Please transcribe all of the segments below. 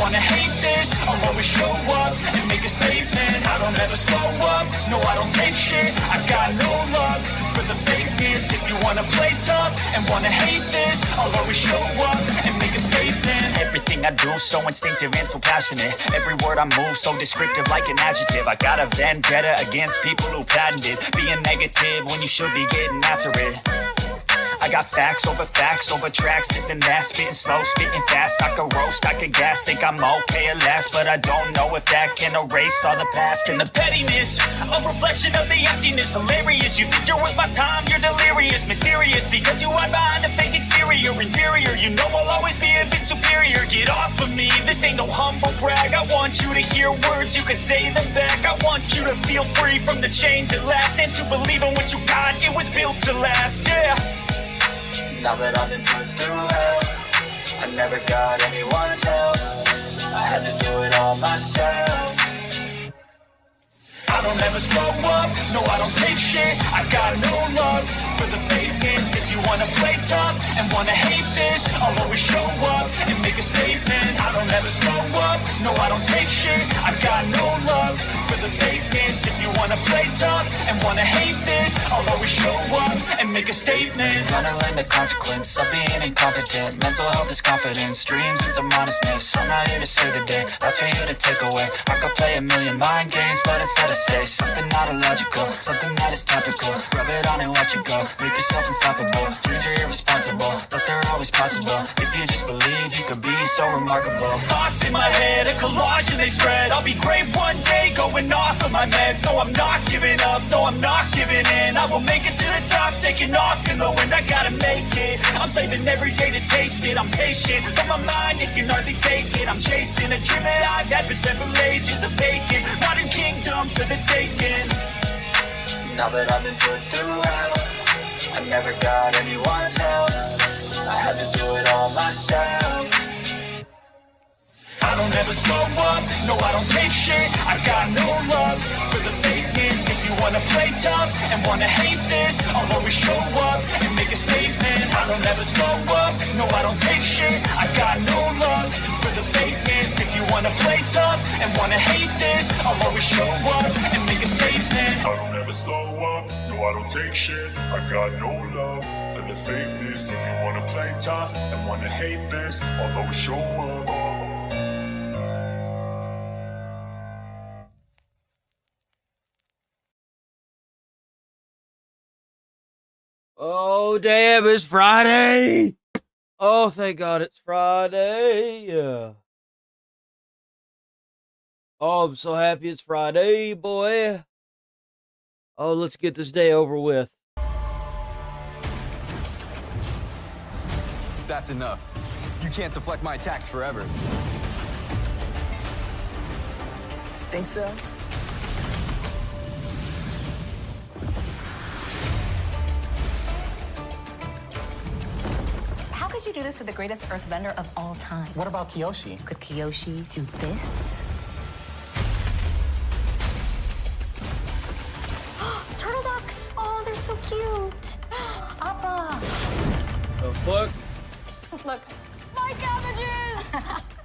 wanna hate this, I'll always show up and make a statement. I don't ever slow up, no I don't take shit. I got no love for the fakeness. If you wanna play tough and wanna hate this, I'll always show up and make a statement. Everything I do so instinctive and so passionate. Every word I move so descriptive like an adjective. I got a vendetta against people who patented being negative when you should be getting after it. I got facts over tracks, this and that, spitting slow, spitting fast. I could roast, I could gas, think I'm okay at last, but I don't know if that can erase all the past. And the pettiness, a reflection of the emptiness. Hilarious, you think you're worth my time, you're delirious. Mysterious, because you hide behind a fake exterior. Inferior, you know I'll always be a bit superior. Get off of me, this ain't no humble brag. I want you to hear words, you can say them back. I want you to feel free from the chains at last, and to believe in what you got, it was built to last, yeah. Now that I've been put through hell, I never got anyone's help. I had to do it all myself. I don't ever slow up, no I don't take shit. I got no love for the fakeness. If you wanna play tough and wanna hate this, I'll always show up and make a statement. I don't ever slow up, no I don't take shit. I got no love for the fakeness. If you wanna play tough and wanna hate this, I'll always show up and make a statement. Gonna learn the consequence of being incompetent. Mental health is confidence, dreams and some honestness. I'm not here to save the day, that's for you to take away. I could play a million mind games, but instead of say something not illogical, something that is topical. Rub it on and watch it go, make yourself unstoppable. Dreams are irresponsible, but they're always possible. If you just believe, you could be so remarkable. Thoughts in my head, a collage and they spread. I'll be great one day, going off of my meds. No, I'm not giving up, no, I'm not giving in. I will make it to the top, taking off in the wind. I gotta make it, I'm saving every day to taste it. I'm patient, but my mind, it can hardly take it. I'm chasing a dream that I've had for several ages. A vacant, modern kingdom for the taking. Now that I've been put through hell, I never got anyone's help. I had to do it all myself. I don't ever slow up, no I don't take shit. I got no love for the fakeness. If you wanna play tough and wanna hate this, I'll always show up and make a statement. I don't ever slow up, no I don't take shit. I got no love for the fakeness. If you wanna play tough and wanna hate this, I'll always show up and make a statement. I don't ever slow up, no I don't take shit. I got no love for the fakeness. If you wanna play tough and wanna hate this, I'll always show up. Oh, damn, it's Friday. Oh, thank God it's Friday. Yeah. Oh, I'm so happy it's Friday, boy. Oh, let's get this day over with. That's enough. You can't deflect my attacks forever. Think so? How could you do this to the greatest earthbender of all time? What about Kiyoshi? Could Kiyoshi do this? Turtle ducks! Oh, they're so cute. Appa! The fuck? Look, my cabbages!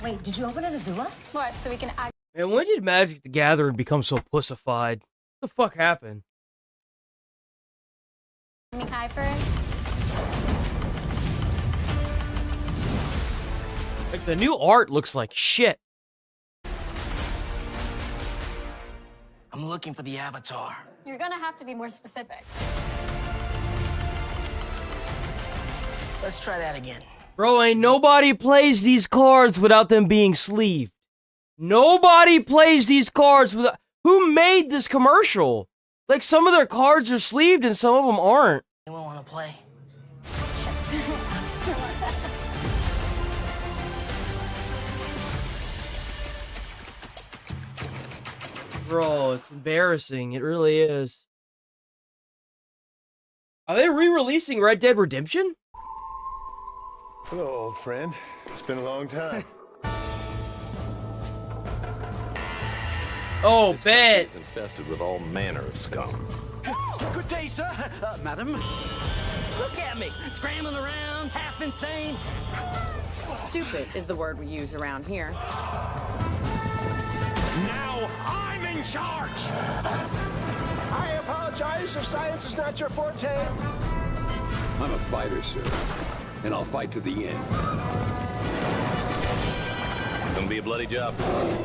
Wait, did you open it, Azula? What, so we can act? Man, when did Magic the Gathering become so pussified? What the fuck happened? Kuiper? Like, the new art looks like shit. I'm looking for the Avatar. You're gonna have to be more specific. Let's try that again. Bro, ain't nobody plays these cards without them being sleeved. Nobody plays these cards without... Who made this commercial? Like, some of their cards are sleeved and some of them aren't. Anyone want to play? Bro, it's embarrassing. It really is. Are they re-releasing Red Dead Redemption? Hello, old friend. It's been a long time. Oh, This bet. country is infested with all manner of scum. Good day, sir. Madam. Look at me, scrambling around, half insane. Stupid is the word we use around here. Now I'm in charge! I apologize if science is not your forte. I'm a fighter, sir, and I'll fight to the end. Gonna be a bloody job.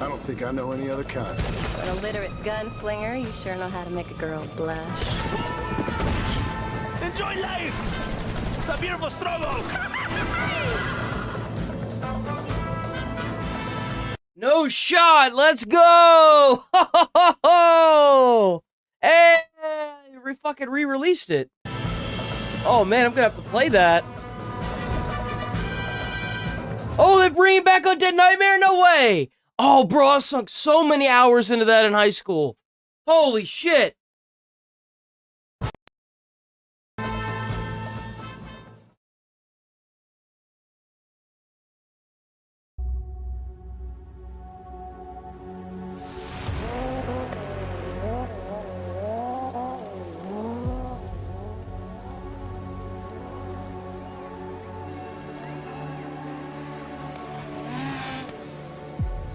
I don't think I know any other kind. For an illiterate gunslinger, you sure know how to make a girl blush. Enjoy life! It's a beautiful struggle! No shot. Let's go. Ho, ho, ho, ho. Hey, we fucking re-released it. Oh man, I'm gonna have to play that. Oh, they're bringing back Undead Nightmare? No way. Oh, bro, I sunk so many hours into that in high school. Holy shit.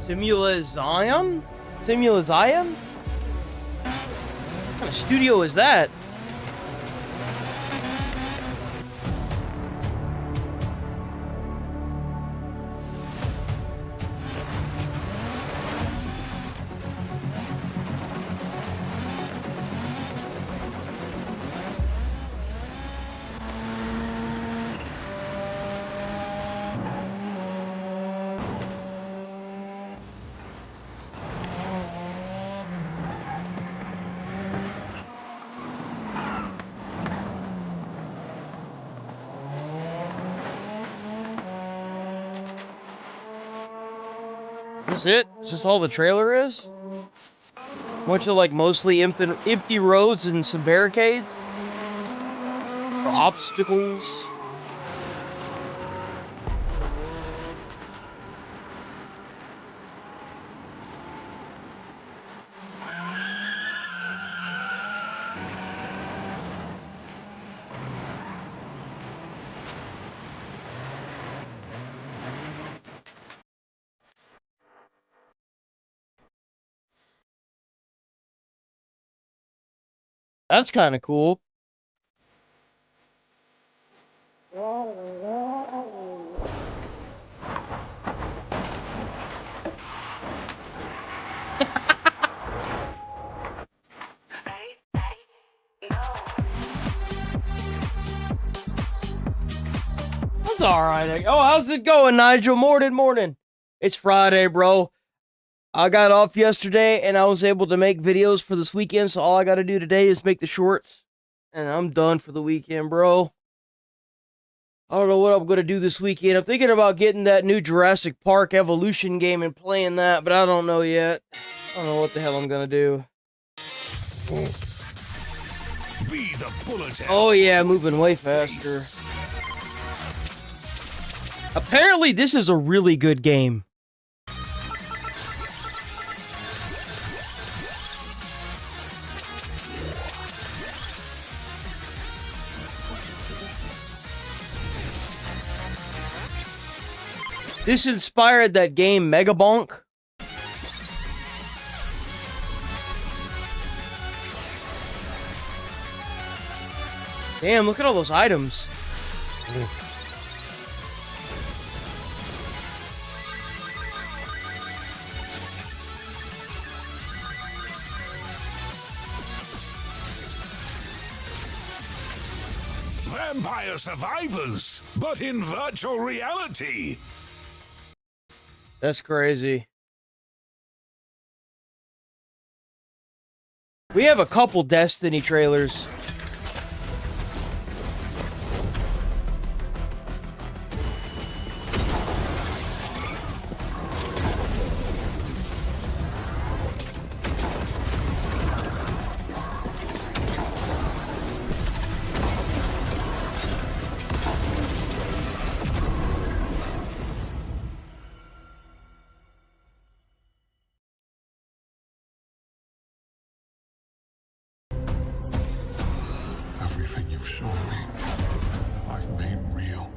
Simula Zion? Simula Zion? What kind of studio is that? Is this it? Is this all the trailer is? Bunch of like mostly empty roads and some barricades? Or obstacles? That's kind of cool. That's alright. Oh, how's it going, Nigel? Morning. It's Friday, bro. I got off yesterday and I was able to make videos for this weekend, so all I gotta do today is make the shorts. And I'm done for the weekend, bro. I don't know what I'm gonna do this weekend. I'm thinking about getting that new Jurassic Park Evolution game and playing that, but I don't know yet. I don't know what the hell I'm gonna do. Be the bullet. Oh yeah, moving way faster. Apparently this is a really good game. This inspired that game Mega Bonk. Damn, look at all those items. Vampire survivors, but in virtual reality. That's crazy. We have a couple Destiny trailers. Everything you've shown me, I've made real.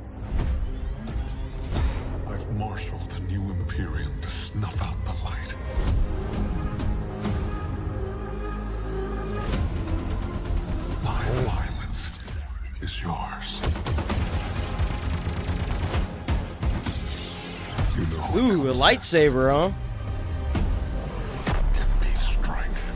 I've marshaled a new Imperium to snuff out the light. My violence is yours. You know Ooh, a lightsaber, huh? give me strength.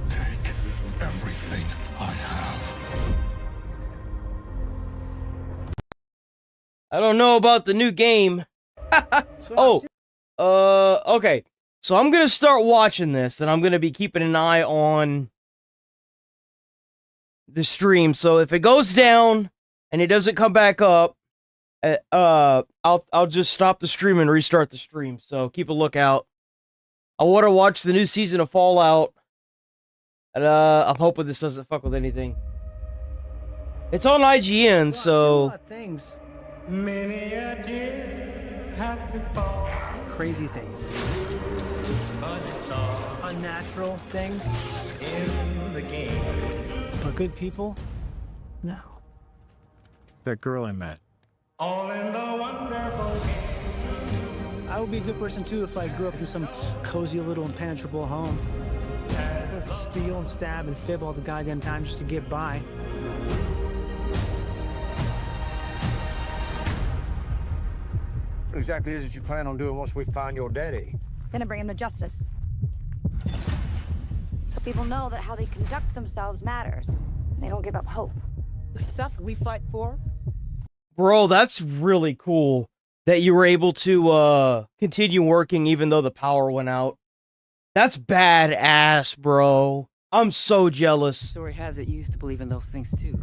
Take everything I have. I don't know about the new game. Okay. So I'm gonna start watching this, and I'm gonna be keeping an eye on the stream. So if it goes down and it doesn't come back up, I'll just stop the stream and restart the stream. So keep a lookout. I want to watch the new season of Fallout, and I'm hoping this doesn't fuck with anything. It's on IGN, so things. Many a deer have to fall. Crazy things. Unnatural things in the game. But good people? No. That girl I met. All in the wonderful game. I would be a good person too if I grew up in some cozy little impenetrable home. I have to steal and stab and fib all the goddamn time just to get by. What exactly is it you plan on doing once we find your daddy? Gonna bring him to justice. So people know that how they conduct themselves matters. They don't give up hope. The stuff we fight for? bro, that's really cool that you were able to continue working even though the power went out. That's badass, bro. I'm so jealous. Story has it you used to believe in those things too.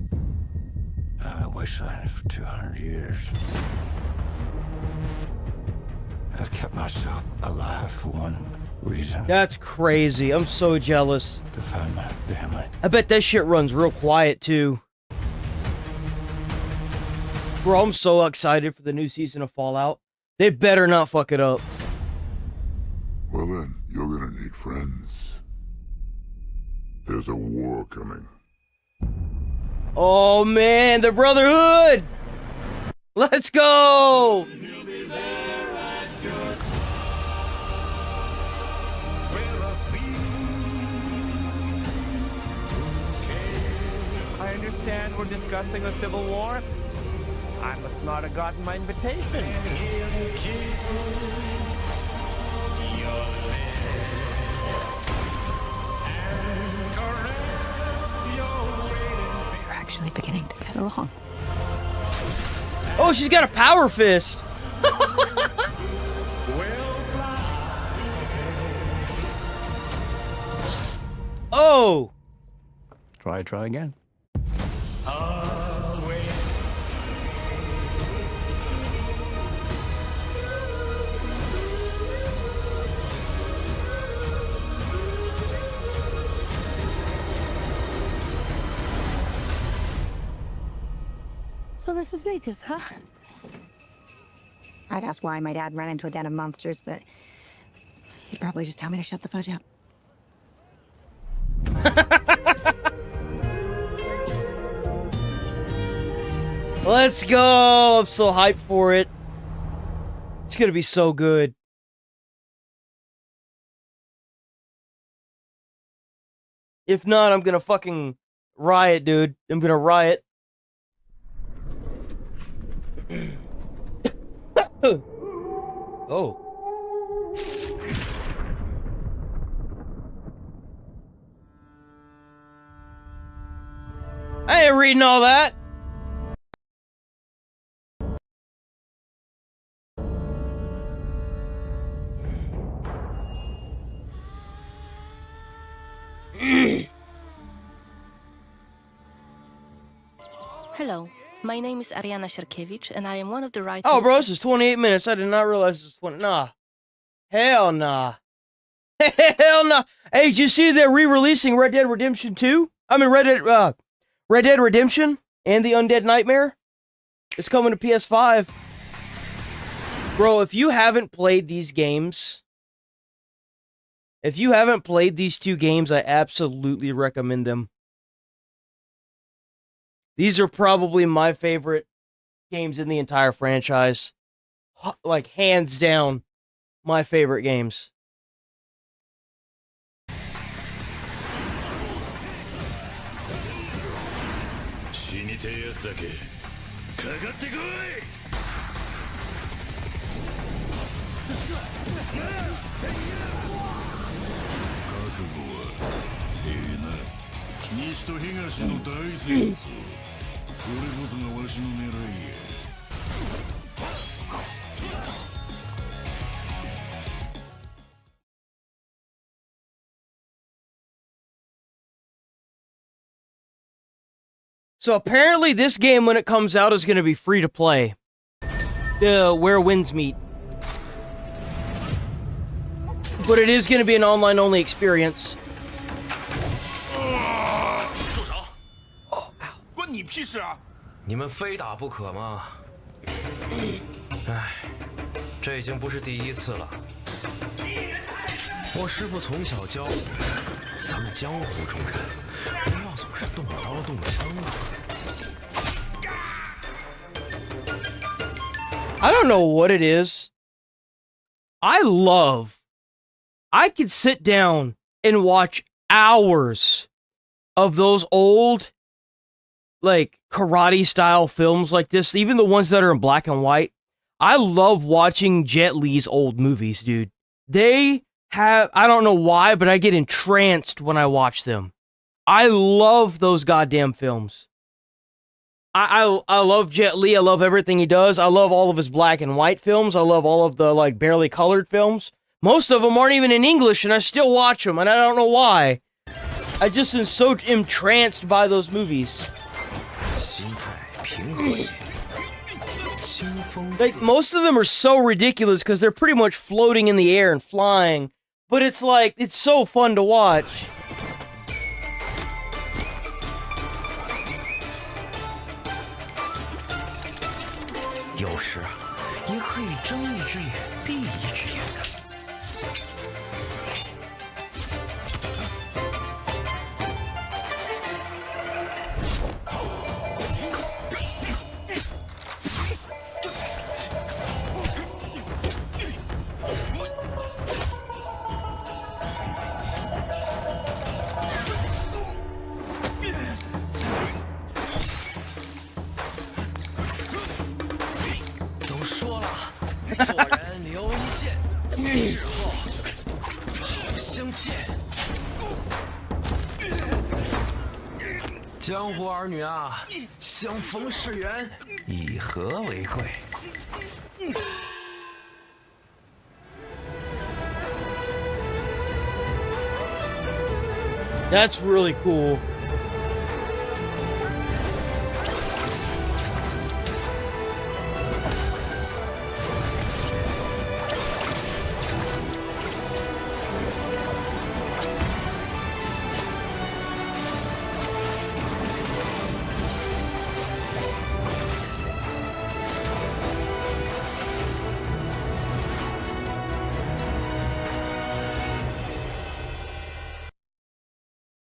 I wastelanded for 200 years. I've kept myself alive for one reason. That's crazy. I'm so jealous. To find my family. I bet that shit runs real quiet too. Bro, I'm so excited for the new season of Fallout. They better not fuck it up. Well then, you're gonna need friends. There's a war coming. Oh man, the Brotherhood! Let's go! I understand we're discussing a civil war. I must not have gotten my invitation. We're actually beginning to get along. Oh, she's got a power fist! Oh! Try again. So this is Vegas, huh? I'd ask why my dad ran into a den of monsters, but he'd probably just tell me to shut the fudge up. Let's go! I'm so hyped for it. It's gonna be so good. If not, I'm gonna fucking riot, dude. I'm gonna riot. Oh. I ain't reading all that. Hello, my name is Ariana Sierkiewicz, and I am one of the writers. Oh, bro, this is 28 minutes. I did not realize this was 20. Nah. Hell nah. Hell nah. Hey, did you see they're re-releasing Red Dead Redemption 2? I mean, Red Dead Redemption and the Undead Nightmare? It's coming to PS5. Bro, if you haven't played these games, if you haven't played these two games, I absolutely recommend them. These are probably my favorite games in the entire franchise. Like, hands down, my favorite games. So apparently this game, when it comes out, is going to be free to play. Where Winds Meet. But it is going to be an online-only experience. I don't know what it is. I could sit down and watch hours of those old, like, karate-style films like this, even the ones that are in black and white. I love watching Jet Li's old movies, dude. They have, I don't know why, but I get entranced when I watch them. I love those goddamn films. I love Jet Li. I love everything he does. I love all of his black and white films. I love all of the, like, barely colored films. Most of them aren't even in English, and I still watch them, and I don't know why. I just am so entranced by those movies. Like, most of them are so ridiculous because they're pretty much floating in the air and flying. But it's like, it's so fun to watch. That's really cool.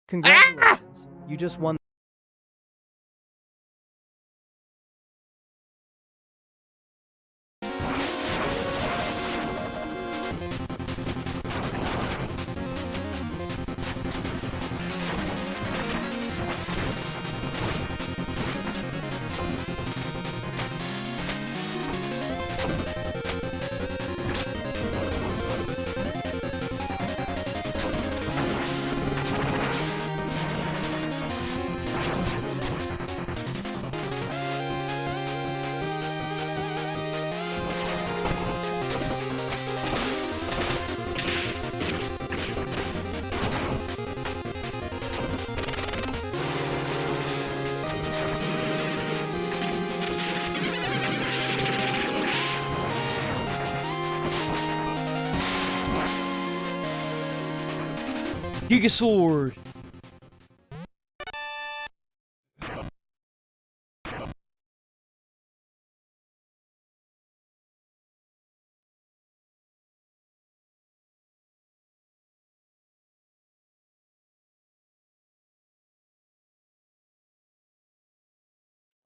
Congratulations. You just won. Giga Sword.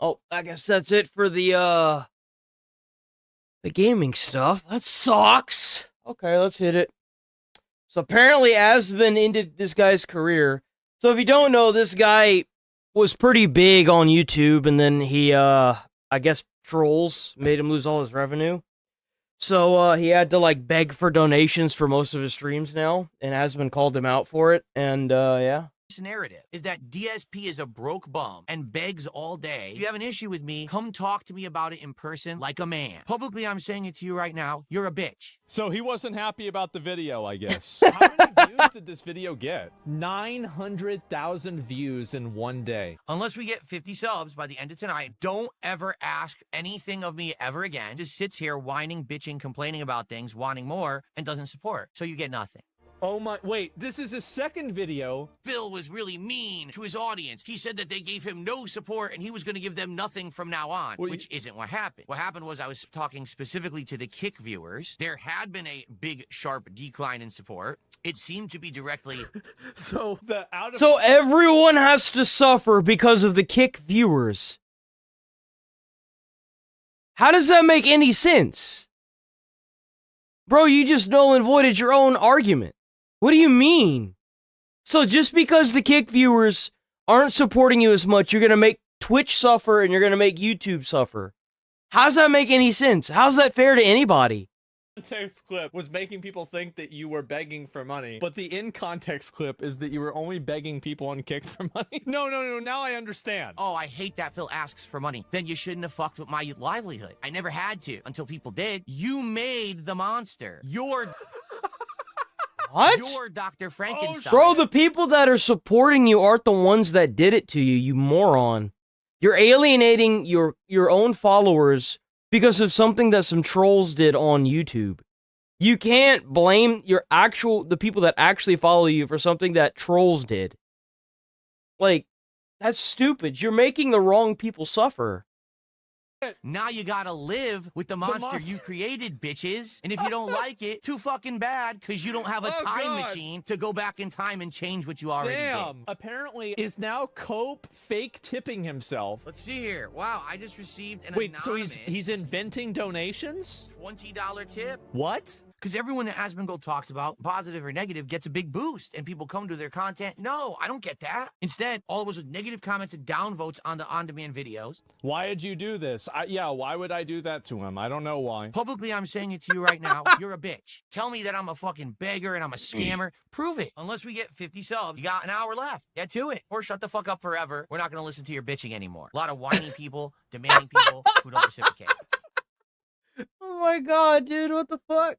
Oh, I guess that's it for the gaming stuff. That sucks. Okay, let's hit it. So apparently Asvin ended this guy's career. So if you don't know, this guy was pretty big on YouTube, and then he, I guess trolls made him lose all his revenue. So he had to, like, beg for donations for most of his streams now, and Asvin called him out for it, and, yeah. Narrative is that DSP is a broke bum and begs all day. If you have an issue with me, come talk to me about it in person like a man. Publicly, I'm saying it to you right now. You're a bitch. So he wasn't happy about the video, I guess. How many views did this video get? 900,000 views in one day. Unless we get 50 subs by the end of tonight, don't ever ask anything of me ever again. Just sits here whining, bitching, complaining about things, wanting more, and doesn't support. So you get nothing. Oh my, wait, this is his second video. Phil was really mean to his audience. He said that they gave him no support and he was going to give them nothing from now on, which isn't what happened. What happened was I was talking specifically to the Kick viewers. There had been a big, sharp decline in support. It seemed to be directly... So everyone has to suffer because of the Kick viewers. How does that make any sense? Bro, you just null and voided your own argument. What do you mean? So just because the Kick viewers aren't supporting you as much, you're going to make Twitch suffer and you're going to make YouTube suffer. How does that make any sense? How's that fair to anybody? Context clip was making people think that you were begging for money, but the in-context clip is that you were only begging people on Kick for money. No, now I understand. Oh, I hate that Phil asks for money. Then you shouldn't have fucked with my livelihood. I never had to until people did. You made the monster. You're... What? You're Dr. Frankenstein. Bro, the people that are supporting you aren't the ones that did it to you, you moron. You're alienating your own followers because of something that some trolls did on YouTube. You can't blame the people that actually follow you for something that trolls did. Like, that's stupid. You're making the wrong people suffer. Now you gotta live with the monster you created, bitches. And if you don't like it, too fucking bad, because you don't have a time machine to go back in time and change what you already did. Apparently, is now Cope fake tipping himself? Let's see here. Wow, I just received an Wait, anonymous so he's inventing donations? $20 tip. What? Because everyone that Asmongold talks about, positive or negative, gets a big boost, and people come to their content. No, I don't get that. Instead, all it was negative comments and downvotes on the on-demand videos. Why did you do this? Yeah, why would I do that to him? I don't know why. Publicly, I'm saying it to you right now. You're a bitch. Tell me that I'm a fucking beggar and I'm a scammer. Prove it. Unless we get 50 subs, you got an hour left. Get to it. Or shut the fuck up forever. We're not going to listen to your bitching anymore. A lot of whiny people, demanding people who don't reciprocate. Oh my god, dude, what the fuck?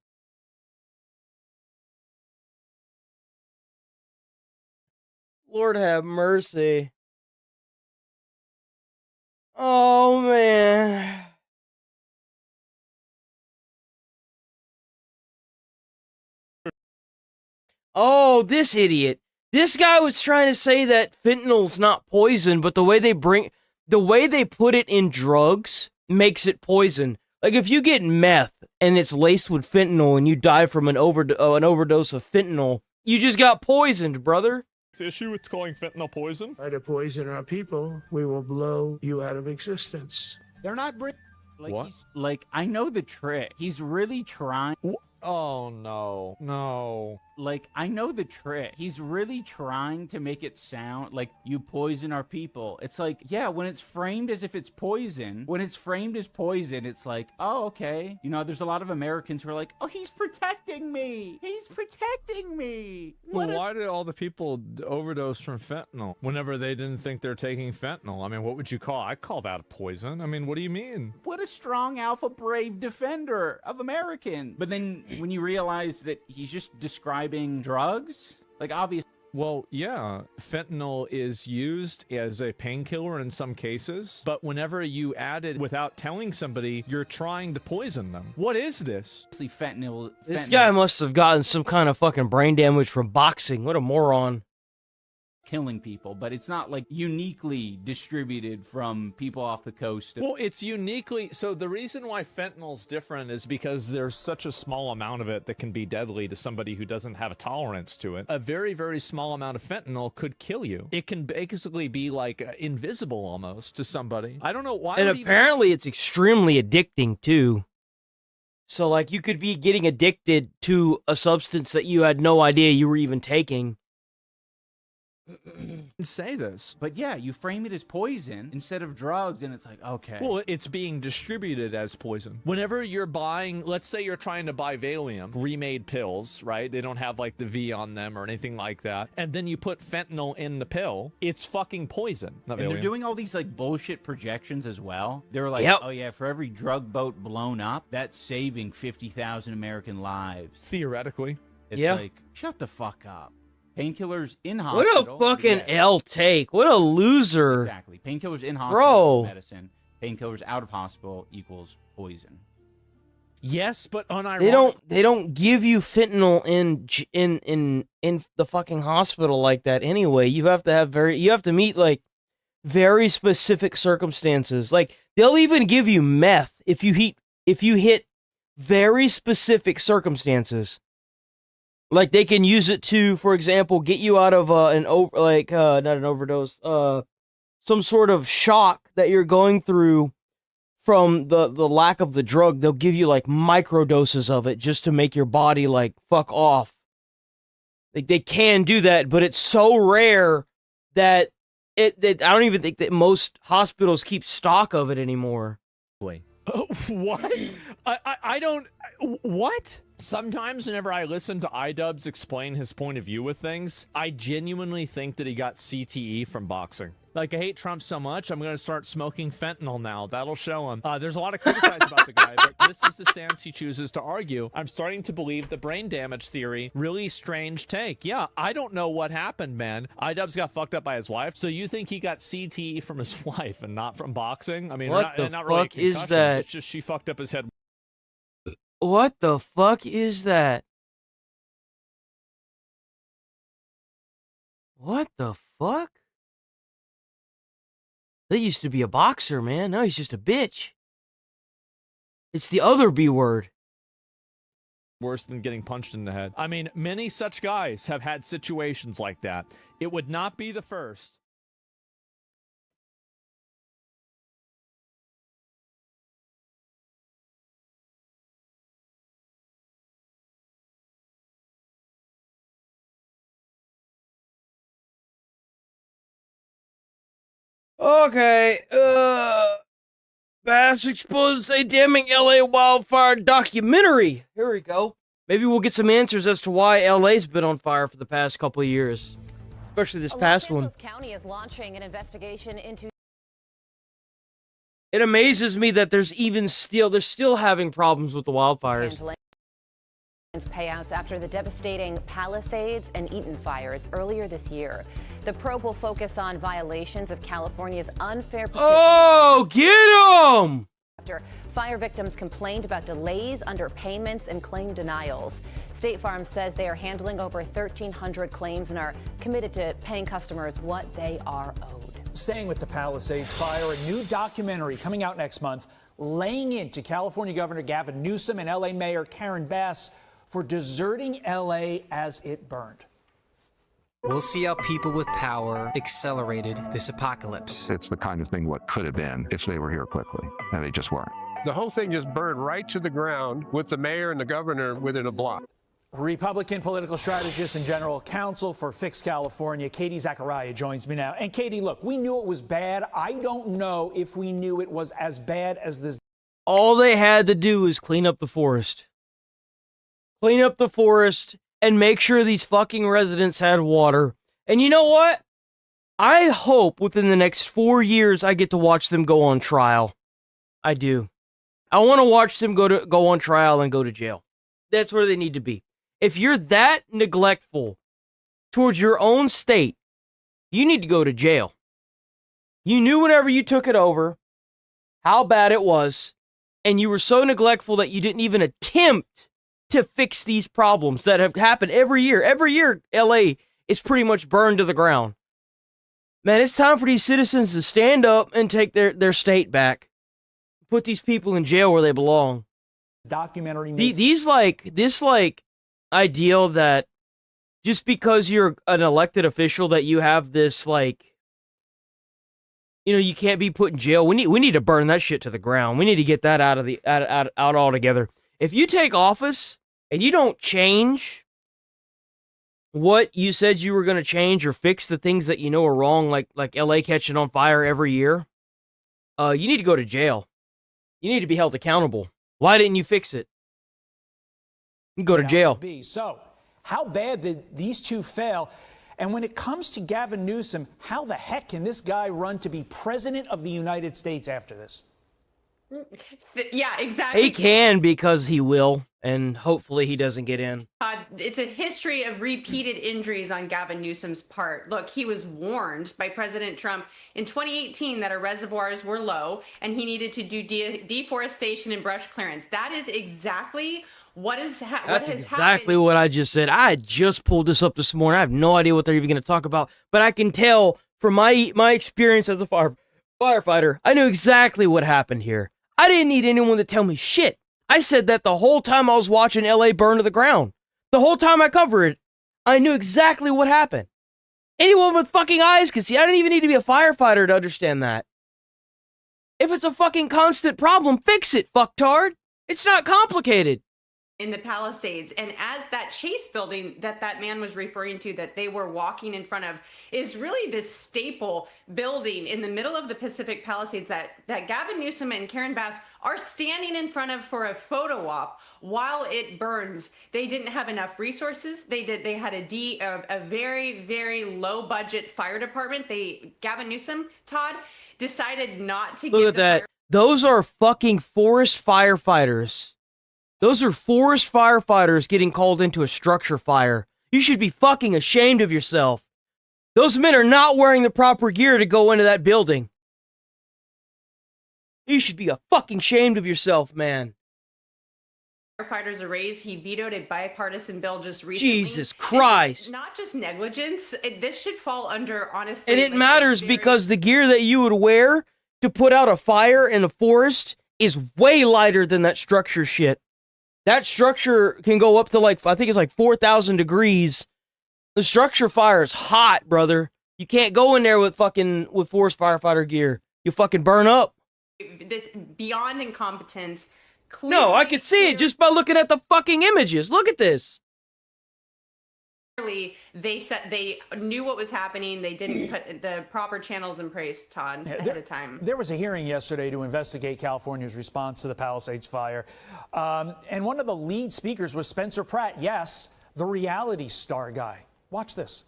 Lord have mercy. Oh, man. Oh, this idiot. This guy was trying to say that fentanyl's not poison, but the way they put it in drugs makes it poison. Like, if you get meth and it's laced with fentanyl and you die from an overdose of fentanyl, you just got poisoned, brother. Issue with calling fentanyl poison? Try to poison our people, we will blow you out of existence. They're not What? I know the trick. He's really trying. Oh, no. I know the trick. He's really trying to make it sound like you poison our people. It's like, yeah, when it's framed as if it's poison, when it's framed as poison, it's like, oh, okay. You know, there's a lot of Americans who are like, oh, he's protecting me. He's protecting me. Why did all the people overdose from fentanyl whenever they didn't think they're taking fentanyl? I mean, what would you call? I call that a poison. I mean, what do you mean? What a strong alpha brave defender of Americans. But then when you realize that he's just describing drugs, like, obviously. Well, yeah, fentanyl is used as a painkiller in some cases, but whenever you add it without telling somebody, you're trying to poison them. What is this? Fentanyl. This guy must have gotten some kind of fucking brain damage from boxing. What a moron. killing people, but it's not like uniquely distributed from people off the coast. Well, it's uniquely, so the reason why fentanyl's different is because there's such a small amount of it that can be deadly to somebody who doesn't have a tolerance to it. A very, very small amount of fentanyl could kill you. It can basically be like invisible almost to somebody. I don't know why. And apparently it's extremely addicting too. So like you could be getting addicted to a substance that you had no idea you were even taking. Say this, but yeah, you frame it as poison instead of drugs, and it's like, okay. Well, it's being distributed as poison. Whenever you're buying, let's say you're trying to buy Valium, remade pills, right? They don't have like the V on them or anything like that. And then you put fentanyl in the pill, it's fucking poison. And they're doing all these like bullshit projections as well. They're like, oh yeah, for every drug boat blown up, that's saving 50,000 American lives. Theoretically. It's like, shut the fuck up. Painkillers in hospital. What a fucking L take. What a loser. Exactly. Painkillers in hospital medicine. Painkillers out of hospital equals poison. Yes, but unironic. They don't give you fentanyl in the fucking hospital like that anyway. You have to meet like very specific circumstances. Like they'll even give you meth if you hit very specific circumstances. Like they can use it to, for example, get you out of not an overdose, some sort of shock that you're going through from the lack of the drug. They'll give you like micro doses of it just to make your body like fuck off. Like they can do that, but it's so rare that I don't even think that most hospitals keep stock of it anymore. What? I don't. What? Sometimes whenever I listen to iDubbbz explain his point of view with things, I genuinely think that he got CTE from boxing. Like, I hate Trump so much, I'm going to start smoking fentanyl now. That'll show him. There's a lot of criticize about the guy, but this is the stance he chooses to argue. I'm starting to believe the brain damage theory. Really strange take. Yeah, I don't know what happened, man. iDubbbz got fucked up by his wife, so you think he got CTE from his wife and not from boxing? I mean, what the not really fuck is that? It's just she fucked up his head. What the fuck is that? What the fuck? That used to be a boxer, man. Now he's just a bitch. It's the other B word. Worse than getting punched in the head. I mean, many such guys have had situations like that. It would not be the first. Okay, Bass exposed a damning LA wildfire documentary. Here we go. Maybe we'll get some answers as to why LA's been on fire for the past couple of years. Especially this past one. Los Angeles County is launching an investigation into... It amazes me that they're still having problems with the wildfires. Payouts after the devastating Palisades and Eaton fires earlier this year. The probe will focus on violations of California's unfair petition. Oh, get him! After fire victims complained about delays, underpayments, and claim denials. State Farm says they are handling over 1,300 claims and are committed to paying customers what they are owed. Staying with the Palisades fire, a new documentary coming out next month laying into California Governor Gavin Newsom and LA Mayor Karen Bass for deserting LA as it burned. We'll see how people with power accelerated this apocalypse. It's the kind of thing what could have been if they were here quickly, and they just weren't. The whole thing just burned right to the ground with the mayor and the governor within a block. Republican political strategist and general counsel for Fix California, Katie Zachariah, joins me now. And Katie, look, we knew it was bad. I don't know if we knew it was as bad as this. All they had to do is clean up the forest. Clean up the forest and make sure these fucking residents had water. And you know what? I hope within the next 4 years I get to watch them go on trial. I do. I want to watch them go on trial and go to jail. That's where they need to be. If you're that neglectful towards your own state, you need to go to jail. You knew whenever you took it over how bad it was, and you were so neglectful that you didn't even attempt to fix these problems that have happened every year. Every year, LA is pretty much burned to the ground. Man, it's time for these citizens to stand up and take their state back. Put these people in jail where they belong. Documentary. This ideal that just because you're an elected official that you have this like, you can't be put in jail. We need to burn that shit to the ground. We need to get that out altogether. If you take office and you don't change what you said you were going to change or fix the things that you know are wrong, like LA catching on fire every year, you need to go to jail. You need to be held accountable. Why didn't you fix it? You go to jail. So, how bad did these two fail? And when it comes to Gavin Newsom, how the heck can this guy run to be president of the United States after this? Yeah, exactly. He can because he will, and hopefully he doesn't get in. It's a history of repeated injuries on Gavin Newsom's part. Look, he was warned by President Trump in 2018 that our reservoirs were low and he needed to do deforestation and brush clearance. That is exactly what has exactly what I just said. I just pulled this up this morning. I have no idea what they're even going to talk about, but I can tell from my experience as a firefighter, I knew exactly what happened here. I didn't need anyone to tell me shit. I said that the whole time I was watching LA burn to the ground. The whole time I covered it, I knew exactly what happened. Anyone with fucking eyes can see. I didn't even need to be a firefighter to understand that. If it's a fucking constant problem, fix it, fucktard. It's not complicated. In the Palisades, and as that Chase building that man was referring to that they were walking in front of is really this staple building in the middle of the Pacific Palisades that Gavin Newsom and Karen Bass are standing in front of for a photo op while it burns. They didn't have enough resources. They had a very, very low budget fire department. Gavin Newsom, Todd, decided not to Look at that. Those are fucking forest firefighters. Those are forest firefighters getting called into a structure fire. You should be fucking ashamed of yourself. Those men are not wearing the proper gear to go into that building. You should be fucking ashamed of yourself, man. Firefighters a raise. He vetoed a bipartisan bill just recently. Jesus Christ. Not just negligence. This should fall under, honestly. And it matters because the gear that you would wear to put out a fire in a forest is way lighter than that structure shit. That structure can go up to I think it's 4,000 degrees. The structure fire is hot, brother. You can't go in there with forest firefighter gear. You fucking burn up. This beyond incompetence. No, I could see it just by looking at the fucking images. Look at this. Clearly, they knew what was happening. They didn't put the proper channels in place, Todd, ahead of time. There was a hearing yesterday to investigate California's response to the Palisades fire. And one of the lead speakers was Spencer Pratt. Yes, the reality star guy. Watch this.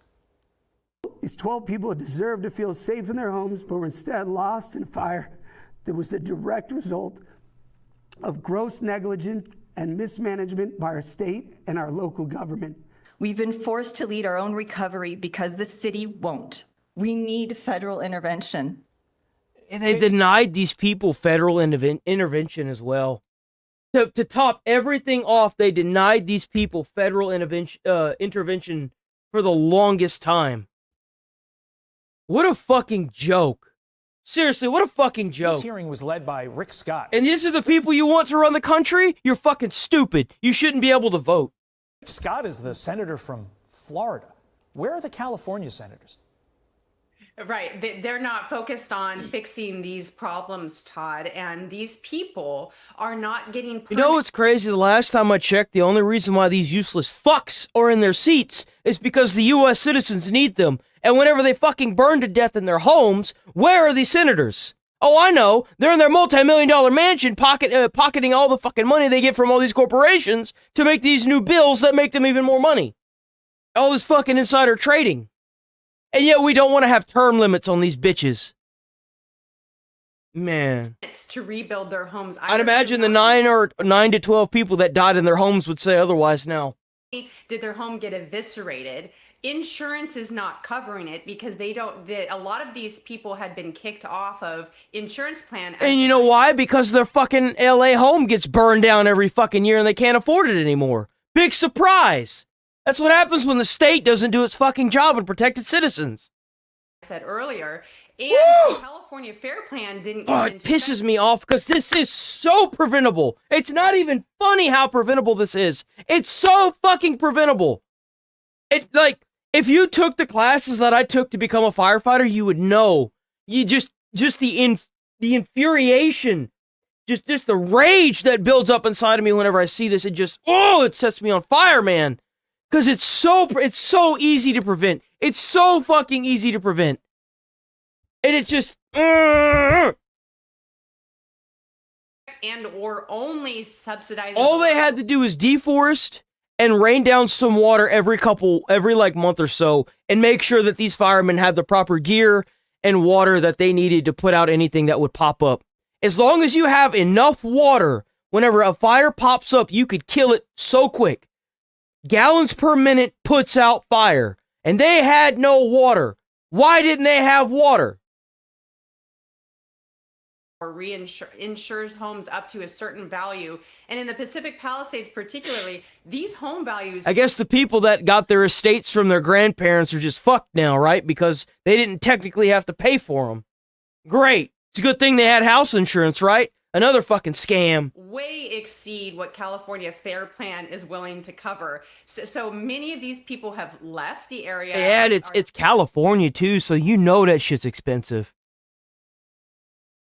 These 12 people deserved to feel safe in their homes, but were instead lost in a fire that was the direct result of gross negligence and mismanagement by our state and our local government. We've been forced to lead our own recovery because the city won't. We need federal intervention. And they denied these people federal intervention as well. To top everything off, they denied these people federal intervention for the longest time. What a fucking joke. Seriously, what a fucking joke. This hearing was led by Rick Scott. And these are the people you want to run the country? You're fucking stupid. You shouldn't be able to vote. Scott is the senator from Florida. Where are the California senators? Right. They're not focused on fixing these problems, Todd. And these people are not getting... You know what's crazy? The last time I checked, the only reason why these useless fucks are in their seats is because the U.S. citizens need them. And whenever they fucking burn to death in their homes, where are these senators? Oh, I know. They're in their multi-million-dollar mansion pocketing all the fucking money they get from all these corporations to make these new bills that make them even more money. All this fucking insider trading. And yet we don't want to have term limits on these bitches. Man. It's to rebuild their homes. I'd imagine the 9 to 12 people that died in their homes would say otherwise now. Did their home get eviscerated? Insurance is not covering it because a lot of these people had been kicked off of insurance plan. And you know why? Because their fucking LA home gets burned down every fucking year and they can't afford it anymore. Big surprise. That's what happens when the state doesn't do its fucking job and protect its citizens. said earlier, and Woo! the California Fair Plan didn't Oh, come it into pisses me off because this is so preventable. It's not even funny how preventable this is. It's so fucking preventable. It like if you took the classes that I took to become a firefighter, you would know. You just the infuriation, just the rage that builds up inside of me whenever I see this. It sets me on fire, man. Because it's so easy to prevent. It's so fucking easy to prevent. And it's just and or only subsidizes. all they had to do is deforest and rain down some water every like month or so and make sure that these firemen have the proper gear and water that they needed to put out anything that would pop up. As long as you have enough water, whenever a fire pops up, you could kill it so quick. Gallons per minute puts out fire, and they had no water. Why didn't they have water? Or insures homes up to a certain value. And in the Pacific Palisades particularly, these home values... I guess the people that got their estates from their grandparents are just fucked now, right? Because they didn't technically have to pay for them. Great. It's a good thing they had house insurance, right? Another fucking scam. way exceed what California Fair Plan is willing to cover. So many of these people have left the area. And it's California too, so you know that shit's expensive.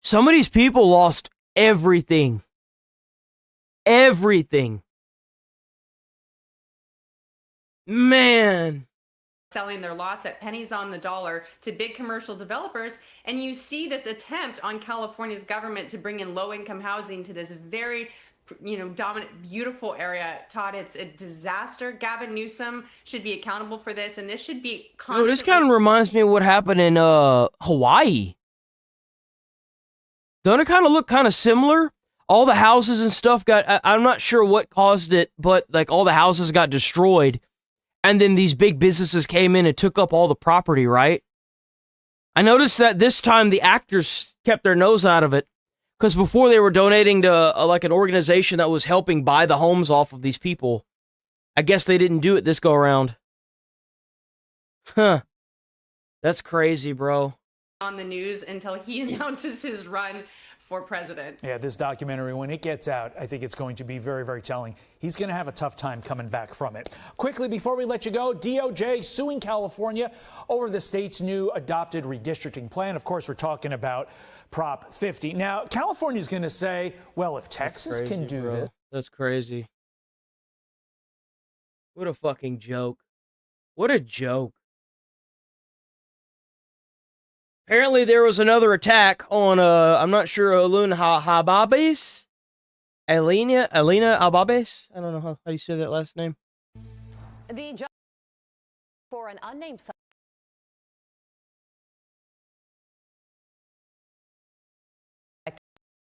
Some of these people lost everything. Everything. Man. Selling their lots at pennies on the dollar to big commercial developers, and you see this attempt on California's government to bring in low-income housing to this very, dominant, beautiful area. Todd, it's a disaster. Gavin Newsom should be accountable for this, and this should be Oh, this kind of reminds me of what happened in Hawaii. Don't it kind of look kind of similar? All the houses and stuff I'm not sure what caused it, but like all the houses got destroyed. And then these big businesses came in and took up all the property, right? I noticed that this time the actors kept their nose out of it. Because before they were donating to like an organization that was helping buy the homes off of these people. I guess they didn't do it this go around. Huh. That's crazy, bro. On the news until he announces his run for president. Yeah, this documentary, when it gets out, I think it's going to be very, very telling. He's going to have a tough time coming back from it. Quickly, before we let you go, DOJ suing California over the state's new adopted redistricting plan. Of course, we're talking about Prop 50. Now, California's going to say, well, if Texas can do this. That's crazy. What a fucking joke. What a joke. Apparently, there was another attack on, I'm not sure, Aluna Hababes? Alina Hababes? I don't know how you say that last name. The judge for an unnamed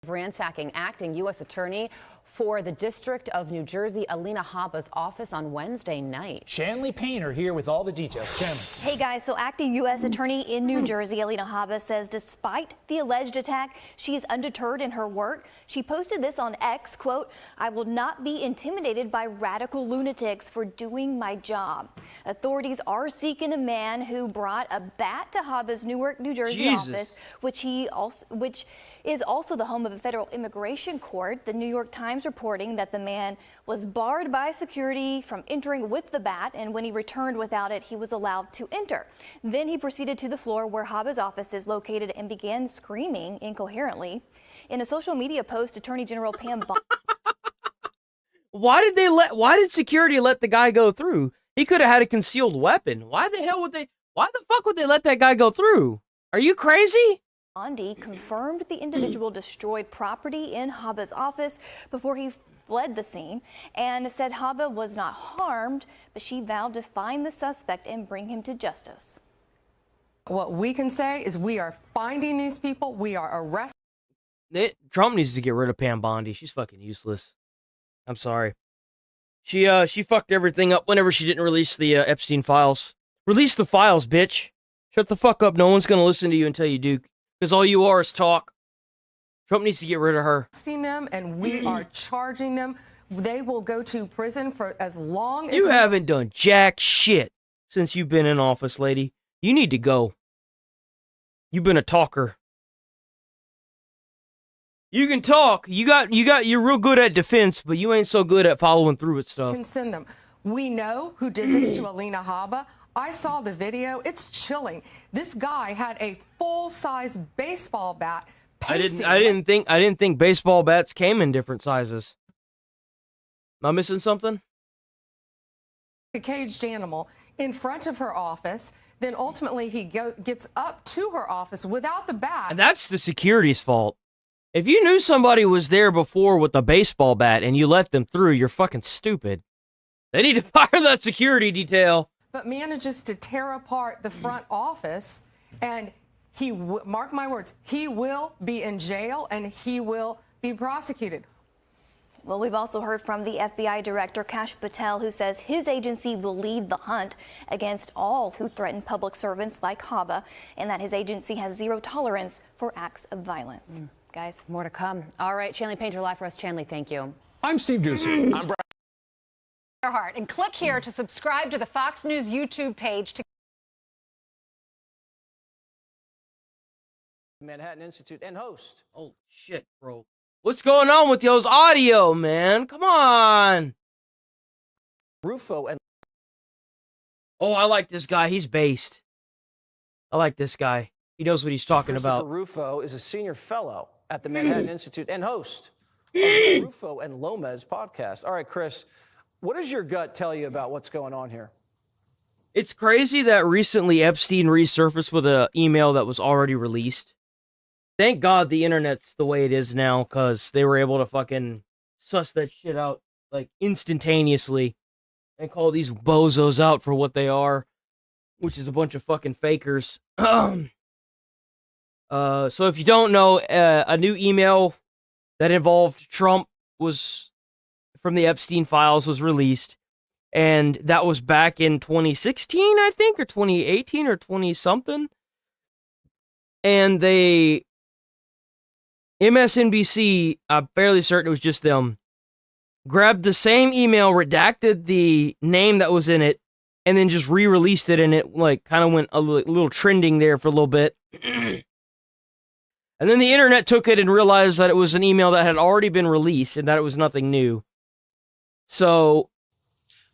ransacking acting U.S. Attorney for the District of New Jersey, Alina Habba's office on Wednesday night. Shanley Painter here with all the details. Shanley. Hey guys, so acting U.S. Attorney in New Jersey, Alina Habba, says despite the alleged attack, she is undeterred in her work. She posted this on X, quote, "I will not be intimidated by radical lunatics for doing my job." Authorities are seeking a man who brought a bat to Habba's Newark, New Jersey office, which is also the home of a federal immigration court. The New York Times reporting that the man was barred by security from entering with the bat, and when he returned without it, he was allowed to enter. Then he proceeded to the floor where Habba's office is located and began screaming incoherently. In a social media post, Attorney General Pam Bondi Why did security let the guy go through? He could have had a concealed weapon. Why the fuck would they let that guy go through? Are you crazy? confirmed the individual destroyed property in Habba's office before he fled the scene and said Habba was not harmed, but she vowed to find the suspect and bring him to justice. What we can say is we are finding these people. We are arresting. Trump needs to get rid of Pam Bondi. She's fucking useless. I'm sorry. She fucked everything up whenever she didn't release the Epstein files. Release the files, bitch. Shut the fuck up. No one's gonna listen to you until you do. Because all you are is talk. Trump needs to get rid of her. Them and we are charging them. They will go to prison for as long as you haven't done jack shit since you've been in office, lady. You need to go. You've been a talker. You can talk. You're real good at defense, but you ain't so good at following through with stuff. Can send them. We know who did this to Alina Habba. I saw the video. It's chilling. This guy had a full-size baseball bat. I didn't think baseball bats came in different sizes. Am I missing something? A caged animal in front of her office. Then ultimately he gets up to her office without the bat. And that's the security's fault. If you knew somebody was there before with a baseball bat and you let them through, you're fucking stupid. They need to fire that security detail. But manages to tear apart the front office, and mark my words, he will be in jail and he will be prosecuted. Well, we've also heard from the FBI Director Kash Patel, who says his agency will lead the hunt against all who threaten public servants like Habba, and that his agency has zero tolerance for acts of violence. Guys, more to come. All right, Shanley Painter live for us. Shanley, thank you. I'm Steve Doocy. I'm Brad. And click here to subscribe to the Fox News YouTube page to Manhattan Institute and host. Oh shit, bro. What's going on with y'all's audio, man? Come on. Rufo and Oh, I like this guy. He's based. I like this guy. He knows what he's talking about. Rufo is a senior fellow at the Manhattan Institute and host of the Rufo and Lomez podcast. All right, Chris, what does your gut tell you about what's going on here? It's crazy that recently Epstein resurfaced with an email that was already released. Thank God the internet's the way it is now, because they were able to fucking suss that shit out, like, instantaneously and call these bozos out for what they are, which is a bunch of fucking fakers. So if you don't know, a new email that involved Trump was from the Epstein files was released, and that was back in 2016, I think, or 2018 or 20-something. And MSNBC, I'm fairly certain it was just them, grabbed the same email, redacted the name that was in it, and then just re-released it, and it like kind of went a little trending there for a little bit. And then the internet took it and realized that it was an email that had already been released and that it was nothing new. So,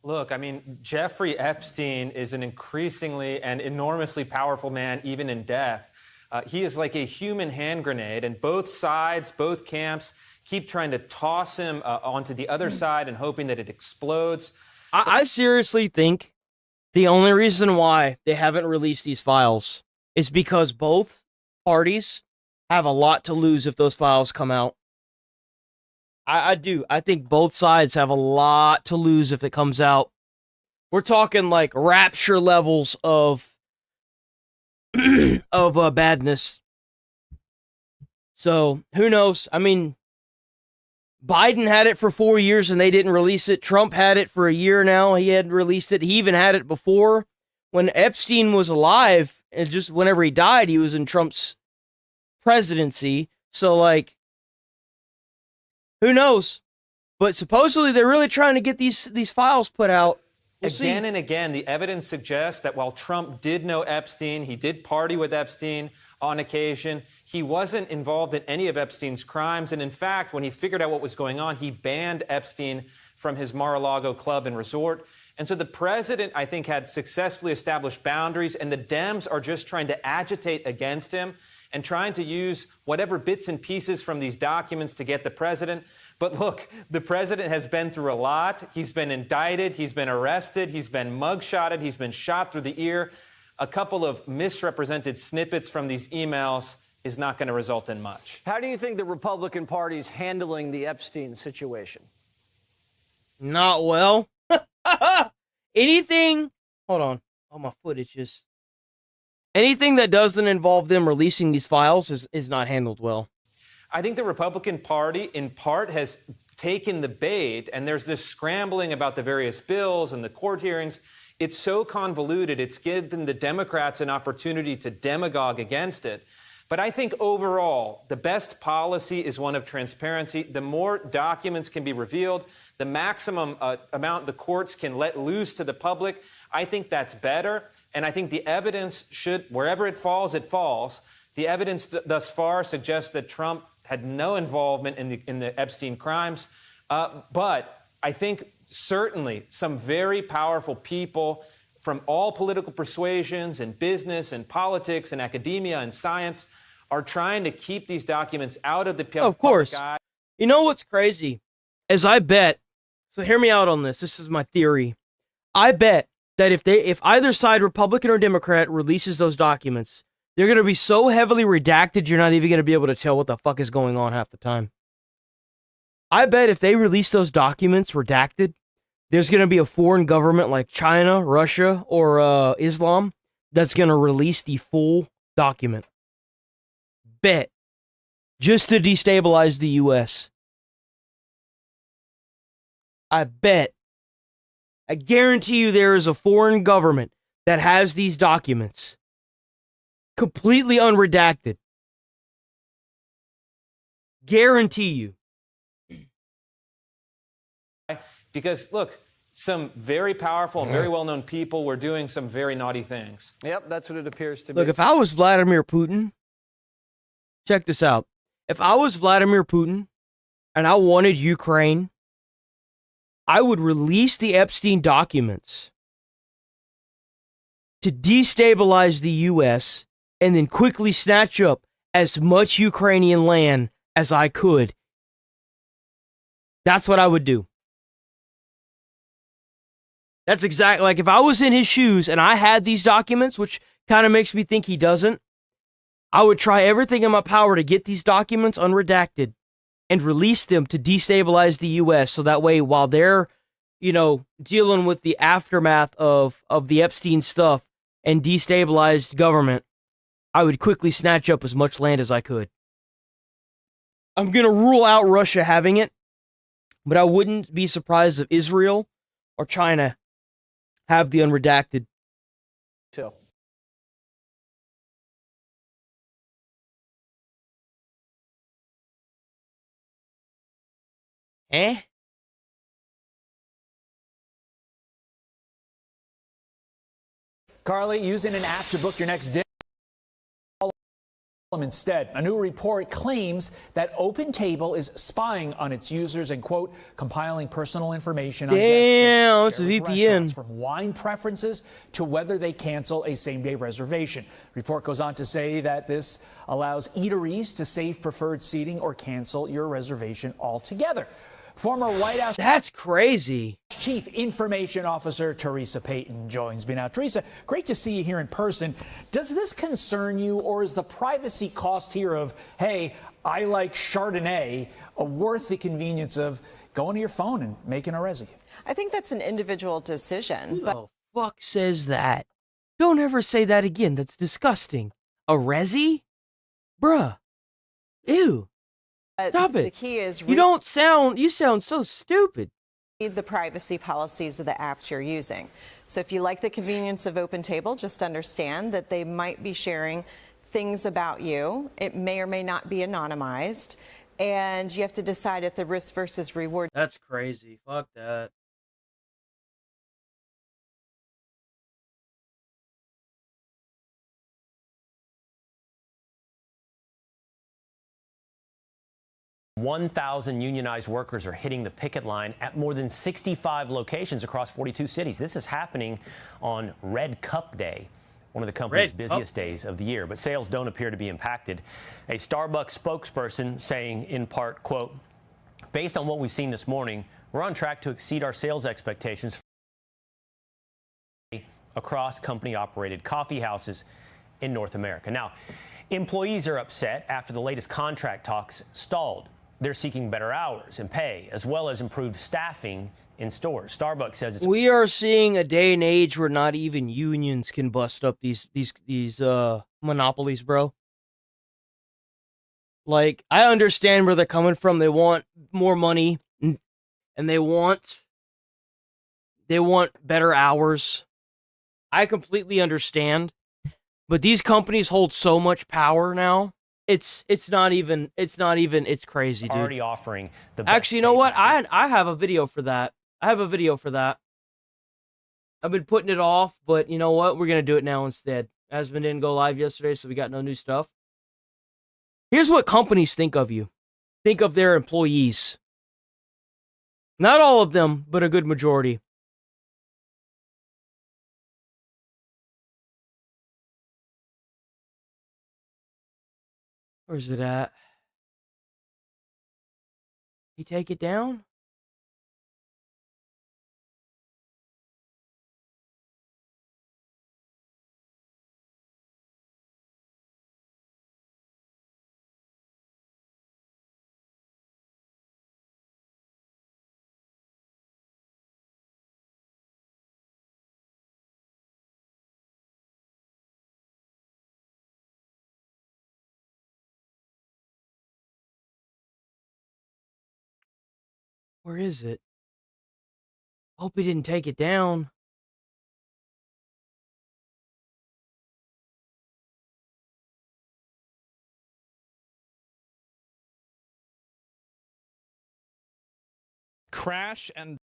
look, I mean, Jeffrey Epstein is an increasingly and enormously powerful man, even in death. He is like a human hand grenade, and both sides, both camps, keep trying to toss him onto the other side and hoping that it explodes. I seriously think the only reason why they haven't released these files is because both parties have a lot to lose if those files come out. I do. I think both sides have a lot to lose if it comes out. We're talking like rapture levels of badness. So, who knows? I mean, Biden had it for 4 years and they didn't release it. Trump had it for a year now. He hadn't released it. He even had it before when Epstein was alive, and just whenever he died, he was in Trump's presidency. So, like, who knows? But supposedly they're really trying to get these files put out. Again and again, the evidence suggests that while Trump did know Epstein, he did party with Epstein on occasion, he wasn't involved in any of Epstein's crimes. And in fact, when he figured out what was going on, he banned Epstein from his Mar-a-Lago club and resort. And so the president, I think, had successfully established boundaries, and the Dems are just trying to agitate against him and trying to use whatever bits and pieces from these documents to get the president. But look, the president has been through a lot. He's been indicted, he's been arrested, he's been mugshotted, he's been shot through the ear. A couple of misrepresented snippets from these emails is not going to result in much. How do you think the Republican Party's handling the Epstein situation? Not well. Anything... Hold on. Oh, my footage is... Anything that doesn't involve them releasing these files is not handled well. I think the Republican Party, in part, has taken the bait, and there's this scrambling about the various bills and the court hearings. It's so convoluted, it's given the Democrats an opportunity to demagogue against it. But I think overall, the best policy is one of transparency. The more documents can be revealed, the maximum amount the courts can let loose to the public, I think that's better. And I think the evidence should, wherever it falls, The evidence thus far suggests that Trump had no involvement in the Epstein crimes. But I think certainly some very powerful people from all political persuasions and business and politics and academia and science are trying to keep these documents out of the public eye. Of course. You know what's crazy? Is I bet, so hear me out on this. This is my theory. I bet that if either side, Republican or Democrat, releases those documents, they're going to be so heavily redacted, you're not even going to be able to tell what the fuck is going on half the time. I bet if they release those documents redacted, there's going to be a foreign government like China, Russia, or Islam that's going to release the full document. Bet. Just to destabilize the U.S. I bet. I guarantee you there is a foreign government that has these documents. Completely unredacted. Guarantee you. Because, look, some very powerful and very well-known people were doing some very naughty things. Yep, that's what it appears to be. Look, if I was Vladimir Putin, check this out. If I was Vladimir Putin and I wanted Ukraine, I would release the Epstein documents to destabilize the U.S. and then quickly snatch up as much Ukrainian land as I could. That's what I would do. That's exactly, like if I was in his shoes and I had these documents, which kind of makes me think he doesn't, I would try everything in my power to get these documents unredacted and release them to destabilize the U.S. so that way while they're, dealing with the aftermath of the Epstein stuff and destabilized government, I would quickly snatch up as much land as I could. I'm going to rule out Russia having it, but I wouldn't be surprised if Israel or China have the unredacted. So. Carly, using an app to book your next dinner. Instead, a new report claims that OpenTable is spying on its users and, quote, compiling personal information on Damn, guests it's a VPN. restaurants, from wine preferences to whether they cancel a same-day reservation. Report goes on to say that this allows eateries to save preferred seating or cancel your reservation altogether. Former White House That's crazy. Chief Information Officer Teresa Payton joins me now. Teresa, great to see you here in person. Does this concern you, or is the privacy cost here of, hey, I like Chardonnay, worth the convenience of going to your phone and making a resi? I think that's an individual decision. Who the fuck says that? Don't ever say that again. That's disgusting. A resi? Bruh. Ew. Stop it. The key is you sound so stupid. Read the privacy policies of the apps you're using. So if you like the convenience of OpenTable, just understand that they might be sharing things about you. It may or may not be anonymized. And you have to decide at the risk versus reward. That's crazy. Fuck that. $1,000 unionized workers are hitting the picket line at more than 65 locations across 42 cities. This is happening on Red Cup Day, one of the company's busiest days of the year. But sales don't appear to be impacted. A Starbucks spokesperson saying, in part, quote, based on what we've seen this morning, we're on track to exceed our sales expectations across company-operated coffee houses in North America. Now, employees are upset after the latest contract talks stalled. They're seeking better hours and pay, as well as improved staffing in stores. Starbucks says it's... We are seeing a day and age where not even unions can bust up these monopolies, bro. Like, I understand where they're coming from. They want more money, and they want better hours. I completely understand. But these companies hold so much power now. It's crazy, dude. Already offering the best. Actually, you know what? I have a video for that. I've been putting it off, but you know what? We're gonna do it now instead. Asmund didn't go live yesterday, so we got no new stuff. Here's what companies think of you. Think of their employees. Not all of them, but a good majority. Where's it at? You take it down? Where is it? Hope he didn't take it down. Crash and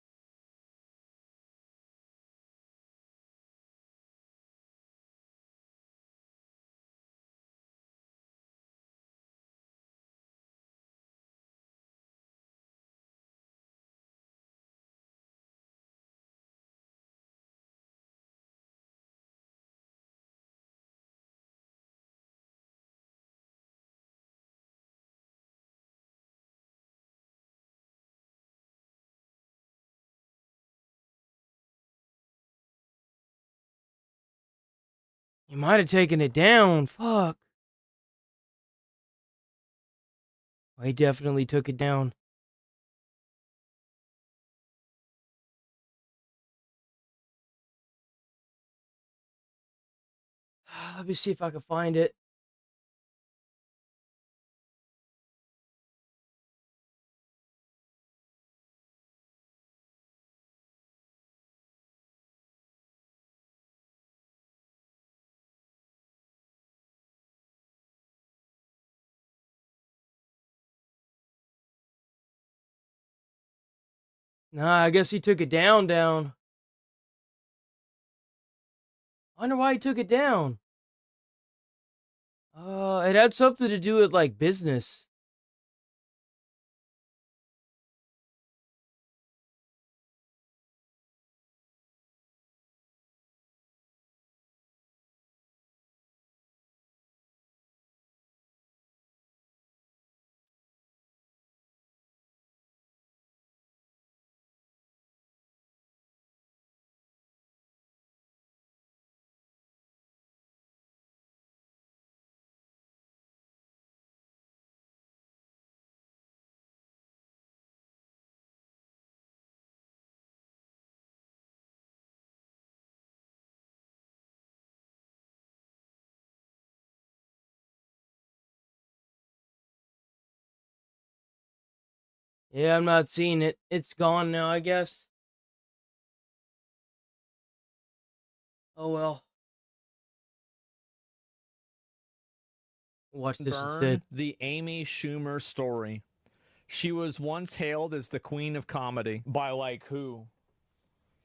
You might have taken it down. Fuck. He definitely took it down. Let me see if I can find it. Nah, I guess he took it down. I wonder why he took it down. It had something to do with, like, business. Yeah, I'm not seeing it. It's gone now, I guess. Oh well. Watch this instead. The Amy Schumer story. She was once hailed as the queen of comedy by, like, who?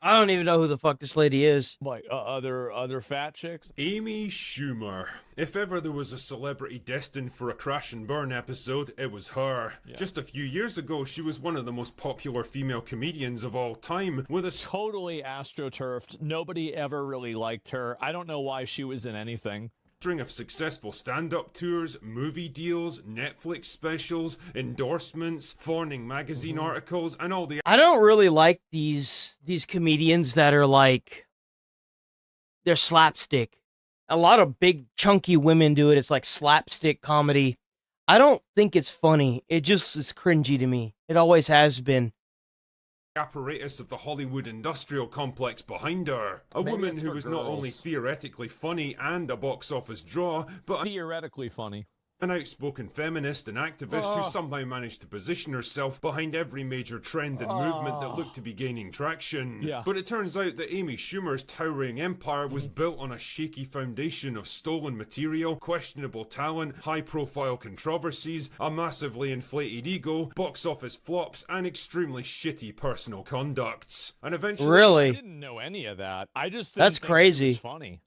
I don't even know who the fuck this lady is. Like other fat chicks? Amy Schumer. If ever there was a celebrity destined for a crash and burn episode, it was her. Yeah. Just a few years ago, she was one of the most popular female comedians of all time, with a totally astroturfed. Nobody ever really liked her. I don't know why she was in anything. string of successful stand-up tours, movie deals, Netflix specials, endorsements, Forning magazine articles, and all the... I don't really like these comedians that are like, they're slapstick. A lot of big chunky women do it. It's like slapstick comedy. I don't think it's funny. It just is cringy to me. It always has been. apparatus of the Hollywood industrial complex behind her. A Maybe woman it's who for was not only girls. theoretically funny and a box office draw, but theoretically funny. An outspoken feminist and activist who somehow managed to position herself behind every major trend and movement that looked to be gaining traction. Yeah. But it turns out that Amy Schumer's towering empire was built on a shaky foundation of stolen material, questionable talent, high-profile controversies, a massively inflated ego, box office flops, and extremely shitty personal conducts. And eventually... Really? I didn't know any of that. I just That's didn't think crazy. She was funny.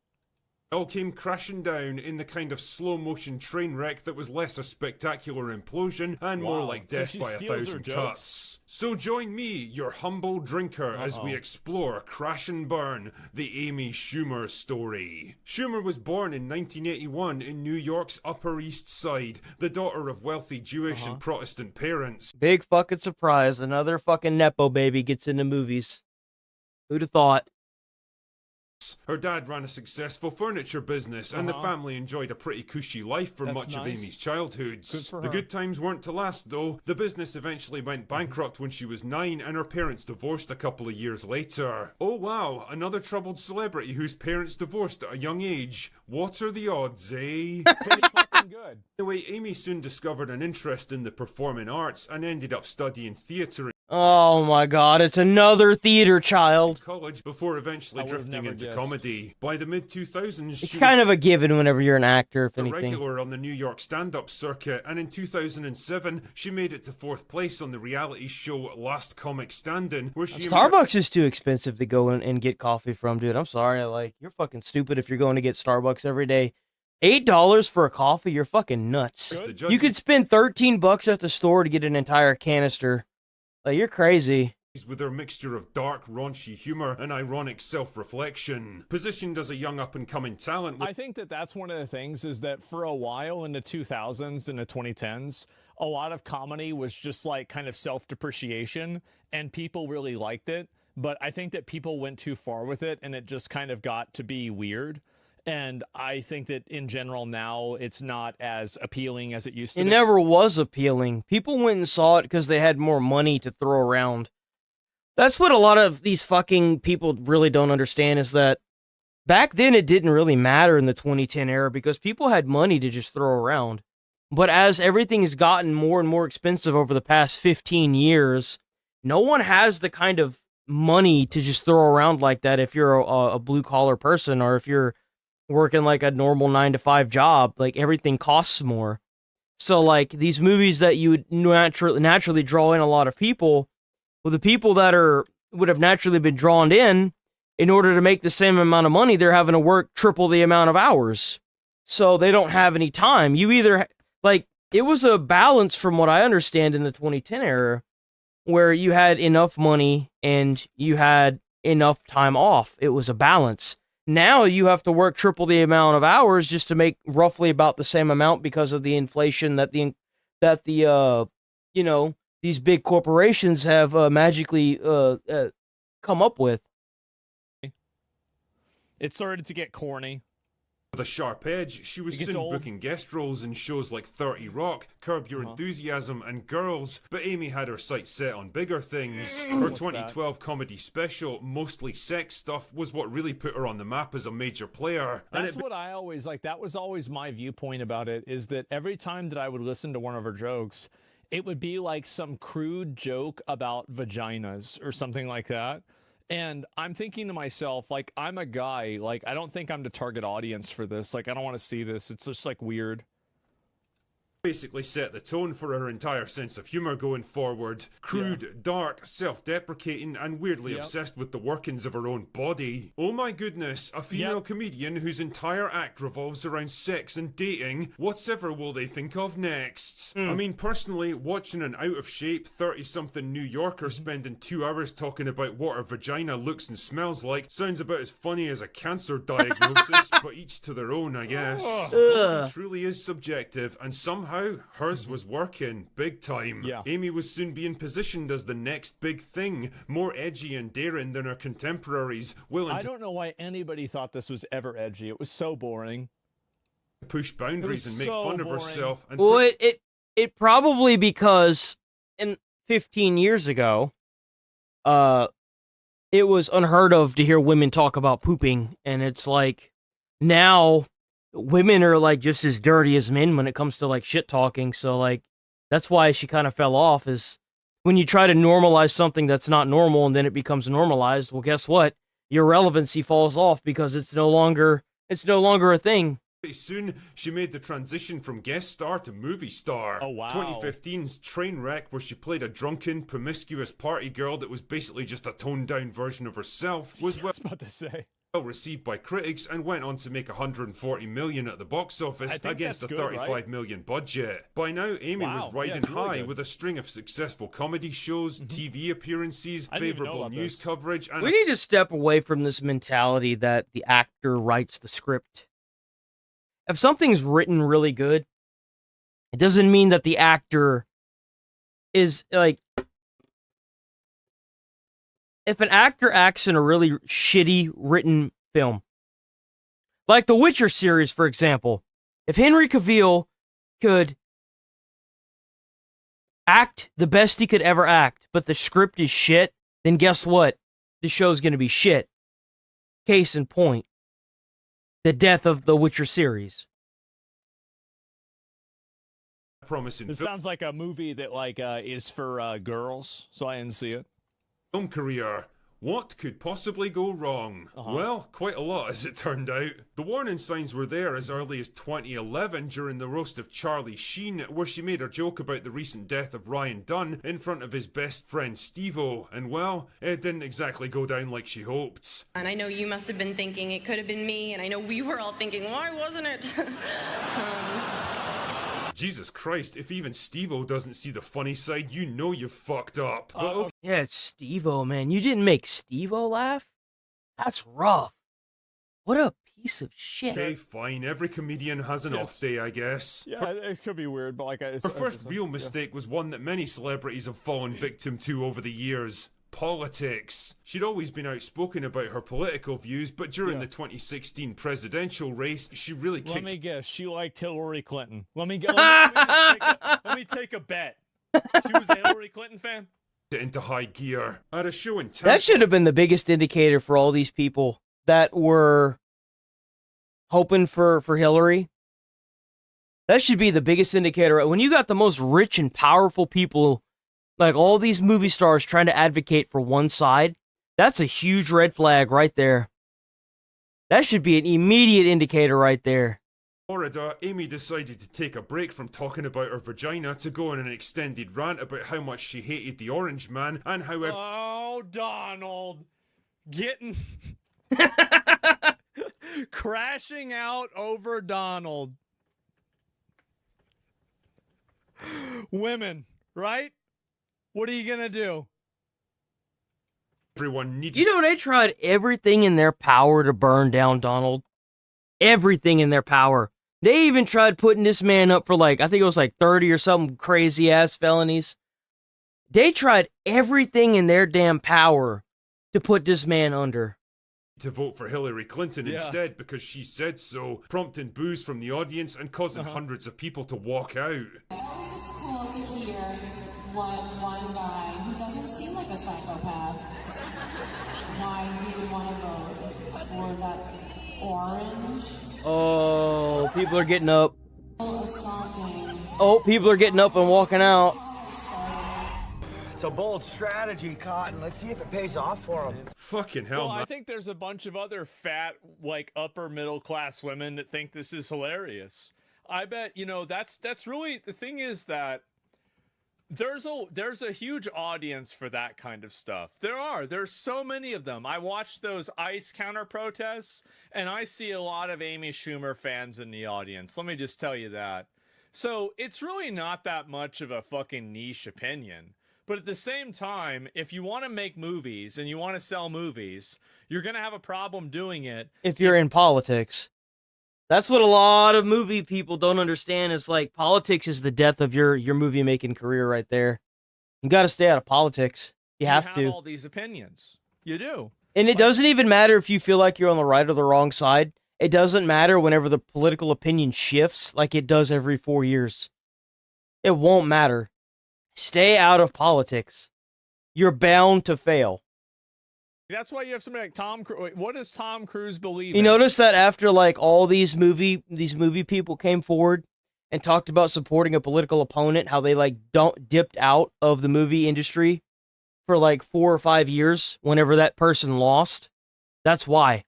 all came crashing down in the kind of slow-motion train wreck that was less a spectacular implosion and more like so death she by a steals her thousand jokes. cuts. So join me, your humble drinker, as we explore Crash and Burn, the Amy Schumer story. Schumer was born in 1981 in New York's Upper East Side, the daughter of wealthy Jewish and Protestant parents. Big fucking surprise. Another fucking Nepo baby gets into movies. Who'd have thought? Her dad ran a successful furniture business, and the family enjoyed a pretty cushy life for much of Amy's childhood. The good times weren't to last, though. The business eventually went bankrupt when she was 9, and her parents divorced a couple of years later. Oh wow, another troubled celebrity whose parents divorced at a young age. What are the odds, eh? Pretty fucking good. Anyway, Amy soon discovered an interest in the performing arts and ended up studying theatre Oh my god, it's another theater child. college before eventually drifting into comedy. By the mid-2000s, It's kind of a given whenever you're an actor, if a anything. regular on the New York stand-up circuit, and in 2007, she made it to 4th place on the reality show Last Comic Standing, where she... Starbucks is too expensive to go and get coffee from, dude. I'm sorry. Like, you're fucking stupid if you're going to get Starbucks every day. $8 for a coffee? You're fucking nuts. You could spend $13 at the store to get an entire canister. Like, you're crazy. With their mixture of dark, raunchy humor and ironic self-reflection. Positioned as a young up-and-coming talent... I think that that's one of the things, is that for a while in the 2000s and the 2010s, a lot of comedy was just like kind of self-depreciation, and people really liked it. But I think that people went too far with it, and it just kind of got to be weird. And I think that in general now it's not as appealing as it used to It be. never was appealing. People went and saw it because they had more money to throw around. That's what a lot of these fucking people really don't understand, is that back then it didn't really matter in the 2010 era because people had money to just throw around. But as everything has gotten more and more expensive over the past 15 years, no one has the kind of money to just throw around like that if you're a blue-collar person, or if you're working like a normal 9-to-5 job. Like, everything costs more. So like these movies that you would naturally draw in a lot of people, well, the people that would have naturally been drawn in order to make the same amount of money, they're having to work triple the amount of hours. So they don't have any time. You either, like, it was a balance from what I understand in the 2010 era, where you had enough money and you had enough time off. It was a balance. Now you have to work triple the amount of hours just to make roughly about the same amount because of the inflation that these big corporations have magically come up with. It started to get corny. With a sharp edge, she was soon booking guest roles in shows like 30 Rock, Curb Your Enthusiasm, and Girls, but Amy had her sights set on bigger things. Her 2012 comedy special, Mostly Sex Stuff, was what really put her on the map as a major player. That's what I always like. That was always my viewpoint about it, is that every time that I would listen to one of her jokes, it would be like some crude joke about vaginas or something like that. And I'm thinking to myself, like, I'm a guy, like, I don't think I'm the target audience for this. Like, I don't want to see this. It's just, like, weird. Basically set the tone for her entire sense of humor going forward. Crude, dark, self-deprecating, and weirdly obsessed with the workings of her own body. Oh my goodness, a female comedian whose entire act revolves around sex and dating. Whatever will they think of next? I mean, personally, watching an out-of-shape 30-something New Yorker spending 2 hours talking about what her vagina looks and smells like sounds about as funny as a cancer diagnosis, but each to their own, I guess. Comedy truly is subjective, and somehow hers was working big time. Amy was soon being positioned as the next big thing, more edgy and daring than her contemporaries, willing I don't know why anybody thought this was ever edgy. It was so boring. to push boundaries and make fun of herself. And well, it probably because in 15 years ago, it was unheard of to hear women talk about pooping, and it's like now women are like just as dirty as men when it comes to like shit talking. So like that's why she kind of fell off, is when you try to normalize something that's not normal and then it becomes normalized. Well, guess what? Your relevancy falls off because it's no longer a thing. Pretty soon, she made the transition from guest star to movie star. Oh, wow. 2015's Trainwreck, where she played a drunken, promiscuous party girl that was basically just a toned-down version of herself, was I was about to say. well received by critics and went on to make $140 million at the box office against a $35 million budget. By now, Amy was riding high with a string of successful comedy shows, TV appearances, favorable news coverage, and We need to step away from this mentality that the actor writes the script. If something's written really good, it doesn't mean that the actor is like. If an actor acts in a really shitty written film, like the Witcher series, for example, if Henry Cavill could act the best he could ever act, but the script is shit, then guess what? The show's going to be shit. Case in point, the death of the Witcher series. promising It sounds like a movie that is for girls, so I didn't see it. film career. What could possibly go wrong? Well, quite a lot as it turned out. The warning signs were there as early as 2011 during the roast of Charlie Sheen, where she made her joke about the recent death of Ryan Dunn in front of his best friend Steve-O, and well, it didn't exactly go down like she hoped. And I know you must have been thinking it could have been me, and I know we were all thinking, why wasn't it? Jesus Christ, if even Steve-O doesn't see the funny side, you know you fucked up. But okay. Yeah, it's Steve-O, man. You didn't make Steve-O laugh? That's rough. What a piece of shit. Okay, fine. Every comedian has an off day, I guess. Yeah, it could be weird, but Her first real mistake was one that many celebrities have fallen victim to over the years. Politics. She'd always been outspoken about her political views, but during the 2016 presidential race, she really kicked... Let me guess, she liked Hillary Clinton. Let me take a bet. She was a Hillary Clinton fan? into high gear. At a show in Tampa... That should have been the biggest indicator for all these people that were hoping for Hillary. That should be the biggest indicator. When you got the most rich and powerful people, like all these movie stars trying to advocate for one side, that's a huge red flag right there. That should be an immediate indicator right there. Florida, Amy decided to take a break from talking about her vagina to go on an extended rant about how much she hated the Orange Man and how... Oh, Donald. Getting... crashing out over Donald. Women, right? What are you gonna do? Everyone needed... You know, they tried everything in their power to burn down Donald. Everything in their power. They even tried putting this man up for I think it was 30 or something crazy ass felonies. They tried everything in their damn power to put this man under. To vote for Hillary Clinton instead because she said so, prompting boos from the audience and causing hundreds of people to walk out. It was just cool to hear one guy who doesn't seem like a psychopath, why he would want to vote for that orange. Oh, people are getting up. Assaulting. Oh, people are getting up and walking out. It's a bold strategy, Cotton. Let's see if it pays off for him. Fucking hell, Well, man. I think there's a bunch of other fat, upper middle class women that think this is hilarious. I bet, that's really, the thing is that there's a huge audience for that kind of stuff. There's so many of them. I watched those ICE counter protests, and I see a lot of Amy Schumer fans in the audience. Let me just tell you that. So it's really not that much of a fucking niche opinion. But at the same time, if you want to make movies and you want to sell movies, you're going to have a problem doing it. If you're in politics. That's what a lot of movie people don't understand. Is politics is the death of your movie making career right there. You got to stay out of politics. You have to. All these opinions. You do. And it doesn't even matter if you feel like you're on the right or the wrong side. It doesn't matter whenever the political opinion shifts like it does every 4 years. It won't matter. Stay out of politics. You're bound to fail. That's why you have somebody like Tom Cruise. What does Tom Cruise believe You in? notice that after all these movie people came forward and talked about supporting a political opponent, how they dipped out of the movie industry for 4 or 5 years whenever that person lost. That's why.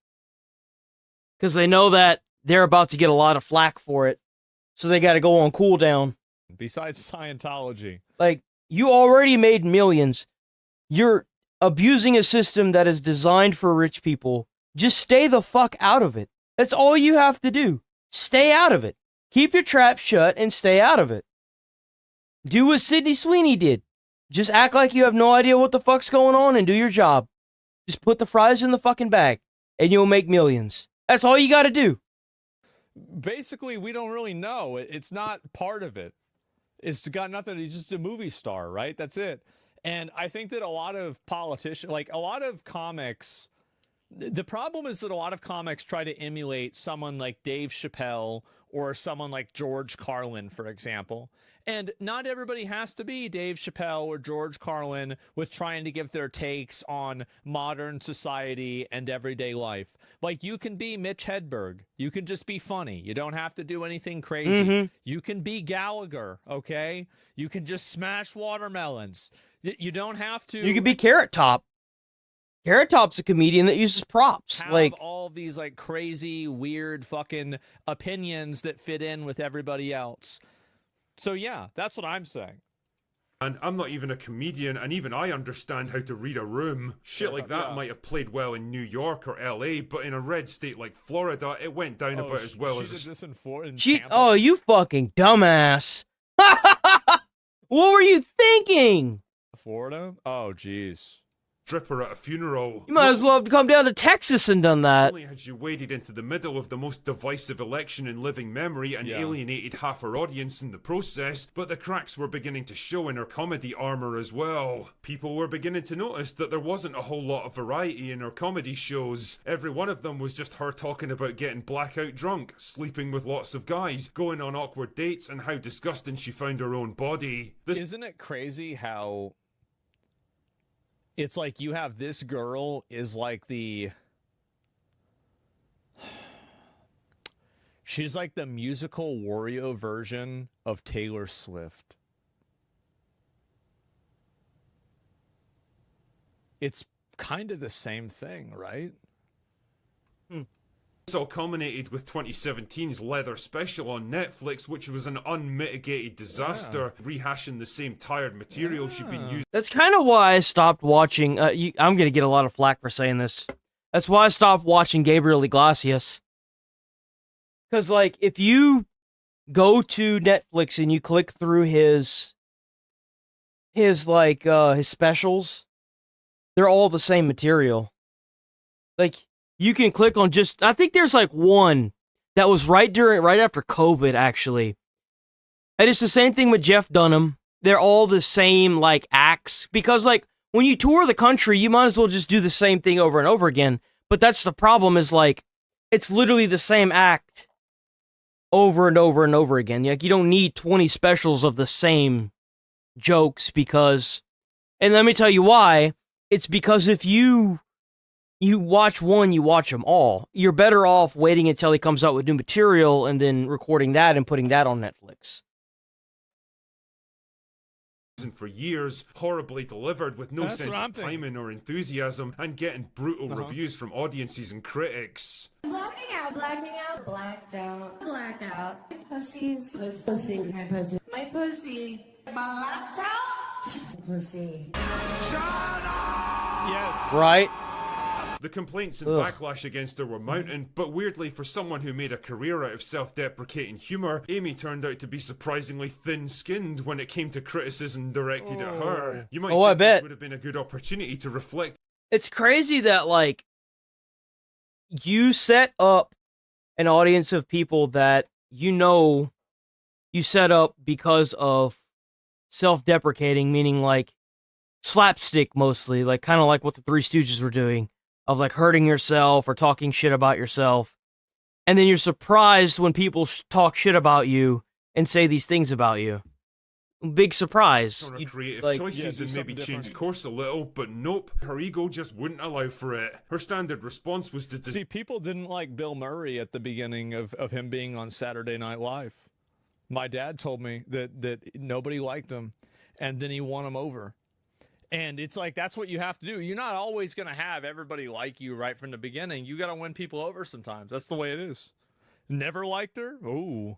Because they know that they're about to get a lot of flack for it. So they got to go on cooldown. Besides Scientology. You already made millions. You're abusing a system that is designed for rich people. Just stay the fuck out of it. That's all you have to do. Stay out of it. Keep your trap shut and stay out of it. Do what Sydney Sweeney did. Just act like you have no idea what the fuck's going on and do your job. Just put the fries in the fucking bag and you'll make millions. That's all you gotta do. Basically, we don't really know. It's not part of it. It's got nothing. He's just a movie star, right? That's it. And I think that a lot of politicians, like a lot of comics, the problem is that a lot of comics try to emulate someone like Dave Chappelle or someone like George Carlin, for example. And not everybody has to be Dave Chappelle or George Carlin with trying to give their takes on modern society and everyday life. Like, you can be Mitch Hedberg. You can just be funny. You don't have to do anything crazy. You can be Gallagher, okay? You can just smash watermelons. You don't have to... You can be Carrot Top. Carrot Top's a comedian that uses props. Have like all these like crazy, weird fucking opinions that fit in with everybody else. So yeah, that's what I'm saying. And I'm not even a comedian, and even I understand how to read a room. Shit like that might have played well in New York or LA, but in a red state like Florida, it went down about as well as... She did this in Florida. Oh, you fucking dumbass. What were you thinking? Florida? Oh, jeez. Stripper at a funeral. You might as well have come down to Texas and done that. Not only had she waded into the middle of the most divisive election in living memory and alienated half her audience in the process, but the cracks were beginning to show in her comedy armor as well. People were beginning to notice that there wasn't a whole lot of variety in her comedy shows. Every one of them was just her talking about getting blackout drunk, sleeping with lots of guys, going on awkward dates, and how disgusting she found her own body. Isn't it crazy how... It's like you have this girl is like the... She's like the musical Wario version of Taylor Swift. It's kind of the same thing, right? This all culminated with 2017's Leather Special on Netflix, which was an unmitigated disaster, rehashing the same tired material she'd been using. That's kind of why I stopped watching. I'm going to get a lot of flack for saying this. That's why I stopped watching Gabriel Iglesias. Because, like, if you go to Netflix and you click through his specials, they're all the same material. Like, you can click on I think there's like one that was right after COVID, actually. And it's the same thing with Jeff Dunham. They're all the same, like, acts. Because, like, when you tour the country, you might as well just do the same thing over and over again. But that's the problem, is, like, it's literally the same act over and over and over again. Like, you don't need 20 specials of the same jokes because... And let me tell you why. It's because if you watch one, you watch them all. You're better off waiting until he comes out with new material and then recording that and putting that on Netflix. For years, horribly delivered with no sense of timing or enthusiasm, and getting brutal reviews from audiences and critics. Blacking out, blacked out, blacked out. My pussies, my pussy, my pussy, my pussy, blacked out, pussy. Yes. Right? The complaints and backlash against her were mounting, but weirdly, for someone who made a career out of self-deprecating humour, Amy turned out to be surprisingly thin-skinned when it came to criticism directed at her. You might think I bet. This would have been a good opportunity to reflect. It's crazy that, like, you set up an audience of people that you set up because of self-deprecating, meaning, like, slapstick mostly, like, kind of like what the Three Stooges were doing. Of, like, hurting yourself or talking shit about yourself. And then you're surprised when people talk shit about you and say these things about you. Big surprise. On her creative choices and maybe change course a little, but nope, her ego just wouldn't allow for it. Her standard response was to... See, people didn't like Bill Murray at the beginning of him being on Saturday Night Live. My dad told me that nobody liked him, and then he won him over. And it's like, that's what you have to do. You're not always going to have everybody like you right from the beginning. You got to win people over sometimes. That's the way it is. Never liked her? Ooh.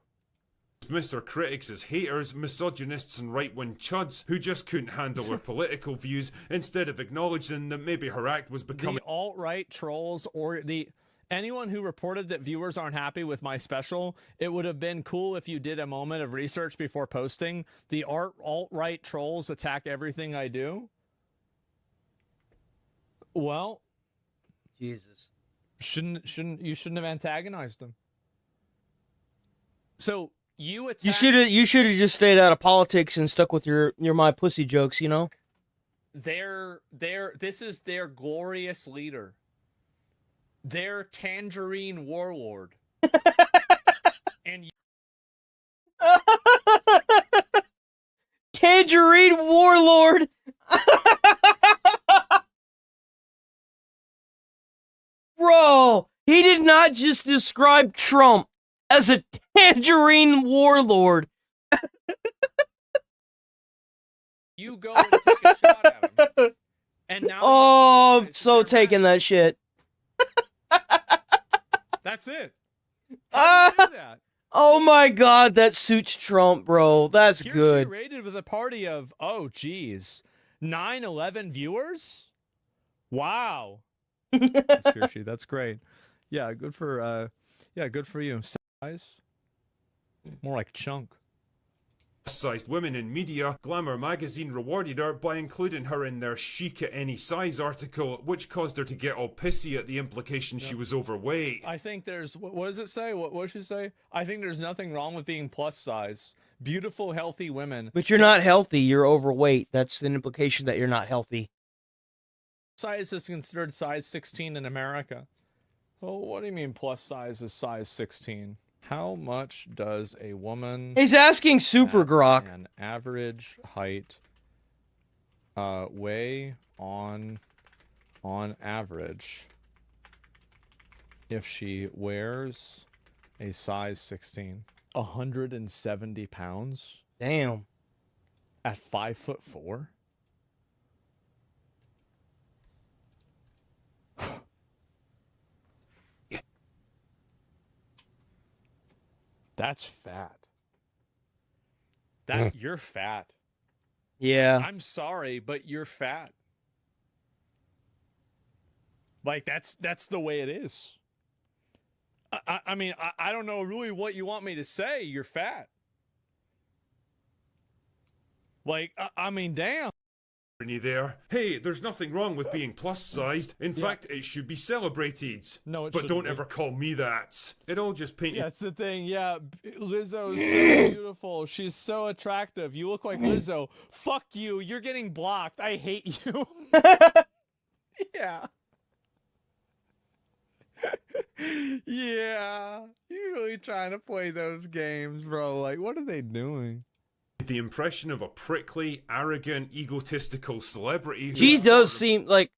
dismiss her critics as haters, misogynists and right-wing chuds who just couldn't handle her political views, instead of acknowledging that maybe her act was becoming... The alt-right trolls or anyone who reported that viewers aren't happy with my special, it would have been cool if you did a moment of research before posting. The alt-right trolls attack everything I do. Well, Jesus. You shouldn't have antagonized them. So you should have just stayed out of politics and stuck with your my pussy jokes, you know? This is their glorious leader. Their tangerine warlord. And Tangerine warlord. Bro, he did not just describe Trump as a tangerine warlord. You go and take a shot at him. And now I'm so taking that shit. That's it. How do you do that? Oh my god, that suits Trump, bro. That's Here good. She rated with a party of, oh geez, 9-11 viewers? Wow. That's Kirsty. That's great. Yeah, good for you. Size? More like chunk. Sized women in media, Glamour magazine rewarded her by including her in their Chic at Any Size article, which caused her to get all pissy at the implication she was overweight. I think there's, what does it say? What does she say? I think there's nothing wrong with being plus size. Beautiful, healthy women. But you're not healthy, you're overweight. That's an implication that you're not healthy. Size is considered size 16 in America. Oh, what do you mean plus size is size 16? How much does a woman... He's asking Super Grok. An average height weigh on average if she wears a size 16? 170 pounds? Damn. At 5'4"? That's fat. You're fat. Yeah. I'm sorry, but you're fat. Like that's the way it is. I mean, I don't know really what you want me to say. You're fat. Like, I mean, damn. There. Hey, there's nothing wrong with being plus-sized. In fact, it should be celebrated. No, it But don't shouldn't be. ever call me that. It all just painted... That's the thing, yeah. Lizzo's so beautiful. She's so attractive. You look like Lizzo. Fuck you. You're getting blocked. I hate you. Yeah. Yeah. You're really trying to play those games, bro. Like, what are they doing? The impression of a prickly, arrogant, egotistical celebrity who... She does seem like,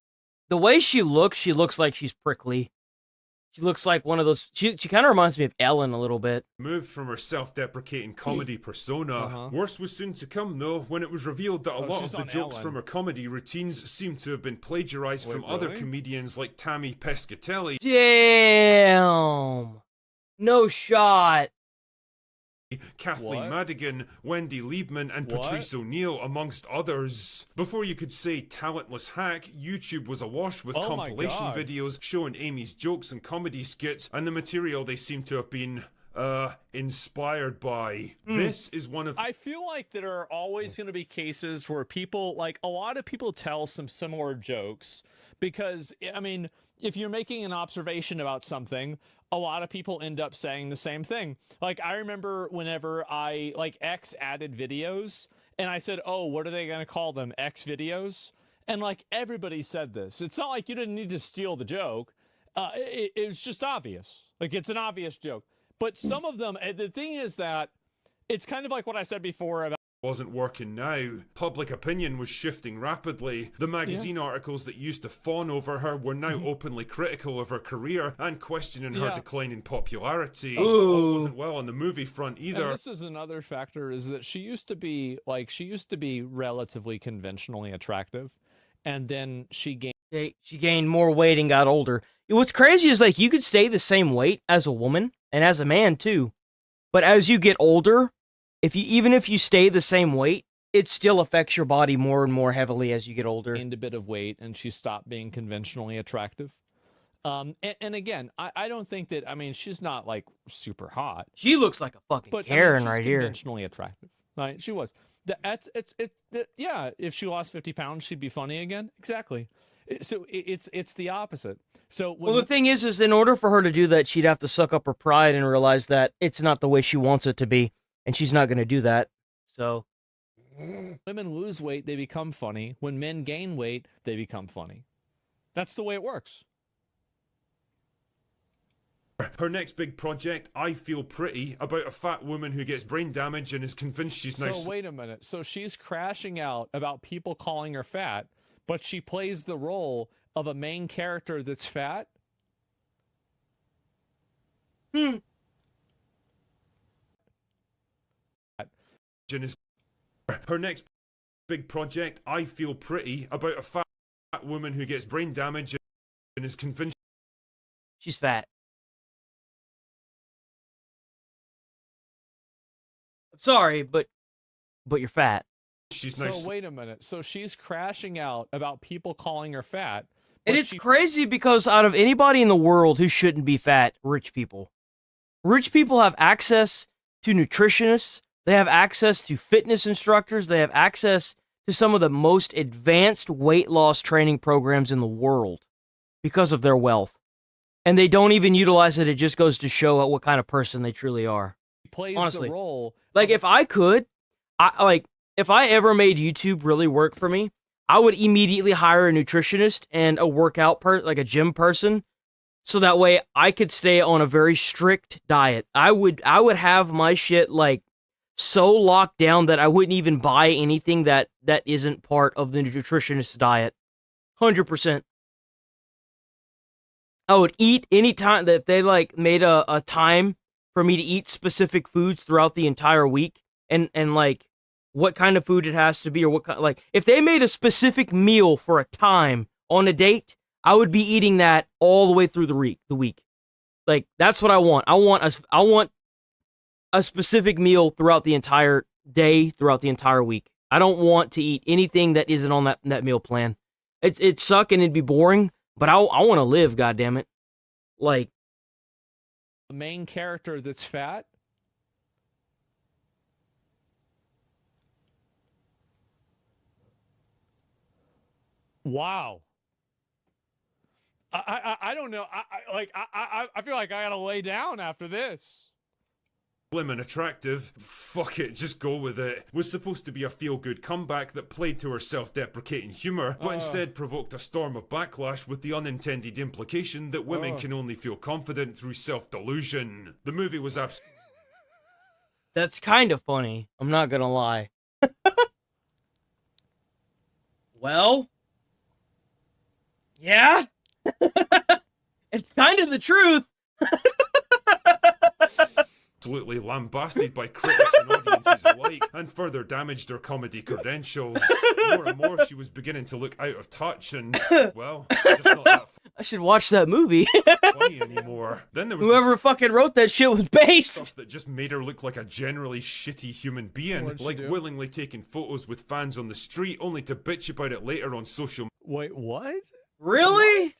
the way she looks like she's prickly. She looks like one of those, she kind of reminds me of Ellen a little bit. Moved from her self-deprecating comedy persona. Worse was soon to come, though, when it was revealed that a lot of the jokes from her comedy routines seemed to have been plagiarized from other comedians like Tammy Pescatelli. Damn. No shot. Kathleen Madigan, Wendy Liebman, and Patrice O'Neill, amongst others. Before you could say talentless hack, YouTube was awash with compilation videos showing Amy's jokes and comedy skits, and the material they seem to have been, inspired by. This is one of... I feel like there are always going to be cases where people, like, a lot of people tell some similar jokes, because, I mean, if you're making an observation about something, a lot of people end up saying the same thing. Like, I remember whenever X added videos, and I said, oh, what are they going to call them? X videos? And, like, everybody said this. It's not like you didn't need to steal the joke. It was just obvious. Like, it's an obvious joke. But some of them, the thing is that it's kind of like what I said before about wasn't working now. Public opinion was shifting rapidly. The magazine articles that used to fawn over her were now openly critical of her career and questioning her decline in popularity. All wasn't well on the movie front either. And this is another factor, is that she used to be relatively conventionally attractive, and then she gained more weight and got older. What's crazy is, like, you could stay the same weight as a woman and as a man too. But as you get older, even if you stay the same weight, it still affects your body more and more heavily as you get older. Gained a bit of weight, and she stopped being conventionally attractive. And again, I don't think that. I mean, she's not like super hot. She looks like a fucking Karen right here. Conventionally attractive, right? She was. Yeah. If she lost 50 pounds, she'd be funny again. Exactly. So it's the opposite. So well, the thing is in order for her to do that, she'd have to suck up her pride and realize that it's not the way she wants it to be, and she's not going to do that. So. Women lose weight, they become funny. When men gain weight, they become funny. That's the way it works. Her next big project, I Feel Pretty, about a fat woman who gets brain damage and is convinced she's now... So wait a minute. So she's crashing out about people calling her fat, but she plays the role of a main character that's fat? Her next big project, I Feel Pretty, about a fat woman who gets brain damage and is convinced she's fat. I'm sorry, but you're fat. She's nice. So wait a minute. So she's crashing out about people calling her fat. And it's crazy because out of anybody in the world who shouldn't be fat, rich people. Rich people have access to nutritionists. They have access to fitness instructors. They have access to some of the most advanced weight loss training programs in the world because of their wealth. And they don't even utilize it. It just goes to show what kind of person they truly are. Plays honestly. The role. Like, if I could, if I ever made YouTube really work for me, I would immediately hire a nutritionist and a workout like a gym person, so that way I could stay on a very strict diet. I would have my shit like so locked down that I wouldn't even buy anything that isn't part of the nutritionist's diet. 100%. I would eat any time that they like made a time for me to eat specific foods throughout the entire week, and like what kind of food it has to be, or what kind, like if they made a specific meal for a time on a date, I would be eating that all the way through the week. Like that's what I want. I want a specific meal throughout the entire day, throughout the entire week. I don't want to eat anything that isn't on that meal plan. It'd suck and it'd be boring, but I want to live, goddammit. Like the main character that's fat. Wow. I don't know. I feel like I gotta lay down after this. Slim and attractive, fuck it, just go with it, was supposed to be a feel-good comeback that played to her self-deprecating humour, but instead provoked a storm of backlash with the unintended implication that women can only feel confident through self-delusion. The movie was That's kind of funny, I'm not gonna lie. Well? Yeah? It's kind of the truth. absolutely lambasted by critics and audiences alike, and further damaged her comedy credentials. More and more, she was beginning to look out of touch, and, well, just not that I should watch that movie. funny anymore. Then there was whoever fucking wrote that shit was based. Stuff that just made her look like a generally shitty human being, like willingly taking photos with fans on the street, only to bitch about it later on social media. Wait, what? Really? What?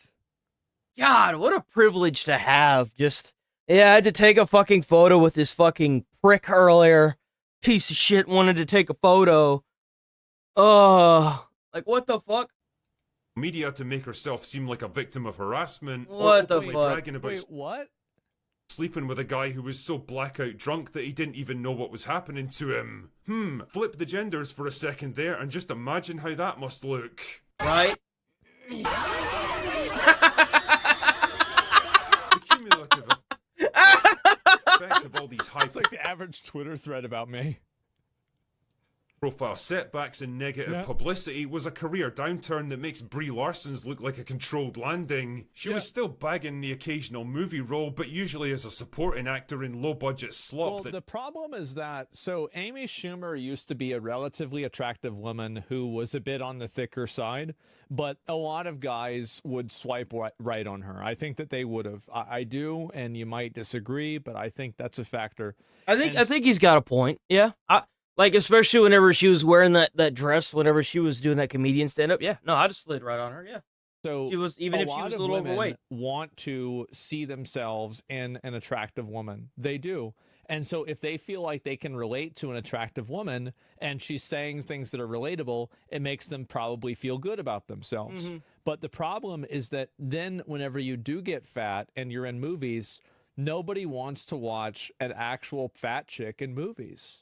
God, what a privilege to have. Just, yeah, I had to take a fucking photo with this fucking prick earlier. Piece of shit wanted to take a photo. Like, what the fuck? Media to make herself seem like a victim of harassment. What the fuck? fuck? Wait, what? Sleeping with a guy who was so blackout drunk that he didn't even know what was happening to him. Flip the genders for a second there and just imagine how that must look. Right? The cumulative effect of all these high... It's like the average Twitter thread about me. Profile setbacks and negative publicity was a career downturn that makes Brie Larson's look like a controlled landing. She was still bagging the occasional movie role, but usually as a supporting actor in low-budget slop. Well, the problem is that, so Amy Schumer used to be a relatively attractive woman who was a bit on the thicker side, but a lot of guys would swipe right on her. I think that they would have. I do, and you might disagree, but I think that's a factor. I think he's got a point. Yeah. Like, especially whenever she was wearing that dress, whenever she was doing that comedian stand-up. Yeah, no, I just slid right on her, yeah. So she was, even if she was a little overweight. Want to see themselves in an attractive woman. They do. And so if they feel like they can relate to an attractive woman and she's saying things that are relatable, it makes them probably feel good about themselves. Mm-hmm. But the problem is that then whenever you do get fat and you're in movies, nobody wants to watch an actual fat chick in movies.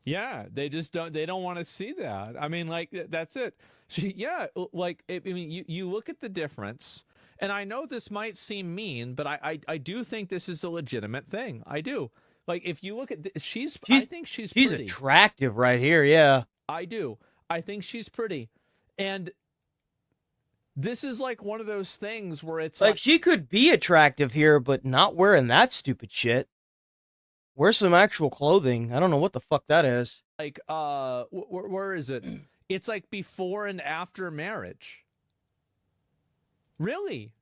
Yeah, they just don't. They don't want to see that. I mean, like, that's it. Like, I mean, you look at the difference, and I know this might seem mean, but I do think this is a legitimate thing. I do. Like, if you look at I think she's pretty. Attractive right here. Yeah, I do. I think she's pretty, and this is like one of those things where it's like she could be attractive here, but not wearing that stupid shit. Wear some actual clothing. I don't know what the fuck that is. Like, where is it? It's like before and after marriage. Really?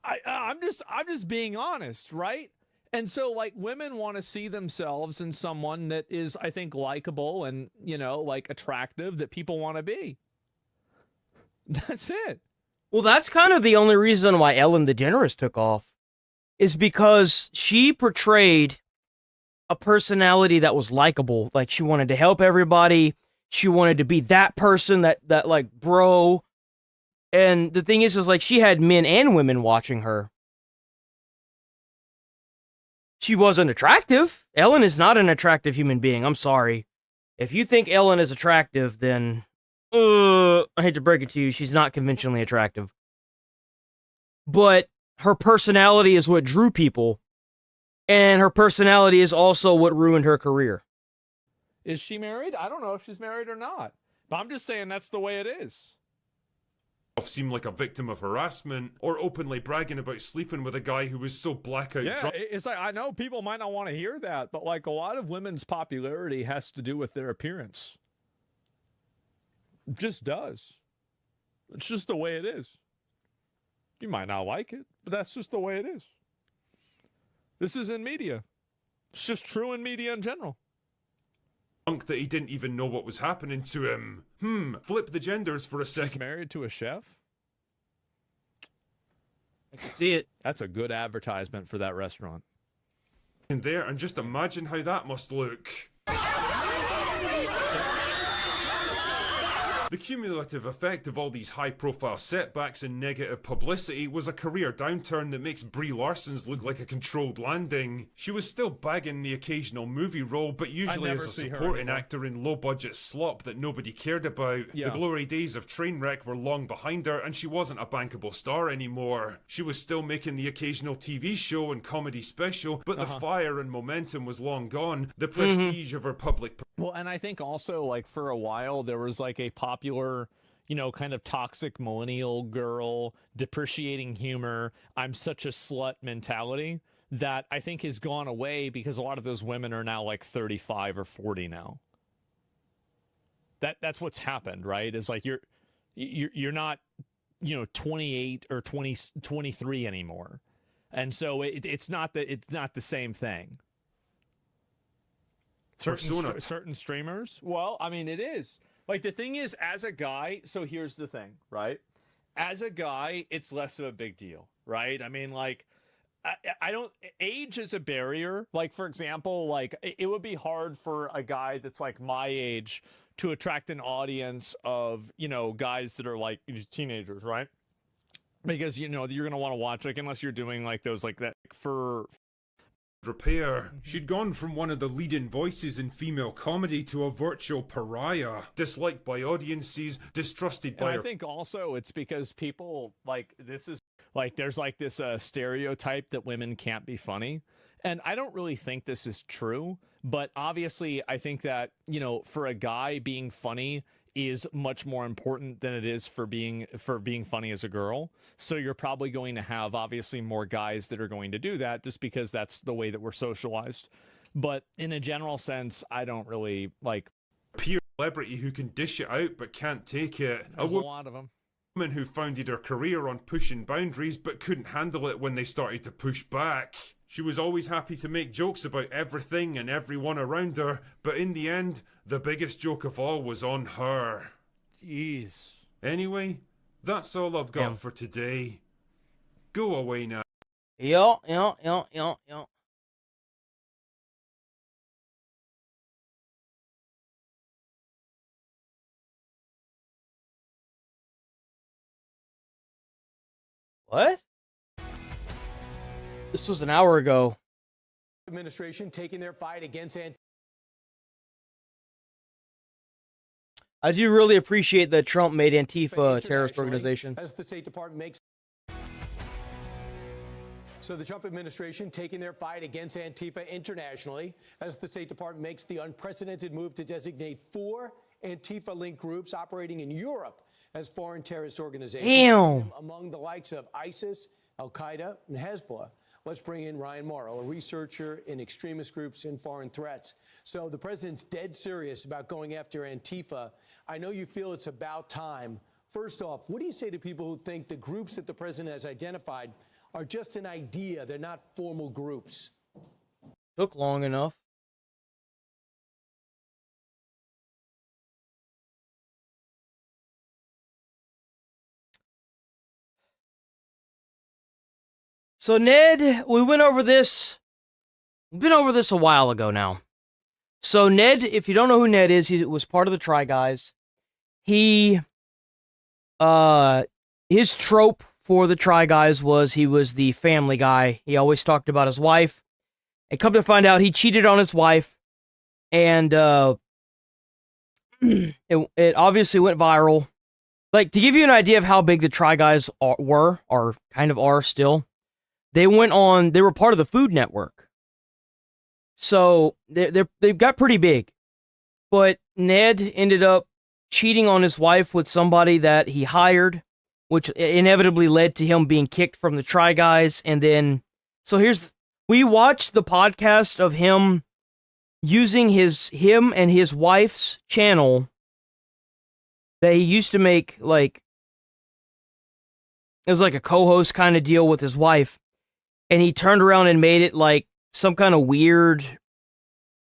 I'm just being honest, right? And so, like, women want to see themselves in someone that is, I think, likable and, you know, like, attractive, that people want to be. That's it. Well, that's kind of the only reason why Ellen DeGeneres took off, is because she portrayed a personality that was likable. Like, she wanted to help everybody. She wanted to be that person, that like, bro. And the thing is like, she had men and women watching her. She wasn't attractive. Ellen is not an attractive human being. I'm sorry. If you think Ellen is attractive, then I hate to break it to you, she's not conventionally attractive. But her personality is what drew people, and her personality is also what ruined her career. Is she married? I don't know if she's married or not, but I'm just saying that's the way it is. Seem like a victim of harassment, or openly bragging about sleeping with a guy who was so blackout drunk. It's like, I know people might not want to hear that, but like, a lot of women's popularity has to do with their appearance. It just does. It's just the way it is. You might not like it, but that's just the way it is. This is in media. It's just true in media in general. That he didn't even know what was happening to him. Flip the genders for a second. He's married to a chef? I can see it. That's a good advertisement for that restaurant. In there, and just imagine how that must look. The cumulative effect of all these high-profile setbacks and negative publicity was a career downturn that makes Brie Larson's look like a controlled landing. She was still bagging the occasional movie role, but usually as a supporting actor in low-budget slop that nobody cared about. The glory days of Trainwreck were long behind her, and she wasn't a bankable star anymore. She was still making the occasional TV show and comedy special, but the fire and momentum was long gone. The prestige of her public... Well, and I think also, like, for a while, there was, like, a popular, you know, kind of toxic millennial girl, depreciating humor, I'm such a slut mentality that I think has gone away because a lot of those women are now, like, 35 or 40 now. That's what's happened, right? Is like, you're not, you know, 28 or 23 anymore. And so it's not the same thing. Certain streamers? Well, I mean, it is. Like, the thing is, as a guy, so here's the thing, right? As a guy, it's less of a big deal, right? I mean, like, I don't, age is a barrier. Like, for example, like, it would be hard for a guy that's like my age to attract an audience of, you know, guys that are like teenagers, right? Because, you know, you're going to want to watch, like, unless you're doing like those, like that for repair. She'd gone from one of the leading voices in female comedy to a virtual pariah, disliked by audiences, distrusted by I think also it's because people, like, this is Like, there's like this stereotype that women can't be funny. And I don't really think this is true, but obviously I think that, you know, for a guy, being funny is much more important than it is for being funny as a girl. So you're probably going to have obviously more guys that are going to do that just because that's the way that we're socialized. But in a general sense, I don't really like peer celebrity who can dish it out but can't take it. There's a lot of them. Woman who founded her career on pushing boundaries but couldn't handle it when they started to push back. She was always happy to make jokes about everything and everyone around her, but in the end, the biggest joke of all was on her. Jeez. Anyway, that's all I've got for today. Go away now. Yo. What? This was an hour ago. Administration taking their fight against I do really appreciate that Trump made Antifa a terrorist organization. As the State Department makes. So the Trump administration taking their fight against Antifa internationally as the State Department makes the unprecedented move to designate 4 Antifa-linked groups operating in Europe as foreign terrorist organizations. Damn. Among the likes of ISIS, Al-Qaeda, and Hezbollah. Let's bring in Ryan Morrow, a researcher in extremist groups and foreign threats. So the president's dead serious about going after Antifa. I know you feel it's about time. First off, what do you say to people who think the groups that the president has identified are just an idea? They're not formal groups. Took long enough. So Ned, we went over this. We've been over this a while ago now. So Ned, if you don't know who Ned is, he was part of the Try Guys. His trope for the Try Guys was he was the family guy. He always talked about his wife. And come to find out, he cheated on his wife. And it obviously went viral. Like, to give you an idea of how big the Try Guys are still, they were part of the Food Network. So they've got pretty big. But Ned ended up cheating on his wife with somebody that he hired, which inevitably led to him being kicked from the Try Guys. And then, we watched the podcast of him using him and his wife's channel that he used to make, like, it was like a co-host kind of deal with his wife. And he turned around and made it like some kind of weird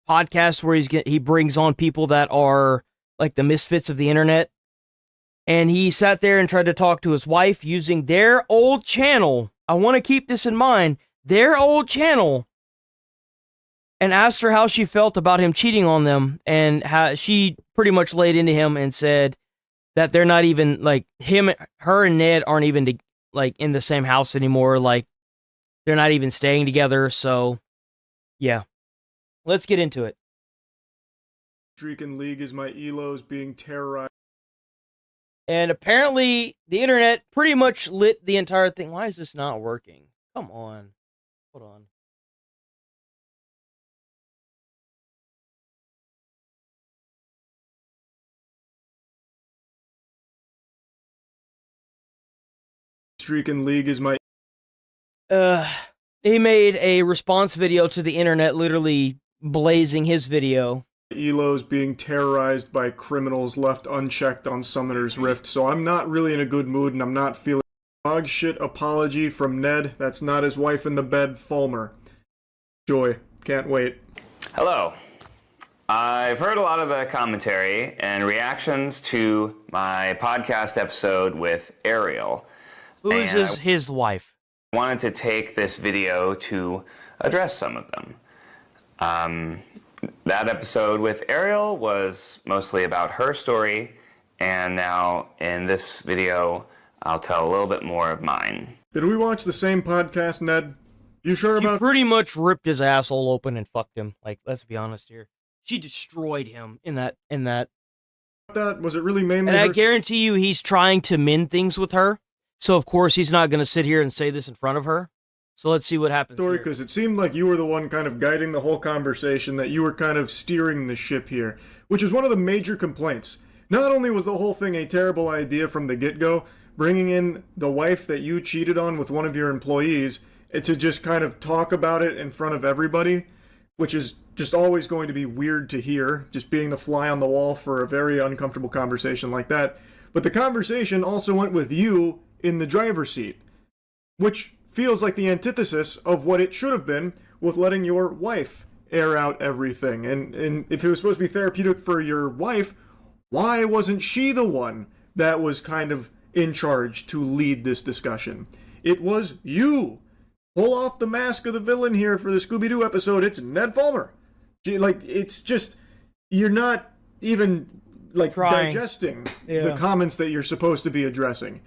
podcast where he brings on people that are like the misfits of the internet. And he sat there and tried to talk to his wife using their old channel. I want to keep this in mind. Their old channel. And asked her how she felt about him cheating on them. And how she pretty much laid into him and said that they're not even, like, her and Ned aren't even, like, in the same house anymore. Like, they're not even staying together. So, yeah. Let's get into it. Streaking League is my Elo's being terrorized. And apparently, the internet pretty much lit the entire thing. Why is this not working? Come on. Hold on. Streaking League is my... He made a response video to the internet, literally blazing his video. Elo's being terrorized by criminals left unchecked on Summoner's Rift, so I'm not really in a good mood and I'm not feeling... Dog shit apology from Ned. That's not his wife in the bed, Fulmer. Joy. Can't wait. Hello. I've heard a lot of the commentary and reactions to my podcast episode with Ariel. Who is his wife? I wanted to take this video to address some of them. That episode with Ariel was mostly about her story, and now in this video, I'll tell a little bit more of mine. Did we watch the same podcast, Ned? You sure about... She pretty much ripped his asshole open and fucked him. Like, let's be honest here. She destroyed him in that. That was it really mainly... And I guarantee you he's trying to mend things with her, So, of course, he's not going to sit here and say this in front of her. So let's see what happens Story, here. because it seemed like you were the one kind of guiding the whole conversation, that you were kind of steering the ship here, which is one of the major complaints. Not only was the whole thing a terrible idea from the get-go, bringing in the wife that you cheated on with one of your employees to just kind of talk about it in front of everybody, which is just always going to be weird to hear, just being the fly on the wall for a very uncomfortable conversation like that. But the conversation also went with you in the driver's seat, which feels like the antithesis of what it should have been with letting your wife air out everything. And if it was supposed to be therapeutic for your wife, why wasn't she the one that was kind of in charge to lead this discussion? It was you. Pull off the mask of the villain here for the Scooby-Doo episode. It's Ned Fulmer. Like, it's just, you're not even like digesting the comments that you're supposed to be addressing.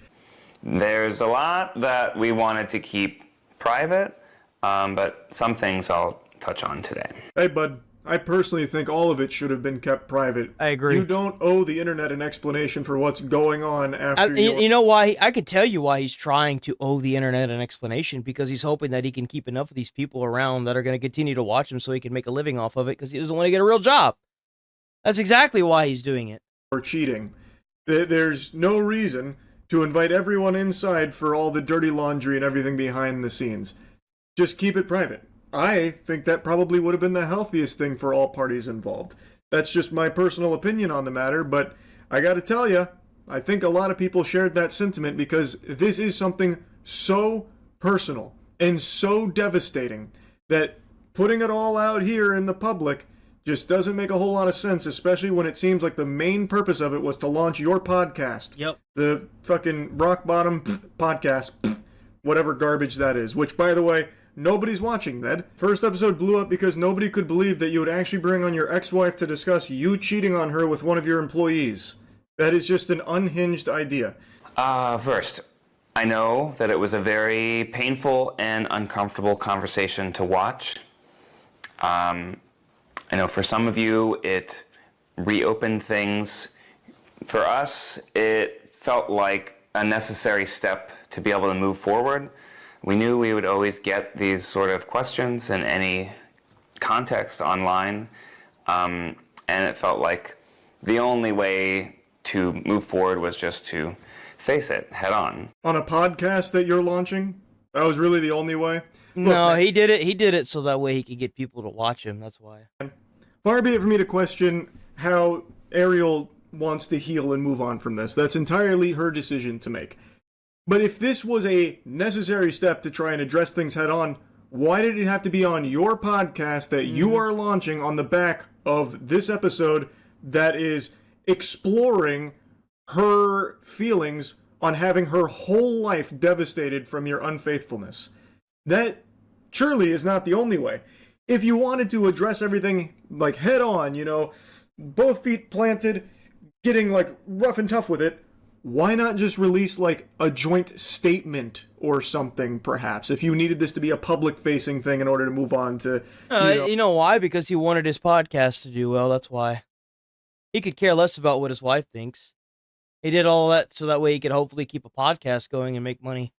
There's a lot that we wanted to keep private, but some things I'll touch on today. Hey, bud. I personally think all of it should have been kept private. I agree. You don't owe the internet an explanation for what's going on after you know why? I could tell you why he's trying to owe the internet an explanation, because he's hoping that he can keep enough of these people around that are going to continue to watch him so he can make a living off of it, because he doesn't want to get a real job. That's exactly why he's doing it. Or cheating. There's no reason to invite everyone inside for all the dirty laundry and everything behind the scenes. Just keep it private. I think that probably would have been the healthiest thing for all parties involved. That's just my personal opinion on the matter, but I gotta tell you, I think a lot of people shared that sentiment, because this is something so personal and so devastating that putting it all out here in the public just doesn't make a whole lot of sense, especially when it seems like the main purpose of it was to launch your podcast. Yep. The fucking rock bottom podcast, whatever garbage that is, which, by the way, nobody's watching, Ned. First episode blew up because nobody could believe that you would actually bring on your ex-wife to discuss you cheating on her with one of your employees. That is just an unhinged idea. First, I know that it was a very painful and uncomfortable conversation to watch. I know for some of you it reopened things. For us, it felt like a necessary step to be able to move forward. We knew we would always get these sort of questions in any context online, and it felt like the only way to move forward was just to face it head on. On a podcast that you're launching? That was really the only way? No, he did it. He did it so that way he could get people to watch him. That's why. Far be it for me to question how Ariel wants to heal and move on from this. That's entirely her decision to make. But if this was a necessary step to try and address things head on, why did it have to be on your podcast that you are launching on the back of this episode that is exploring her feelings on having her whole life devastated from your unfaithfulness? That surely is not the only way. If you wanted to address everything like head on, you know, both feet planted, getting like rough and tough with it, why not just release like a joint statement or something, perhaps, if you needed this to be a public-facing thing in order to move on to, you know why? Because he wanted his podcast to do well, that's why. He could care less about what his wife thinks. He did all that so that way he could hopefully keep a podcast going and make money.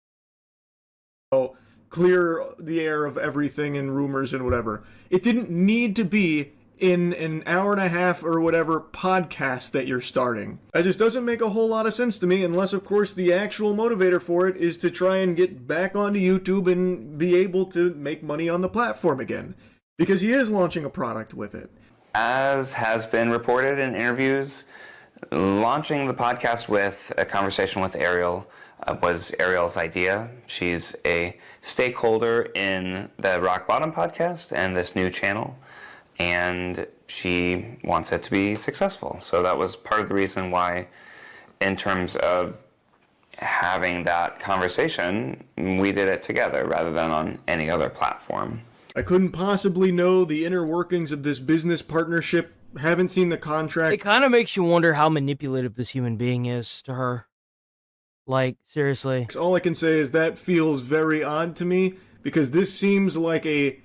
Oh, clear the air of everything and rumors and whatever. It didn't need to be in an hour and a half or whatever podcast that you're starting. That just doesn't make a whole lot of sense to me, unless of course the actual motivator for it is to try and get back onto YouTube and be able to make money on the platform again. Because he is launching a product with it. As has been reported in interviews, launching the podcast with a conversation with Ariel was Ariel's idea. She's a stakeholder in the Rock Bottom podcast and this new channel, and she wants it to be successful. So that was part of the reason why, in terms of having that conversation, we did it together rather than on any other platform. I couldn't possibly know the inner workings of this business partnership. Haven't seen the contract. It kind of makes you wonder how manipulative this human being is to her. Like, seriously. All I can say is that feels very odd to me, because this seems like a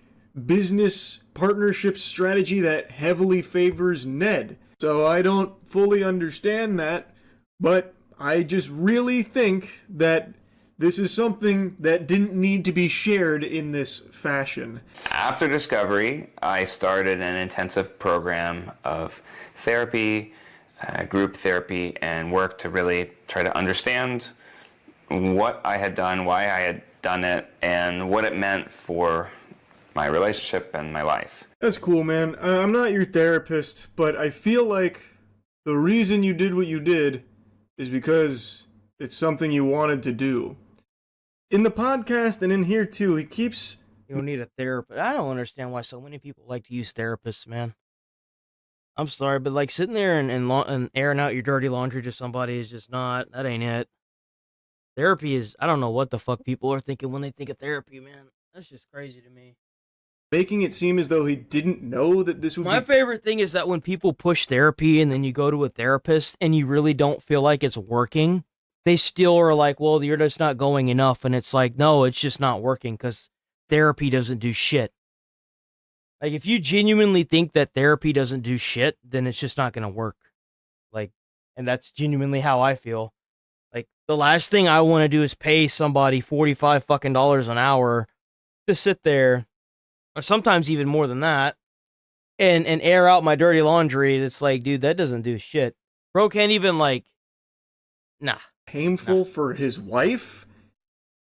business partnership strategy that heavily favors Ned. So I don't fully understand that, but I just really think that this is something that didn't need to be shared in this fashion. After discovery, I started an intensive program of therapy, group therapy, and work to really try to understand what I had done, why I had done it, and what it meant for my relationship and my life. That's cool, man. I'm not your therapist, but I feel like the reason you did what you did is because it's something you wanted to do. In the podcast and in here too, he keeps... You don't need a therapist. I don't understand why so many people like to use therapists, man. I'm sorry, but like sitting there and airing out your dirty laundry to somebody is just not, that ain't it. Therapy is, I don't know what the fuck people are thinking when they think of therapy, man. That's just crazy to me. Making it seem as though he didn't know that this would My favorite thing is that when people push therapy and then you go to a therapist and you really don't feel like it's working, they still are like, well, you're just not going enough. And it's like, no, it's just not working because therapy doesn't do shit. Like, if you genuinely think that therapy doesn't do shit, then it's just not going to work. Like, and that's genuinely how I feel. Like, the last thing I want to do is pay somebody $45 fucking an hour to sit there, or sometimes even more than that, and air out my dirty laundry. It's like, dude, that doesn't do shit. Bro can't even, like, nah. Painful for his wife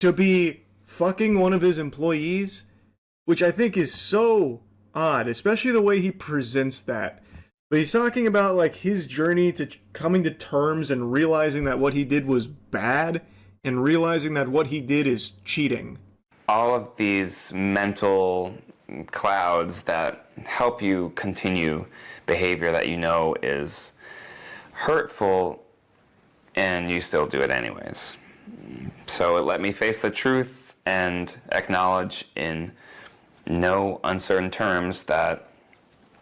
to be fucking one of his employees, which I think is so odd, especially the way he presents that. But he's talking about like his journey to coming to terms and realizing that what he did was bad and realizing that what he did is cheating. All of these mental clouds that help you continue behavior that you know is hurtful, and you still do it anyways. So it let me face the truth and acknowledge in no uncertain terms that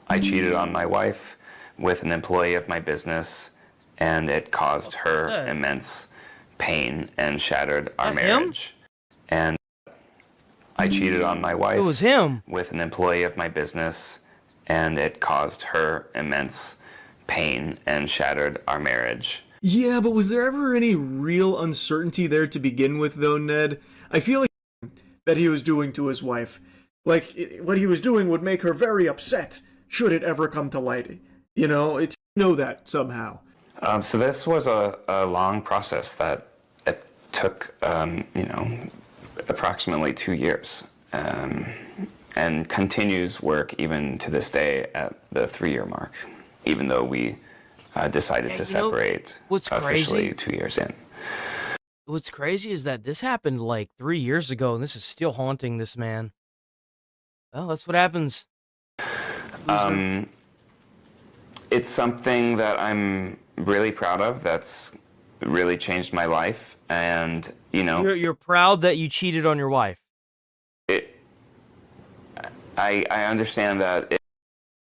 I cheated on my wife with an employee of my business, and it caused her immense pain and shattered our marriage. And I cheated on my wife. It was him. With an employee of my business, and it caused her immense pain and shattered our marriage. Yeah, but was there ever any real uncertainty there to begin with, though, Ned? I feel like that he was doing to his wife. Like, what he was doing would make her very upset, should it ever come to light. You know, it's know that somehow. So this was a long process that it took, approximately 2 years, and continues work even to this day at the 3-year mark, even though we decided to separate officially 2 years in. What's crazy is that this happened like 3 years ago, and this is still haunting this man. Well, that's what happens. It's something that I'm really proud of. That's really changed my life, and you're proud that you cheated on your wife. I understand that.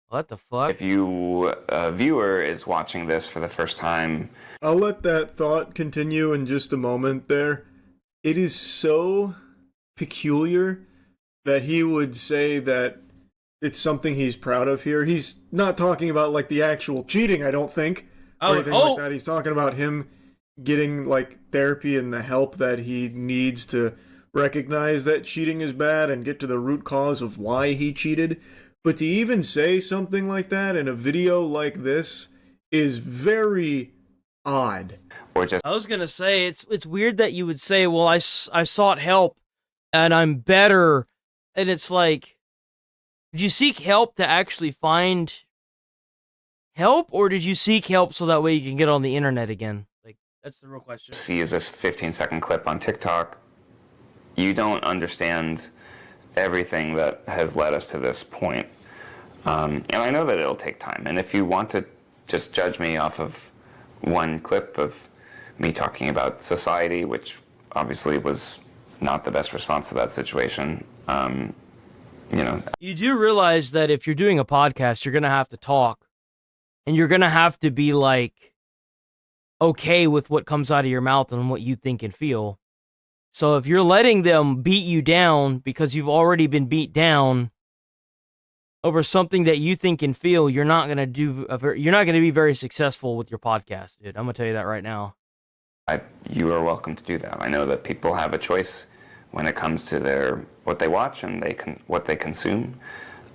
What the fuck? If you, a viewer, is watching this for the first time, I'll let that thought continue in just a moment there. It is so peculiar that he would say that it's something he's proud of here. He's not talking about like the actual cheating, I don't think, or anything like that. He's talking about him getting like therapy and the help that he needs to recognize that cheating is bad and get to the root cause of why he cheated. But to even say something like that in a video like this is very odd. I was gonna say it's weird that you would say, well, I sought help and I'm better, and it's like, did you seek help to actually find help, or did you seek help so that way you can get on the internet again? Like, that's the real question. See, is this 15-second clip on TikTok? You don't understand everything that has led us to this point. And I know that it'll take time. And if you want to just judge me off of one clip of me talking about society, which obviously was not the best response to that situation, You do realize that if you're doing a podcast, you're going to have to talk. And you're going to have to be, like, okay with what comes out of your mouth and what you think and feel. So if you're letting them beat you down because you've already been beat down over something that you think and feel, you're not going to be very successful with your podcast, dude. I'm going to tell you that right now. you are welcome to do that. I know that people have a choice when it comes to what they watch and what they consume.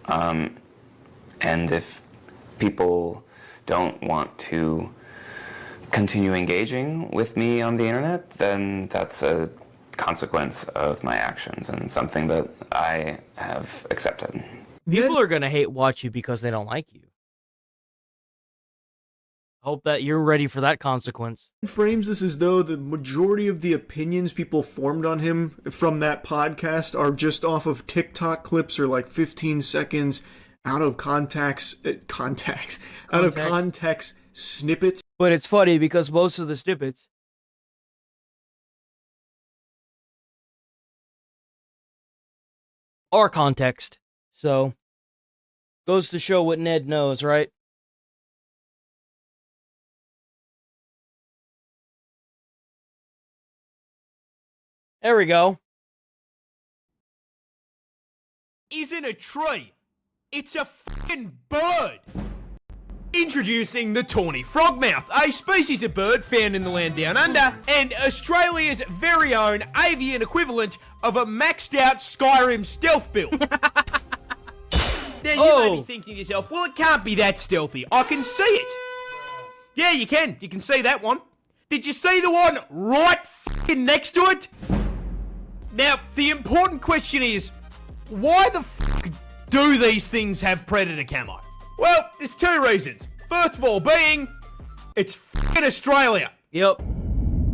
And if people don't want to continue engaging with me on the internet, then that's a consequence of my actions and something that I have accepted. People are gonna hate watch you because they don't like you. Hope that you're ready for that consequence. Frames this as though the majority of the opinions people formed on him from that podcast are just off of TikTok clips or like 15 seconds out of context snippets. But it's funny because most of the snippets are context. So, goes to show what Ned knows, right? There we go. Isn't a tree. It's a fucking bird. Introducing the tawny frogmouth, a species of bird found in the land down under, and Australia's very own avian equivalent of a maxed out Skyrim stealth build. Now you may be thinking to yourself, well, it can't be that stealthy. I can see it. Yeah, you can. You can see that one. Did you see the one right fucking next to it? Now, the important question is, why the fuck do these things have predator camo? Well, there's two reasons. First of all being, it's fucking Australia. Yep.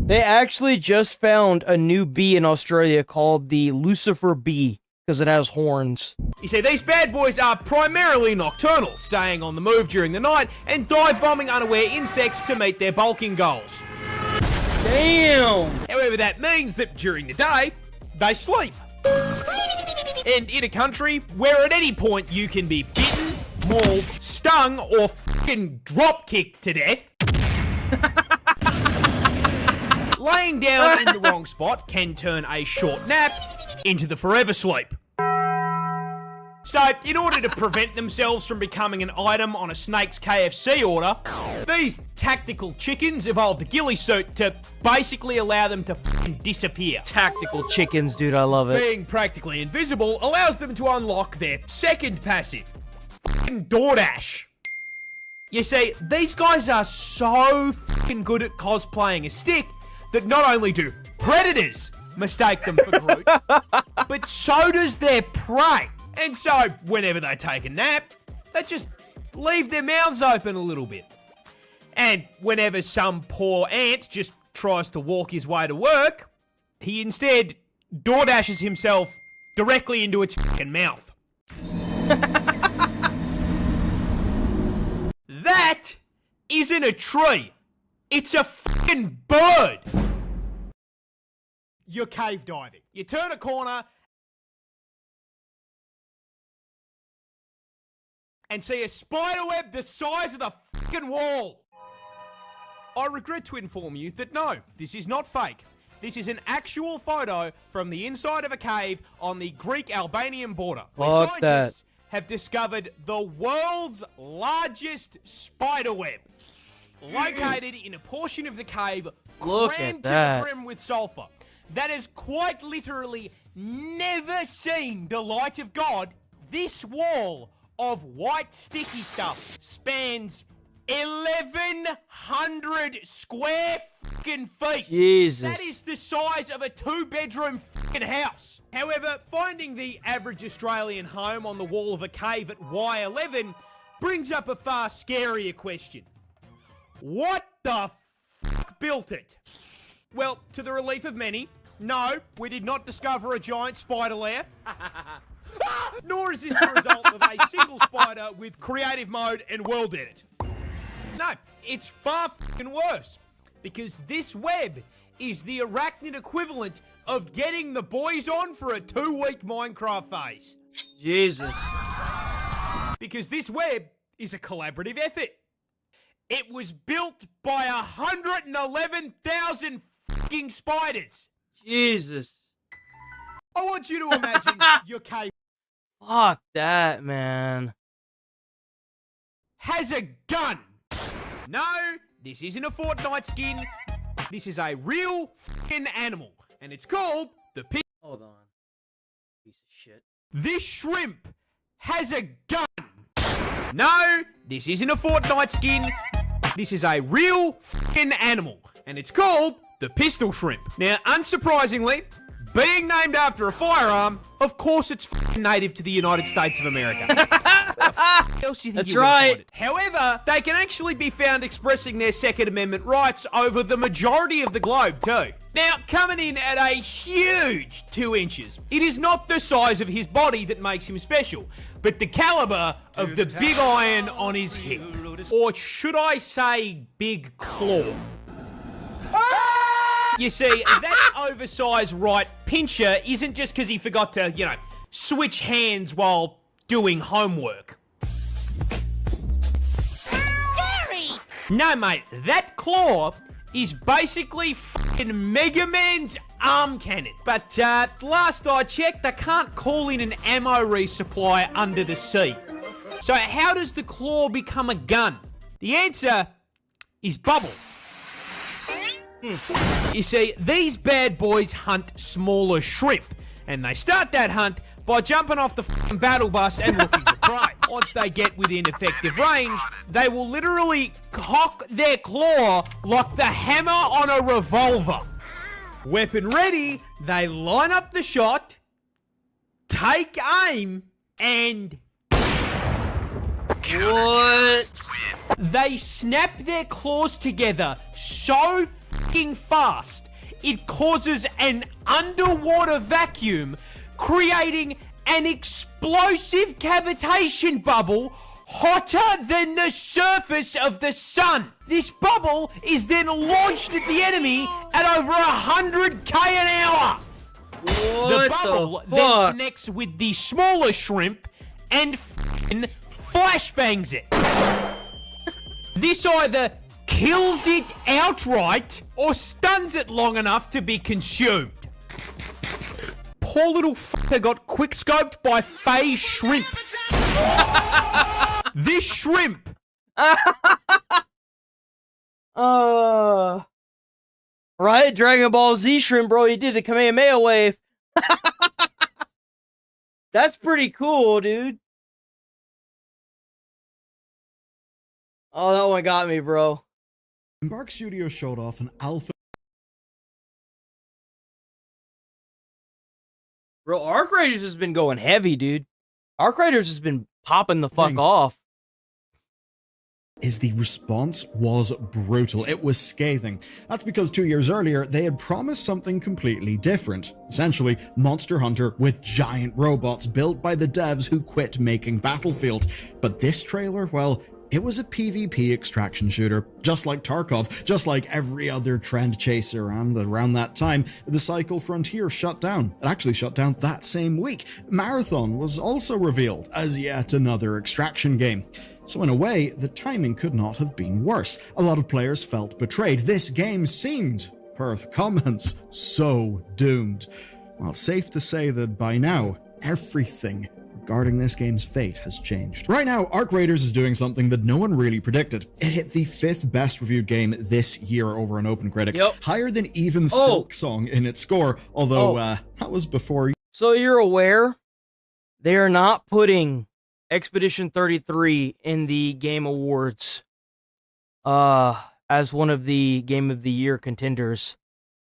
They actually just found a new bee in Australia called the Lucifer bee because it has horns. You see, these bad boys are primarily nocturnal, staying on the move during the night and dive bombing unaware insects to meet their bulking goals. Damn! However, that means that during the day, they sleep. And in a country where at any point you can be bitten, mauled, stung, or fucking drop-kicked to death, laying down in the wrong spot can turn a short nap into the forever sleep. So, in order to prevent themselves from becoming an item on a snake's KFC order, these tactical chickens evolved a ghillie suit to basically allow them to fucking disappear. Tactical chickens, dude, I love it. Being practically invisible allows them to unlock their second passive, fucking DoorDash. You see, these guys are so fucking good at cosplaying a stick that not only do predators mistake them for Groot, but so does their prey. And so, whenever they take a nap, they just leave their mouths open a little bit. And whenever some poor ant just tries to walk his way to work, he instead DoorDashes himself directly into its fucking mouth. That isn't a tree. It's a fucking bird. You're cave diving. You turn a corner and see a spider web the size of the fucking wall. I regret to inform you that no, this is not fake. This is an actual photo from the inside of a cave on the Greek-Albanian border. Where scientists have discovered the world's largest spider web, located in a portion of the cave crammed to the brim with sulfur. That has quite literally never seen the light of God. This wall of white sticky stuff spans 1,100 square fucking feet. Jesus. That is the size of a 2-bedroom fucking house. However, finding the average Australian home on the wall of a cave at Y11 brings up a far scarier question. What the fuck built it? Well, to the relief of many, no, we did not discover a giant spider lair. Nor is this the result of a single spider with creative mode and world edit. No, it's far fucking worse. Because this web is the arachnid equivalent of getting the boys on for a 2-week Minecraft phase. Jesus. Because this web is a collaborative effort. It was built by 111,000 fucking spiders. Jesus. I want you to imagine your cave. Fuck that, man. Has a gun. No, this isn't a Fortnite skin. This is a real f***ing animal, and it's called the pig. Hold on. Piece of shit. This shrimp has a gun. No, this isn't a Fortnite skin. This is a real f***ing animal, and it's called the pistol shrimp. Now, unsurprisingly, being named after a firearm, of course it's f***ing native to the United States of America. What else do you think That's you're gonna right. find it? However, they can actually be found expressing their Second Amendment rights over the majority of the globe too. Now, coming in at a huge 2 inches, it is not the size of his body that makes him special, but the caliber of the big iron on his hip. Or should I say big claw? You see, that oversized right pincher isn't just because he forgot to, switch hands while doing homework. No, mate, that claw is basically fucking Mega Man's arm cannon. But last I checked, they can't call in an ammo resupply under the sea. So how does the claw become a gun? The answer is bubble. You see, these bad boys hunt smaller shrimp, and they start that hunt by jumping off the fucking battle bus and looking for prey. Once they get within effective range, they will literally cock their claw like the hammer on a revolver. Weapon ready, they line up the shot, take aim, and... What? They snap their claws together so fucking fast, it causes an underwater vacuum, creating an explosive cavitation bubble hotter than the surface of the sun. This bubble is then launched at the enemy at over 100k an hour. What the bubble then connects with the smaller shrimp and fucking flashbangs it. This either kills it outright or stuns it long enough to be consumed. Poor little fucker got quickscoped by Faye Shrimp. This shrimp. Right? Dragon Ball Z shrimp, bro. He did the Kamehameha wave. That's pretty cool, dude. Oh, that one got me, bro. Embark Studios showed off an alpha. Bro, Arc Raiders has been going heavy, dude. Arc Raiders has been popping the fuck off. The response was brutal. It was scathing. That's because 2 years earlier, they had promised something completely different. Essentially, Monster Hunter with giant robots built by the devs who quit making Battlefield. But this trailer, well, it was a PvP extraction shooter, just like Tarkov, just like every other trend chaser, and around that time, the Cycle Frontier shut down. It actually shut down that same week. Marathon was also revealed as yet another extraction game. So in a way, the timing could not have been worse. A lot of players felt betrayed. This game seemed, per the comments, so doomed. Well, safe to say that by now, everything regarding this game's fate has changed. Right now, Arc Raiders is doing something that no one really predicted. It hit the 5th best reviewed game this year over an OpenCritic, higher than even Silksong in its score, although that was before. So you're aware, they are not putting Expedition 33 in the Game Awards as one of the Game of the Year contenders,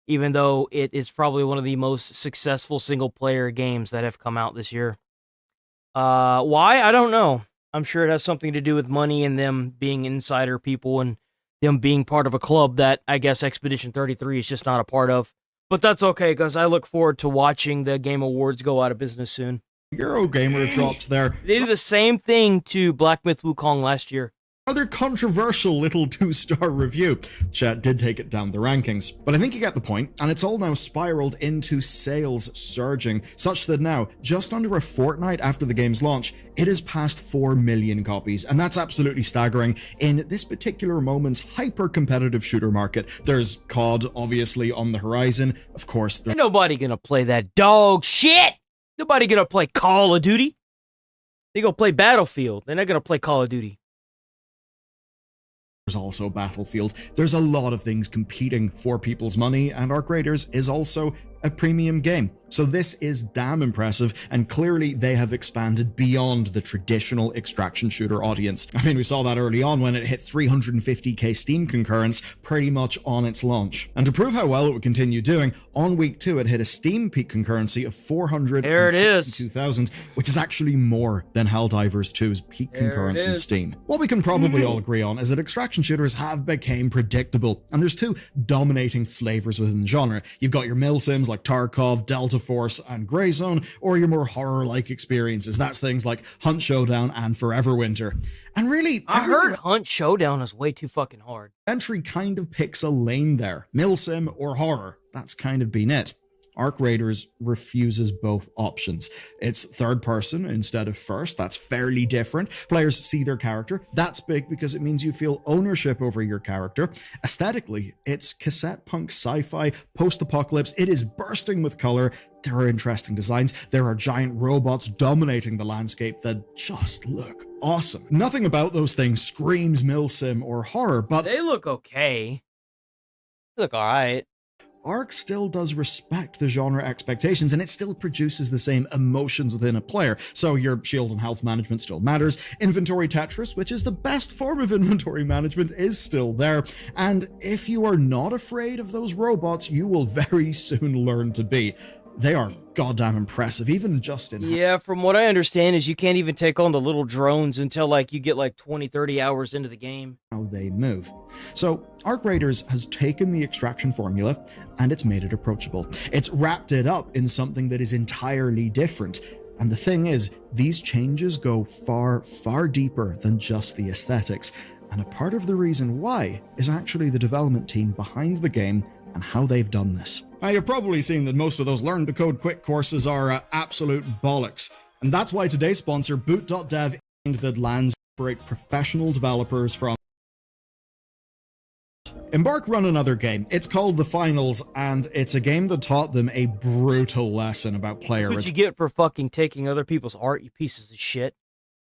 even though it is probably one of the most successful single-player games that have come out this year. Why? I don't know. I'm sure it has something to do with money and them being insider people and them being part of a club that I guess Expedition 33 is just not a part of. But that's okay, because I look forward to watching the Game Awards go out of business soon. Eurogamer dropped there. They did the same thing to Black Myth Wukong last year. Rather controversial little 2-star review. Chat did take it down the rankings, but I think you get the point, and it's all now spiraled into sales surging, such that now, just under a fortnight after the game's launch, it has passed 4 million copies, and that's absolutely staggering in this particular moment's hyper-competitive shooter market. There's COD, obviously, on the horizon. Of course, Ain't nobody gonna play that dog shit! Nobody gonna play Call of Duty. They gonna play Battlefield. They're not gonna play Call of Duty. There's also Battlefield. There's a lot of things competing for people's money, and Arc Raiders is also a premium game. So this is damn impressive, and clearly they have expanded beyond the traditional extraction shooter audience. I mean, we saw that early on when it hit 350k Steam concurrence pretty much on its launch. And to prove how well it would continue doing, on week 2 it hit a Steam peak concurrency of 462,000, which is actually more than Helldivers 2's peak concurrence in Steam. What we can probably all agree on is that extraction shooters have become predictable, and there's two dominating flavors within the genre. You've got your milsims like Tarkov, Delta Force, and Greyzone, or your more horror-like experiences. That's things like Hunt Showdown and Forever Winter. And really, I heard Hunt Showdown is way too fucking hard. Entry kind of picks a lane there. Milsim or horror. That's kind of been it. Arc Raiders refuses both options. It's third person instead of first. That's fairly different. Players see their character. That's big because it means you feel ownership over your character. Aesthetically, it's cassette punk sci-fi, post-apocalypse. It is bursting with color. There are interesting designs. There are giant robots dominating the landscape that just look awesome. Nothing about those things screams milsim or horror, but they look okay. They look alright. Ark still does respect the genre expectations, and it still produces the same emotions within a player. So your shield and health management still matters. Inventory Tetris, which is the best form of inventory management, is still there. And if you are not afraid of those robots, you will very soon learn to be. They are goddamn impressive, even just in... Yeah, from what I understand is you can't even take on the little drones until like you get like 20, 30 hours into the game. How they move. So Arc Raiders has taken the extraction formula and it's made it approachable. It's wrapped it up in something that is entirely different. And the thing is, these changes go far, far deeper than just the aesthetics. And a part of the reason why is actually the development team behind the game and how they've done this. Now, you've probably seen that most of those Learn to Code Quick courses are absolute bollocks. And that's why today's sponsor, Boot.dev, that lands operate professional developers from Embark run another game. It's called The Finals, and it's a game that taught them a brutal lesson about player That's what you get for fucking taking other people's art, you pieces of shit.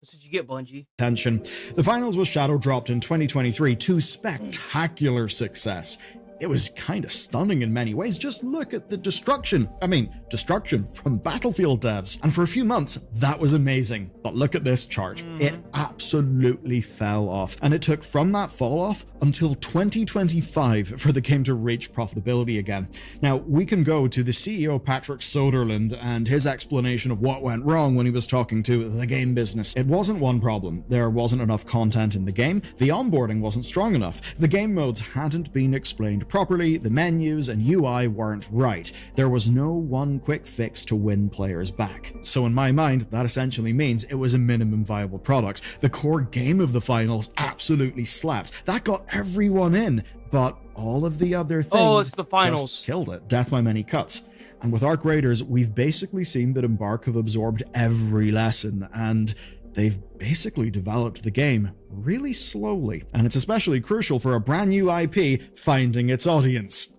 That's what you get, Bungie. Attention. The Finals was shadow dropped in 2023 to spectacular success. It was kind of stunning in many ways. Just look at the destruction from Battlefield devs. And for a few months, that was amazing. But look at this chart. It absolutely fell off. And it took from that fall off until 2025 for the game to reach profitability again. Now, we can go to the CEO Patrick Soderlund and his explanation of what went wrong when he was talking to the game business. It wasn't one problem. There wasn't enough content in the game. The onboarding wasn't strong enough. The game modes hadn't been explained properly, the menus and UI weren't right. There was no one quick fix to win players back. So in my mind, that essentially means it was a minimum viable product. The core game of the Finals absolutely slapped. That got everyone in, but all of the other things it's the Finals. Just killed it. Death by many cuts. And with Arc Raiders, we've basically seen that Embark have absorbed every lesson, and they've basically developed the game really slowly. And it's especially crucial for a brand new IP finding its audience.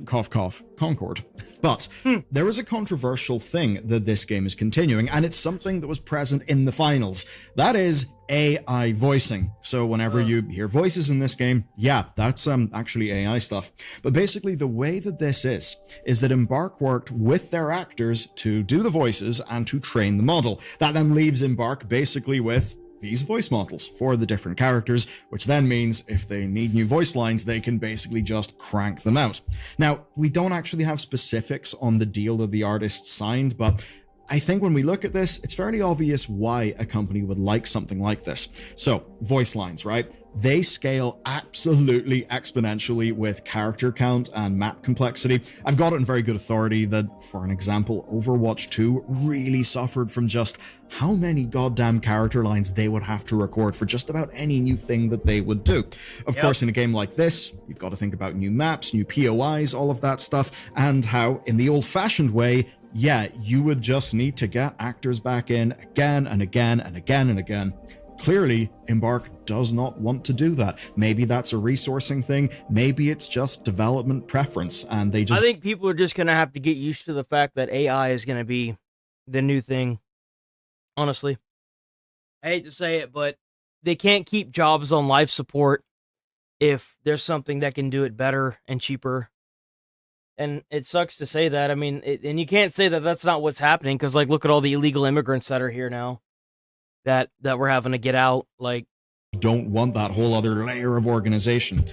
Cough, cough, Concord. But there is a controversial thing that this game is continuing, and it's something that was present in the Finals. That is AI voicing. So whenever you hear voices in this game, yeah, that's actually AI stuff. But basically the way that this is that Embark worked with their actors to do the voices and to train the model. That then leaves Embark basically with these voice models for the different characters, which then means if they need new voice lines, they can basically just crank them out. Now, we don't actually have specifics on the deal that the artists signed, but I think when we look at this, it's fairly obvious why a company would like something like this. So, voice lines, right? They scale absolutely exponentially with character count and map complexity. I've got it in very good authority that, for an example, Overwatch 2 really suffered from just how many goddamn character lines they would have to record for just about any new thing that they would do. Of course, in a game like this, you've got to think about new maps, new POIs, all of that stuff, and how, in the old-fashioned way, yeah, you would just need to get actors back in again and again and again and again. Clearly, Embark does not want to do that. Maybe that's a resourcing thing. Maybe it's just development preference, and they just... I think people are just going to have to get used to the fact that AI is going to be the new thing. Honestly. I hate to say it, but they can't keep jobs on life support if there's something that can do it better and cheaper. And it sucks to say that. I mean, and you can't say that that's not what's happening, because, like, look at all the illegal immigrants that are here now that we're having to get out. Like, don't want that whole other layer of organization.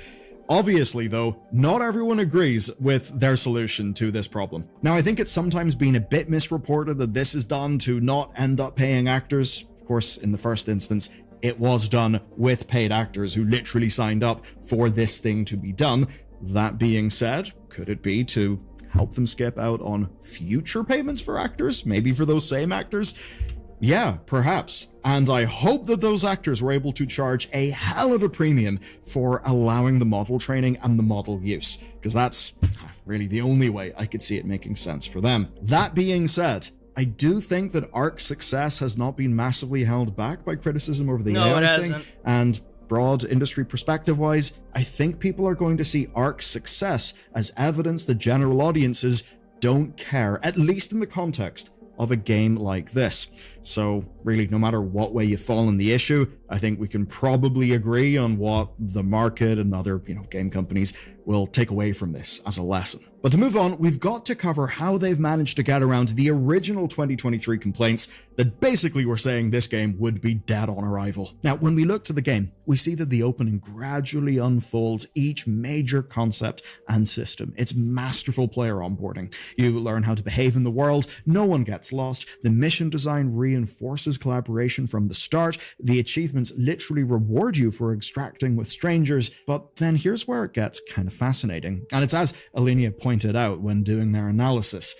Obviously, though, not everyone agrees with their solution to this problem. Now, I think it's sometimes been a bit misreported that this is done to not end up paying actors. Of course, in the first instance, it was done with paid actors who literally signed up for this thing to be done. That being said, could it be to help them skip out on future payments for actors? Maybe for those same actors? Yeah, perhaps. And I hope that those actors were able to charge a hell of a premium for allowing the model training and the model use, because that's really the only way I could see it making sense for them. That being said, I do think that Ark's success has not been massively held back by criticism over the AI thing. And broad industry perspective-wise, I think people are going to see Ark's success as evidence that general audiences don't care, at least in the context of a game like this. So really, no matter what way you fall in the issue, I think we can probably agree on what the market and other, game companies will take away from this as a lesson. But to move on, we've got to cover how they've managed to get around the original 2023 complaints that basically were saying this game would be dead on arrival. Now, when we look to the game, we see that the opening gradually unfolds each major concept and system. It's masterful player onboarding. You learn how to behave in the world, no one gets lost, the mission design reinforces collaboration from the start, the achievements literally reward you for extracting with strangers, but then here's where it gets kind of fascinating. And it's as Alenia pointed out when doing their analysis.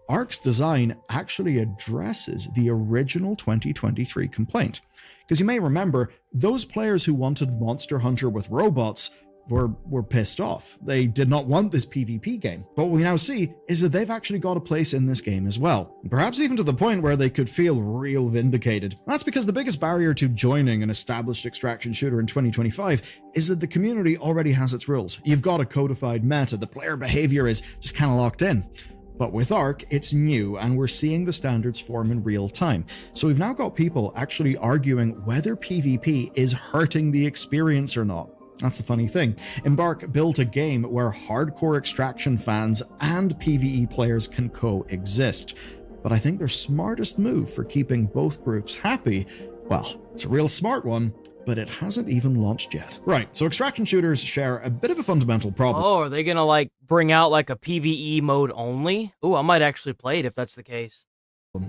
Ark's design actually addresses the original 2023 complaint. Because you may remember, those players who wanted Monster Hunter with robots were pissed off. They did not want this PvP game. But what we now see is that they've actually got a place in this game as well. Perhaps even to the point where they could feel real vindicated. That's because the biggest barrier to joining an established extraction shooter in 2025 is that the community already has its rules. You've got a codified meta, the player behavior is just kind of locked in. But with Ark, it's new, and we're seeing the standards form in real time. So we've now got people actually arguing whether PvP is hurting the experience or not. That's the funny thing. Embark built a game where hardcore extraction fans and PvE players can coexist. But I think their smartest move for keeping both groups happy, well, it's a real smart one, but it hasn't even launched yet. Right, so extraction shooters share a bit of a fundamental problem. Oh, are they gonna bring out a PvE mode only? Ooh, I might actually play it if that's the case.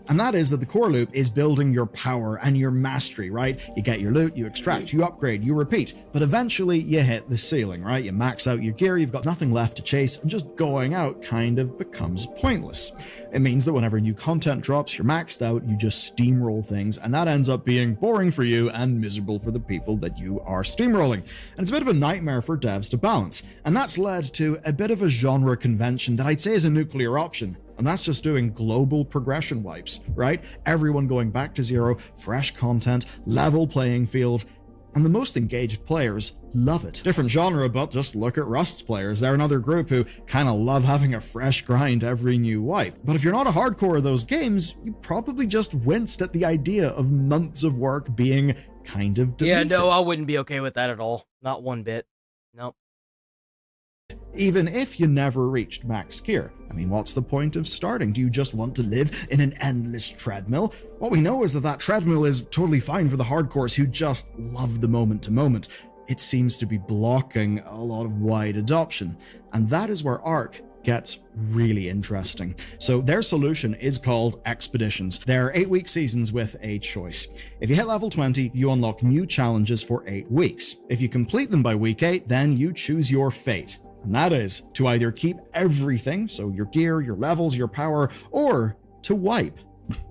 And that is that the core loop is building your power and your mastery, right? You get your loot, you extract, you upgrade, you repeat, but eventually you hit the ceiling, right? You max out your gear, you've got nothing left to chase, and just going out kind of becomes pointless. It means that whenever new content drops, you're maxed out, you just steamroll things, and that ends up being boring for you and miserable for the people that you are steamrolling. And it's a bit of a nightmare for devs to balance, and that's led to a bit of a genre convention that I'd say is a nuclear option. And that's just doing global progression wipes, right? Everyone going back to zero, fresh content, level playing field, and the most engaged players love it. Different genre, but just look at Rust's players. They're another group who kind of love having a fresh grind every new wipe. But if you're not a hardcore of those games, you probably just winced at the idea of months of work being kind of deleted. Yeah, no, I wouldn't be okay with that at all. Not one bit. Nope. Even if you never reached max gear. I mean, what's the point of starting? Do you just want to live in an endless treadmill? What we know is that treadmill is totally fine for the hardcores who just love the moment to moment. It seems to be blocking a lot of wide adoption. And that is where Ark gets really interesting. So their solution is called Expeditions. They're 8-week seasons with a choice. If you hit level 20, you unlock new challenges for 8 weeks. If you complete them by week 8, then you choose your fate. And that is to either keep everything, so your gear, your levels, your power, or to wipe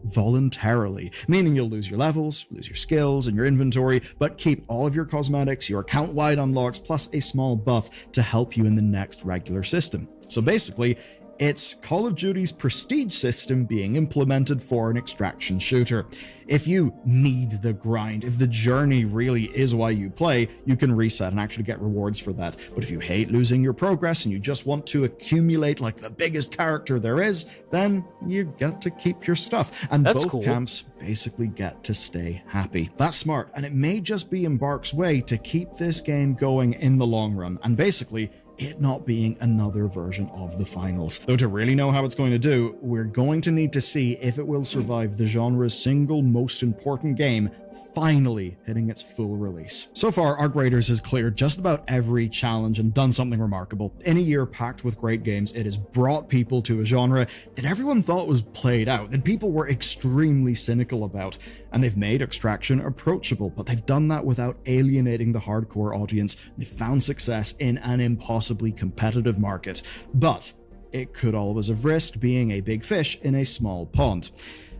voluntarily, meaning you'll lose your levels, lose your skills and your inventory, but keep all of your cosmetics, your account-wide unlocks, plus a small buff to help you in the next regular system. So basically, it's Call of Duty's prestige system being implemented for an extraction shooter. If you need the grind, if the journey really is why you play, you can reset and actually get rewards for that. But if you hate losing your progress and you just want to accumulate like the biggest character there is, then you get to keep your stuff. And That's both cool. camps basically get to stay happy. That's smart, and it may just be Embark's way to keep this game going in the long run, and basically it not being another version of the finals. Though to really know how it's going to do, we're going to need to see if it will survive the genre's single most important game finally hitting its full release. So far, Arc Raiders has cleared just about every challenge and done something remarkable. In a year packed with great games, it has brought people to a genre that everyone thought was played out, that people were extremely cynical about, and they've made Extraction approachable, but they've done that without alienating the hardcore audience. They've found success in an impossibly competitive market, but it could always have risked being a big fish in a small pond.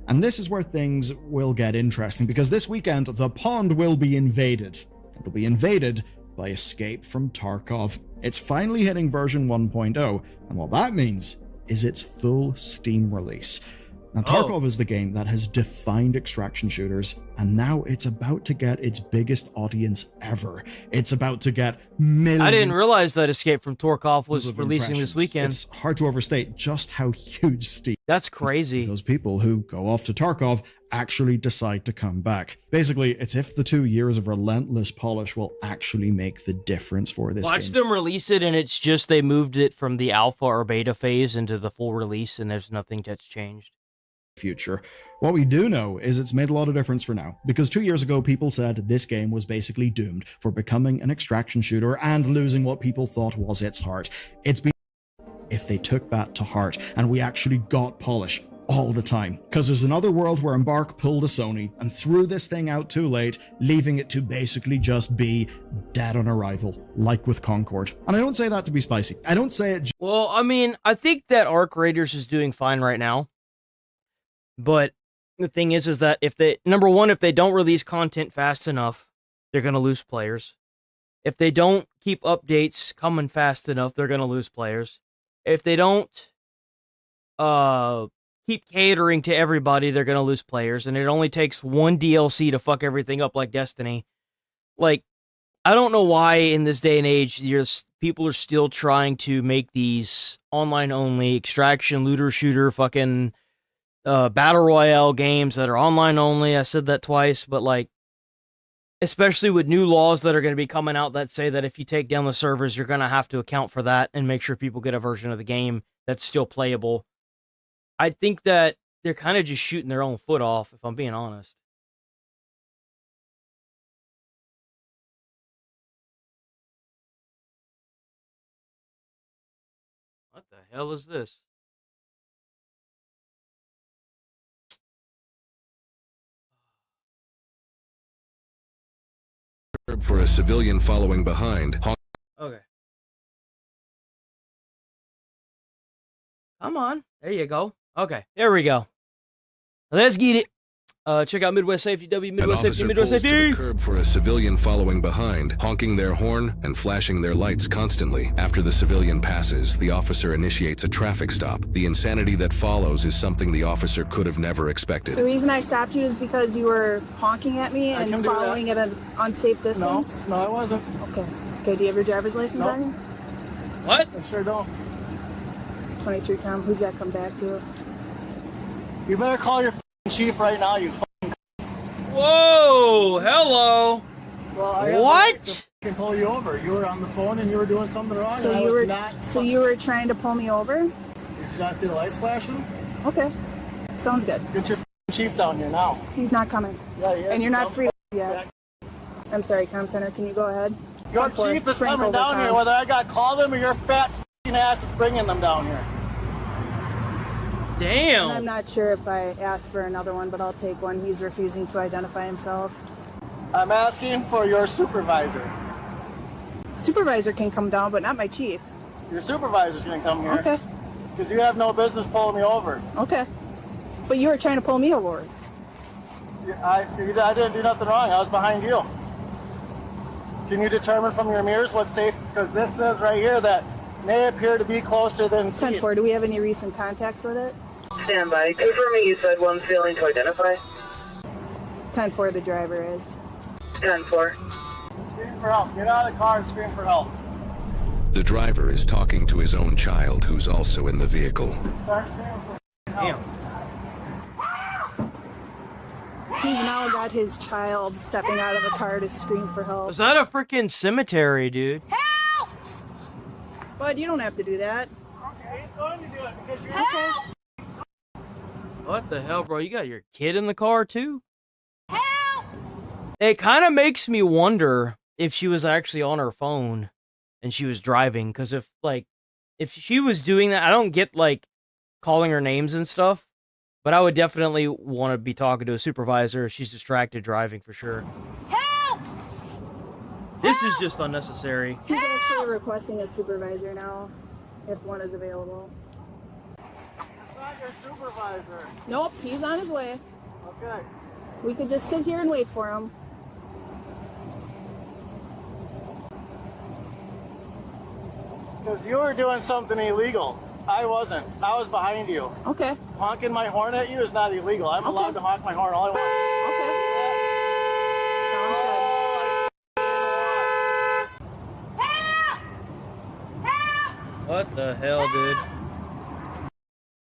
And this is where things will get interesting, because this weekend, the pond will be invaded. It'll be invaded by Escape from Tarkov. It's finally hitting version 1.0, and what that means is its full Steam release. Now, Tarkov is the game that has defined extraction shooters, and now it's about to get its biggest audience ever. It's about to get millions. I didn't realize that Escape from Tarkov was releasing this weekend. It's hard to overstate just how huge Steam. That's crazy. Those people who go off to Tarkov actually decide to come back. Basically, it's if the 2 years of relentless polish will actually make the difference for this game. Watch them release it, and it's just they moved it from the alpha or beta phase into the full release, and there's nothing that's changed. Future. What we do know is it's made a lot of difference for now, because 2 years ago people said this game was basically doomed for becoming an extraction shooter and losing what people thought was its heart. It's been if they took that to heart and we actually got polish all the time, because there's another world where Embark pulled a Sony and threw this thing out too late, leaving it to basically just be dead on arrival, like with Concord. And I don't say that to be spicy. I don't say it. Well, I mean, I think that Arc Raiders is doing fine right now. But the thing is that if they, number one, if they don't release content fast enough, they're going to lose players. If they don't keep updates coming fast enough, they're going to lose players. If they don't keep catering to everybody, they're going to lose players. And it only takes one DLC to fuck everything up like Destiny. Like, I don't know why in this day and age, people are still trying to make these online-only extraction, looter, shooter, fucking battle royale games that are online only. I said that twice, but like, especially with new laws that are going to be coming out that say that if you take down the servers, you're going to have to account for that and make sure people get a version of the game that's still playable. I think that they're kind of just shooting their own foot off, if I'm being honest. What the hell is this? For a civilian following behind. Okay. Come on. There you go. Okay. There we go. Let's get it. Check out Midwest Safety, Midwest Safety, Midwest Safety. To the curb for a civilian following behind, honking their horn and flashing their lights constantly. After the civilian passes, the officer initiates a traffic stop. The insanity that follows is something the officer could have never expected. The reason I stopped you is because you were honking at me and following at an unsafe distance? No, I wasn't. Okay. Okay, do you have your driver's license on you? What? I sure don't. 23 com, who's that come back to? You better call your chief right now, you Whoa! Hello! Well, I what? Can pull you over. You were on the phone and you were doing something wrong. So you were trying to pull me over? Did you not see the lights flashing? Okay. Sounds good. Get your chief down here now. He's not coming. Yeah, and you're not free yet. I'm sorry, comm center, can you go ahead? Your chief is coming down here, whether I got called him or your fat ass is bringing them down here. Damn. And I'm not sure if I asked for another one, but I'll take one. He's refusing to identify himself. I'm asking for your supervisor. Supervisor can come down, but not my chief. Your supervisor's going to come here. Okay. Because you have no business pulling me over. Okay. But you were trying to pull me over. I didn't do nothing wrong. I was behind you. Can you determine from your mirrors what's safe? Because this says right here that may appear to be closer than 10-4, do we have any recent contacts with it? Stand by. Confirming you said one's failing to identify. 10-4, the driver is. 10-4. Scream for help. Get out of the car and scream for help. The driver is talking to his own child, who's also in the vehicle. Start screaming for help. Damn. He's now got his child stepping out of the car to scream for help. Was that a freaking cemetery, dude? Help! Bud, you don't have to do that. Okay, he's going to do it because you're Help! What the hell, bro? You got your kid in the car, too? Help! It kind of makes me wonder if she was actually on her phone and she was driving. Because if she was doing that, I don't get, like, calling her names and stuff. But I would definitely want to be talking to a supervisor if she's distracted driving, for sure. Help! This is just unnecessary. He's actually requesting a supervisor now, if one is available. It's not your supervisor. Nope, he's on his way. Okay. We could just sit here and wait for him. Because you were doing something illegal. I wasn't. I was behind you. Okay. Honking my horn at you is not illegal. I'm allowed to honk my horn all I want. Okay. What the hell, dude?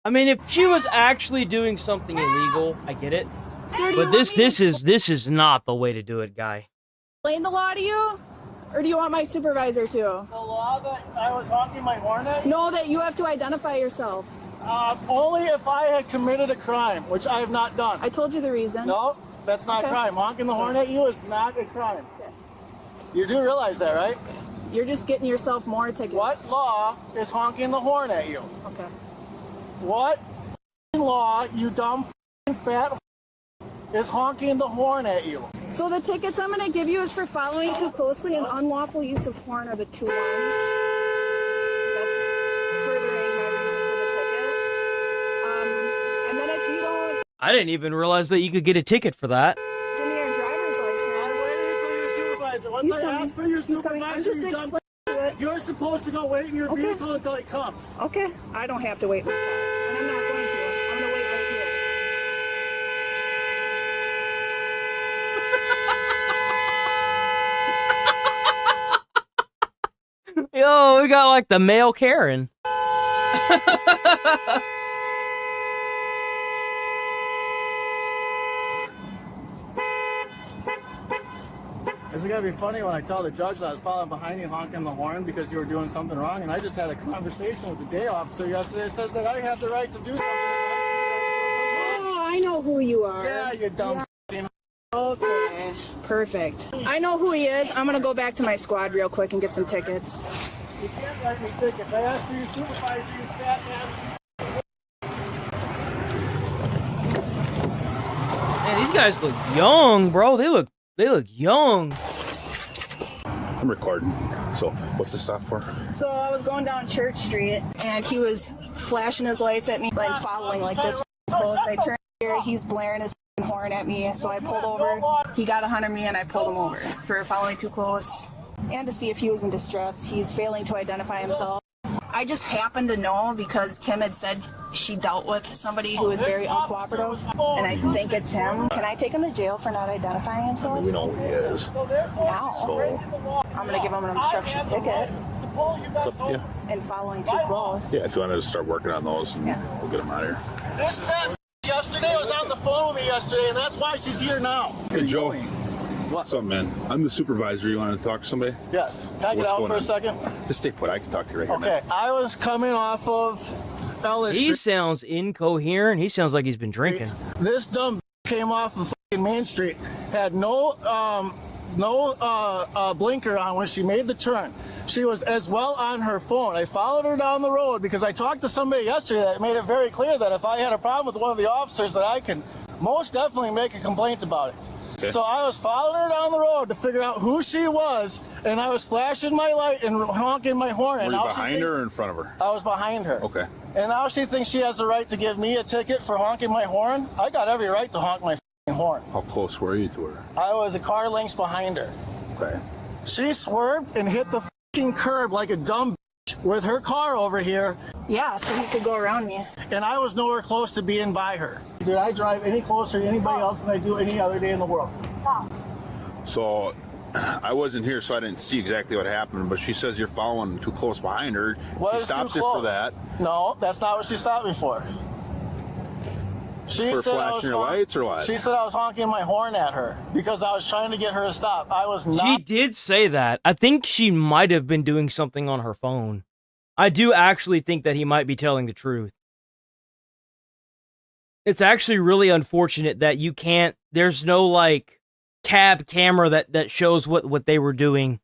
I mean, if she was actually doing something illegal, I get it. Sir, do but you this is not the way to do it, guy. Explain the law to you? Or do you want my supervisor to? The law that I was honking my horn at you? No, that you have to identify yourself. Only if I had committed a crime, which I have not done. I told you the reason. No, that's not a crime. Honking the horn at you is not a crime. Okay. You do realize that, right? You're just getting yourself more tickets. What law is honking the horn at you? Okay. What law, you dumb fat is honking the horn at you? So the tickets I'm going to give you is for following too closely and unlawful use of horn are the two ones. That's furthering my reason for the ticket. And then if you don't... I didn't even realize that you could get a ticket for that. Give me your driver's license. I'm waiting for your supervisor. Once I ask for your supervisor, you're done. You're supposed to go wait in your vehicle until he comes. Okay. I don't have to wait. And I'm not going to. I'm going to wait right here. Yo, we got like the male Karen. Is it gonna be funny when I tell the judge that I was following behind you honking the horn because you were doing something wrong? And I just had a conversation with the day officer yesterday. It says that I have the right to do something. Oh, I know who you are. Yeah, you dumb. Yeah. Okay, perfect. I know who he is. I'm gonna go back to my squad real quick and get some tickets. You can't write me tickets. I asked for your supervisor, you fat man. Man, these guys look young, bro. They look young. I'm recording. So, what's this stop for? So I was going down Church Street, and he was flashing his lights at me and following like this close. I turned here, he's blaring his horn at me, so I pulled over. He got on me, and I pulled him over for following too close. And to see if he was in distress. He's failing to identify himself. I just happened to know because Kim had said she dealt with somebody who was very uncooperative, and I think it's him. Can I take him to jail for not identifying himself? We know who he is. Now, So, I'm going to give him an obstruction ticket it's up to you. and following too close. Yeah, if you wanted to start working on those, and we'll get him out of here. This fat yesterday was on the phone with me yesterday, and that's why she's here now. Hey, Joe. What's up, man? I'm the supervisor. You want to talk to somebody? Yes. Can I get What's out going for a on? second? Just stay put. I can talk to you right here, Okay, man. I was coming off of Ellis He Street. sounds incoherent. He sounds like he's been drinking. This dumb came off of fucking Main Street, had no blinker on when she made the turn. She was as well on her phone. I followed her down the road because I talked to somebody yesterday that made it very clear that if I had a problem with one of the officers that I can most definitely make a complaint about it. Okay. So I was following her down the road to figure out who she was, and I was flashing my light and honking my horn. Were and you now she behind thinks- her or in front of her? I was behind her. Okay. And now she thinks she has the right to give me a ticket for honking my horn. I got every right to honk my f***ing horn. How close were you to her? I was a car lengths behind her. Okay. She swerved and hit the f***ing curb like a dumb bitch with her car over here. Yeah, so he could go around me. And I was nowhere close to being by her. Did I drive any closer to anybody else than I do any other day in the world? So, I wasn't here, so I didn't see exactly what happened, but she says you're following too close behind her. What She is stops too you for close? that. No, that's not what she stopped me for. For said flashing your lights or what? She said I was honking my horn at her because I was trying to get her to stop. I was not. She did say that. I think she might have been doing something on her phone. I do actually think that he might be telling the truth. It's actually really unfortunate that you can't, there's no like cab camera that shows what they were doing.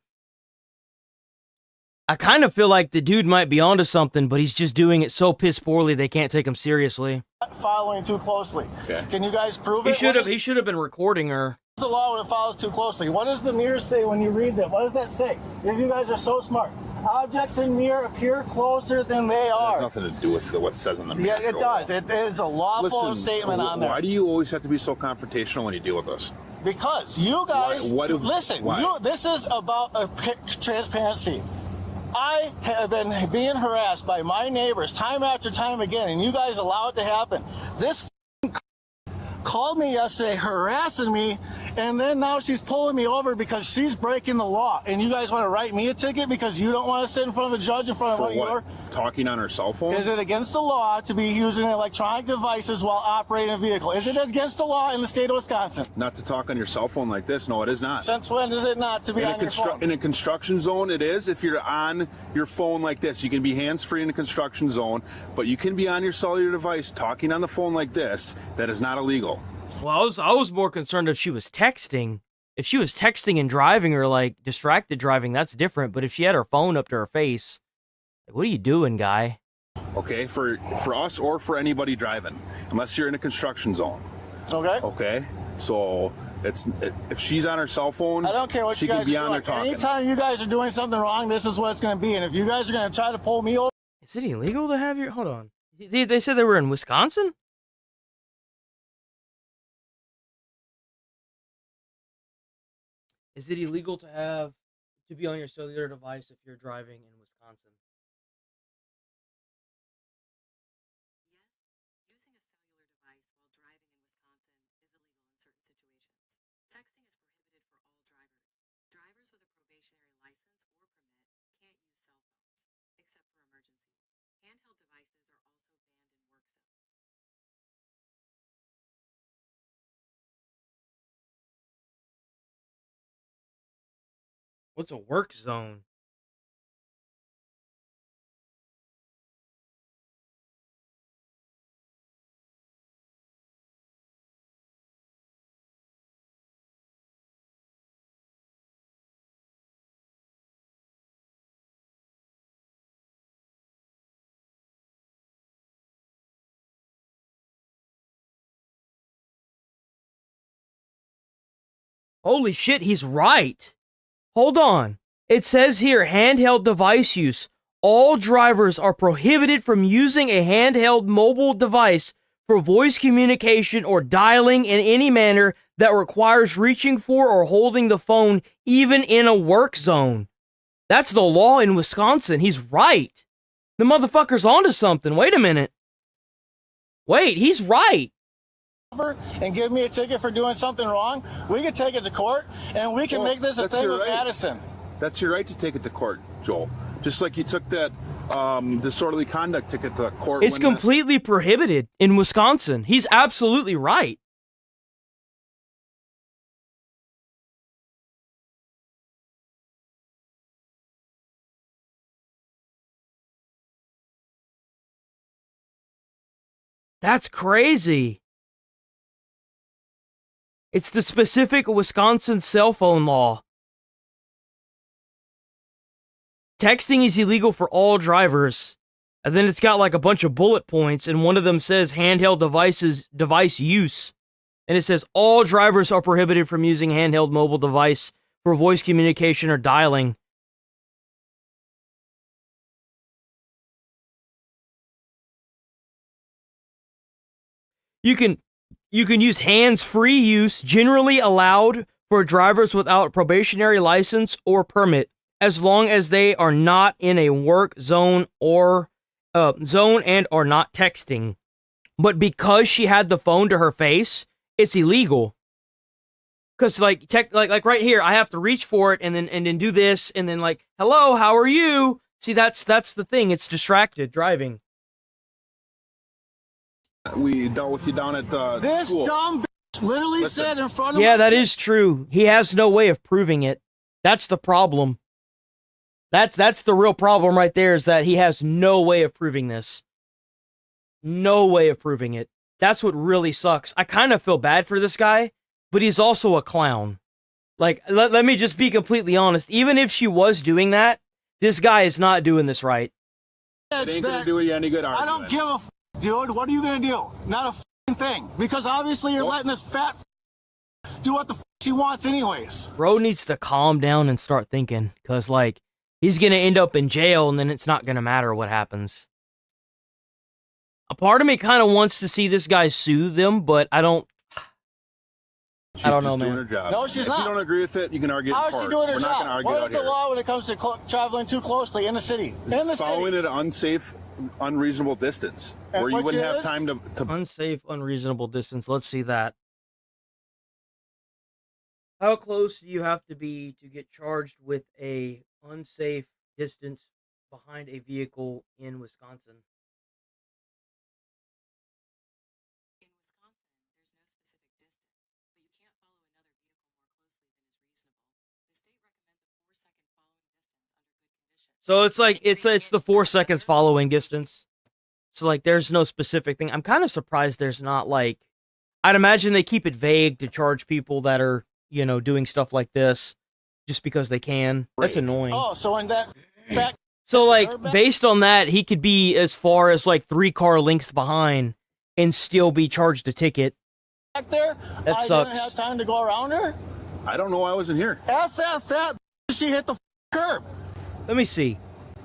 I kind of feel like the dude might be onto something, but he's just doing it so piss poorly they can't take him seriously. Following too closely. Okay. Can you guys prove He it? should have been recording her. What's the law when it follows too closely? What does the mirror say when you read that? What does that say? If you guys are so smart. Objects in mirror appear closer than they It are. has nothing to do with what it says on the Yeah, mirror. it does. It is a lawful statement on there. Why do you always have to be so confrontational when you deal with us? Because you guys, listen, why? This is about transparency. I have been being harassed by my neighbors time after time again, and you guys allow it to happen. This called me yesterday harassing me, and then now she's pulling me over because she's breaking the law. And you guys want to write me a ticket because you don't want to sit in front of a judge in front of For one of your... what? Talking on her cell phone? Is it against the law to be using electronic devices while operating a vehicle? Is it against the law in the state of Wisconsin? Not to talk on your cell phone like this. No, it is not. Since when is it not to be on your phone? In a construction zone, it is. If you're on your phone like this, you can be hands-free in a construction zone, but you can be on your cellular device talking on the phone like this. That is not illegal. Well, I was more concerned if she was texting. If she was texting and driving or like distracted driving, that's different. But if she had her phone up to her face, like, what are you doing, guy? Okay, for us or for anybody driving, unless you're in a construction zone. Okay. Okay, so if she's on her cell phone, I don't care what she you guys can be are on doing. there talking. Anytime you guys are doing something wrong, this is what it's going to be. And if you guys are going to try to pull me over... Is it illegal to have your... Hold on. They said they were in Wisconsin? Is it illegal to be on your cellular device if you're driving in Wisconsin? What's a work zone? Holy shit, he's right. Hold on. It says here, handheld device use. All drivers are prohibited from using a handheld mobile device for voice communication or dialing in any manner that requires reaching for or holding the phone, even in a work zone. That's the law in Wisconsin. He's right. The motherfucker's onto something. Wait a minute. Wait, he's right. And give me a ticket for doing something wrong, we can take it to court, and we can make this a thing with Madison. That's your right to take it to court, Joel. Just like you took that disorderly conduct ticket to court. It's completely prohibited in Wisconsin. He's absolutely right. That's crazy. It's the specific Wisconsin cell phone law. Texting is illegal for all drivers. And then it's got like a bunch of bullet points, and one of them says handheld device use. And it says all drivers are prohibited from using handheld mobile device for voice communication or dialing. You can use hands-free use, generally allowed for drivers without probationary license or permit, as long as they are not in a work zone or zone and are not texting. But because she had the phone to her face, it's illegal. Because like right here, I have to reach for it and then do this and then like, hello, how are you? See, that's the thing. It's distracted driving. We dealt with you down at the This school. dumb bitch literally said in front of Yeah, my that kid- is true. He has no way of proving it. That's the problem. That's the real problem right there, is that he has no way of proving this. No way of proving it. That's what really sucks. I kind of feel bad for this guy, but he's also a clown. Like, let me just be completely honest. Even if she was doing that, this guy is not doing this right. It ain't gonna do you any good. I don't give a dude. What are you gonna do? Not a thing. Because obviously you're letting this fat do what the she wants anyways. Bro needs to calm down and start thinking, because, like, he's gonna end up in jail, and then it's not gonna matter what happens. A part of me kind of wants to see this guy sue them, but I don't. She's I don't just know, doing man. her job. No, she's if not. you don't agree with it, you can argue How in is she court. doing her We're not job? gonna argue What out is the here. law when it comes to traveling too closely in the city? In the Following city. at an unsafe, unreasonable distance, And where you which wouldn't have is? time to Unsafe, unreasonable distance. Let's see that. How close do you have to be to get charged with a unsafe distance behind a vehicle in Wisconsin? So it's like it's the 4 seconds following distance. So like there's no specific thing. I'm kind of surprised there's not like, I'd imagine they keep it vague to charge people that are, you know, doing stuff like this just because they can. That's annoying. Oh, so in that fact. So like based on that, he could be as far as like 3 car lengths behind and still be charged a ticket. Back there, That I sucks. didn't have time to go around her. I don't know. I wasn't here. Ask that fat she hit the curb. Let me see.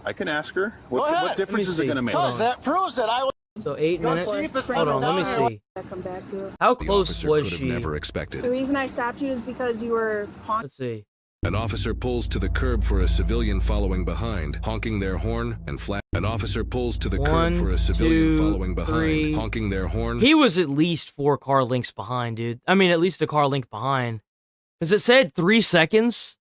I can ask her. Go ahead. What difference is it going to make? Because that proves that I was. So 8 minutes. Hold on, let me see. Come back to it. How The close officer was could have she? never expected. The reason I stopped you is because you were honking. Let's see. An officer pulls to the curb for a civilian following behind, honking their horn and flash. An officer pulls to the curb 1, for a civilian 2, following behind, 3. honking their horn. He was at least 4 car lengths behind, dude. I mean, at least a car length behind. Because it said 3 seconds.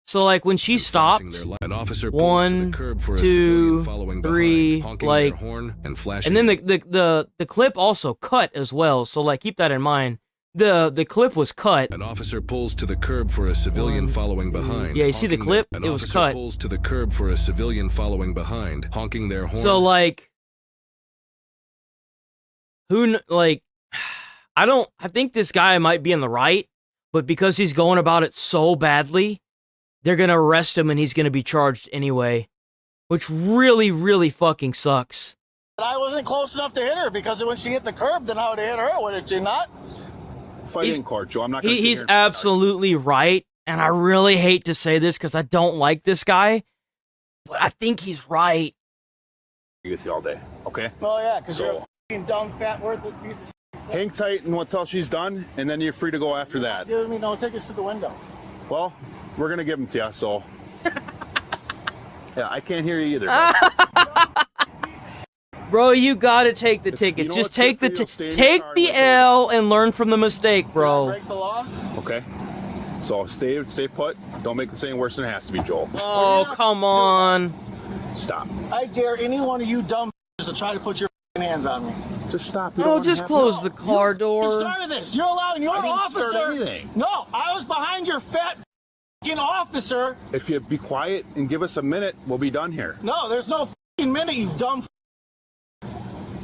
So, like, when she stopped, An officer pulls to 1, the curb for a civilian 2, following 3, behind, honking like, their horn and flashing. and then the clip also cut as well. So, like, keep that in mind. The clip was cut. An officer pulls to the curb for a civilian following behind. Yeah, you see the honking clip? An It was officer cut. pulls to the curb for a civilian following behind, honking their horn. So, like, I think this guy might be in the right, but because he's going about it so badly, they're going to arrest him and he's going to be charged anyway, which really, really fucking sucks. I wasn't close enough to hit her because when she hit the curb, then I would have hit her, wouldn't you not? Fight in court, Joe. I'm not going to. He's absolutely right, and I really hate to say this because I don't like this guy, but I think he's right. Agree with you all day. Okay. Oh yeah, because you're a fucking dumb, fat, worthless piece of shit. Hang tight and until she's done, and then you're free to go after that. Give me no tickets to the window. Well, we're gonna give them to you. So. Yeah, I can't hear you either. Bro, you gotta take the tickets. you know Just what's take good the for you? Stay in your take car the and L and learn from the mistake, bro. Break the law? Okay. So stay put. Don't make this any worse than it has to be, Joel. Oh, come on. Stop. I dare any one of you dumb to try to put your hands on me. Just stop. No, just close the car You door. started this. You're allowing your I didn't officer. start anything. No, I was behind your fat officer. If you be quiet and give us a minute, we'll be done here. No, there's no minute, you dumb.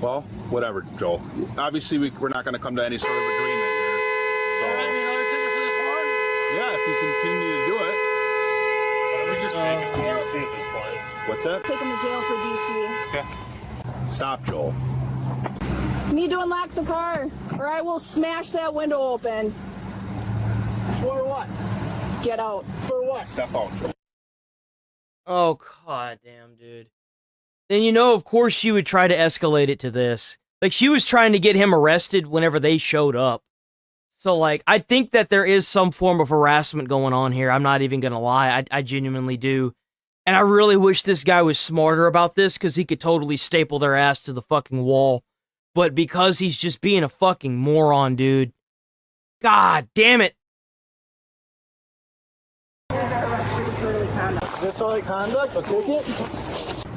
Well, whatever, Joel. Obviously, we're not going to come to any sort of agreement here. So, Write me another ticket for this horn? yeah, if you continue to do it. Why don't we just take it to DC at this point? What's that? Take him to jail for DC. Okay. Stop, Joel. Me to unlock the car, or I will smash that window open. For what? Get out. For what? Step out, Joel. Oh, god damn, dude. And you know, of course, she would try to escalate it to this. Like, she was trying to get him arrested whenever they showed up. So, like, I think that there is some form of harassment going on here. I'm not even gonna lie. I genuinely do. And I really wish this guy was smarter about this, because he could totally staple their ass to the fucking wall. But because he's just being a fucking moron, dude. God damn it. Disorderly conduct. A ticket?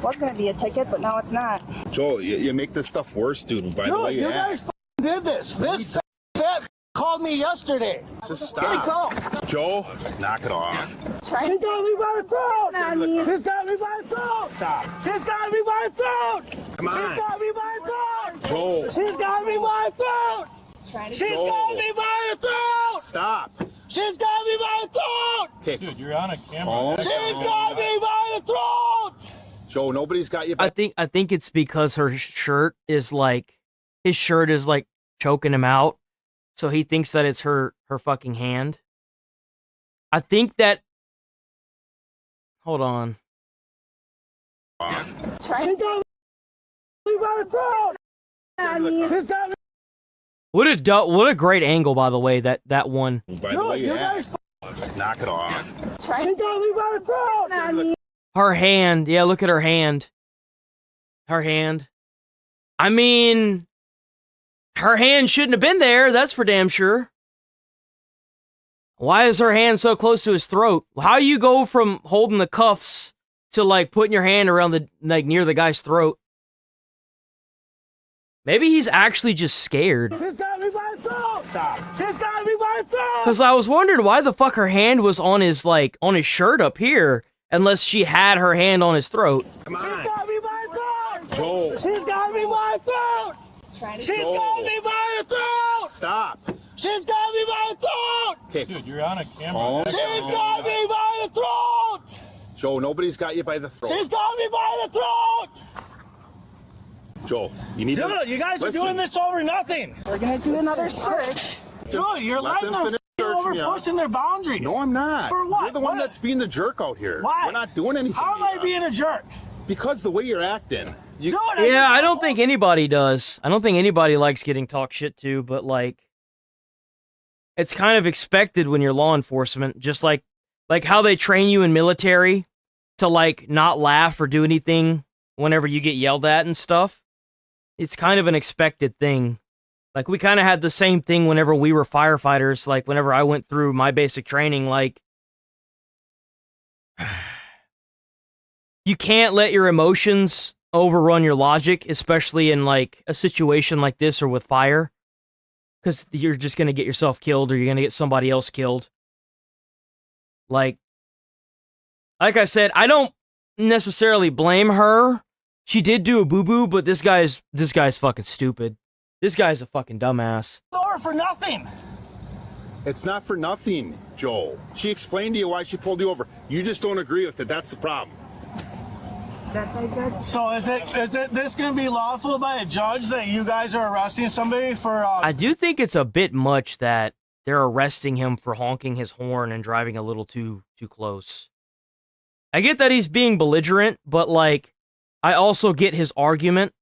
Was gonna be a ticket, but now it's not. Joel, you make this stuff worse, dude. By the way, you guys did this. This fat called me yesterday. Just stop. Joel, knock it off. She got me by the throat. She's got me by the throat. Stop. She's got me by the throat. Come on. She's got me by the throat. Joel. She's got me by the throat. She's got me by the throat. Stop. She's got me by the throat. Okay. Dude, you're on a camera. She's got me by the throat. Joe, nobody's got you back. I think it's because her shirt is like, his shirt is like choking him out, so he thinks that it's her fucking hand. I think that. Hold on. She got me by the throat. She's got me. What a great angle, by the way, that one. By the way, knock it off. She got me by the throat. Her hand, yeah, look at her hand. Her hand. I mean, her hand shouldn't have been there, that's for damn sure. Why is her hand so close to his throat? How do you go from holding the cuffs to like putting your hand around the like near the guy's throat? Maybe he's actually just scared. She's got me by the throat. Stop. She's got me by the throat. Because I was wondering why the fuck her hand was on his shirt up here, unless she had her hand on his throat. Come on. She's got me by the throat. Joel. She's got me by the throat. She's got me by the throat. Stop. She's got me by the throat. Okay. Dude, you're on a camera. She's got me by the throat. Joe, nobody's got you by the throat. She's got me by the throat. Joel, you need to... Dude, you guys are doing this over nothing. We're gonna do another search. Dude, you're Let letting them them finish over searching, pushing their boundaries. No, I'm not. For what? You're the one that's being the jerk out here. Why? We're not doing anything. How am I being a jerk? Because the way you're acting. Dude, Yeah, I don't think anybody does. I don't think anybody likes getting talked shit to, but like, it's kind of expected when you're law enforcement, just like how they train you in military to like not laugh or do anything whenever you get yelled at and stuff. It's kind of an expected thing. Like, we kind of had the same thing whenever we were firefighters. Like, whenever I went through my basic training, like, you can't let your emotions overrun your logic, especially in, like, a situation like this or with fire. Because you're just going to get yourself killed or you're going to get somebody else killed. Like I said, I don't necessarily blame her. She did do a boo-boo, but this guy's fucking stupid. This guy's a fucking dumbass. Or for nothing. It's not for nothing, Joel. She explained to you why she pulled you over. You just don't agree with it. That's the problem. Does that sound good? So is it this going to be lawful by a judge that you guys are arresting somebody for? I do think it's a bit much that they're arresting him for honking his horn and driving a little too close. I get that he's being belligerent, but like, I also get his argument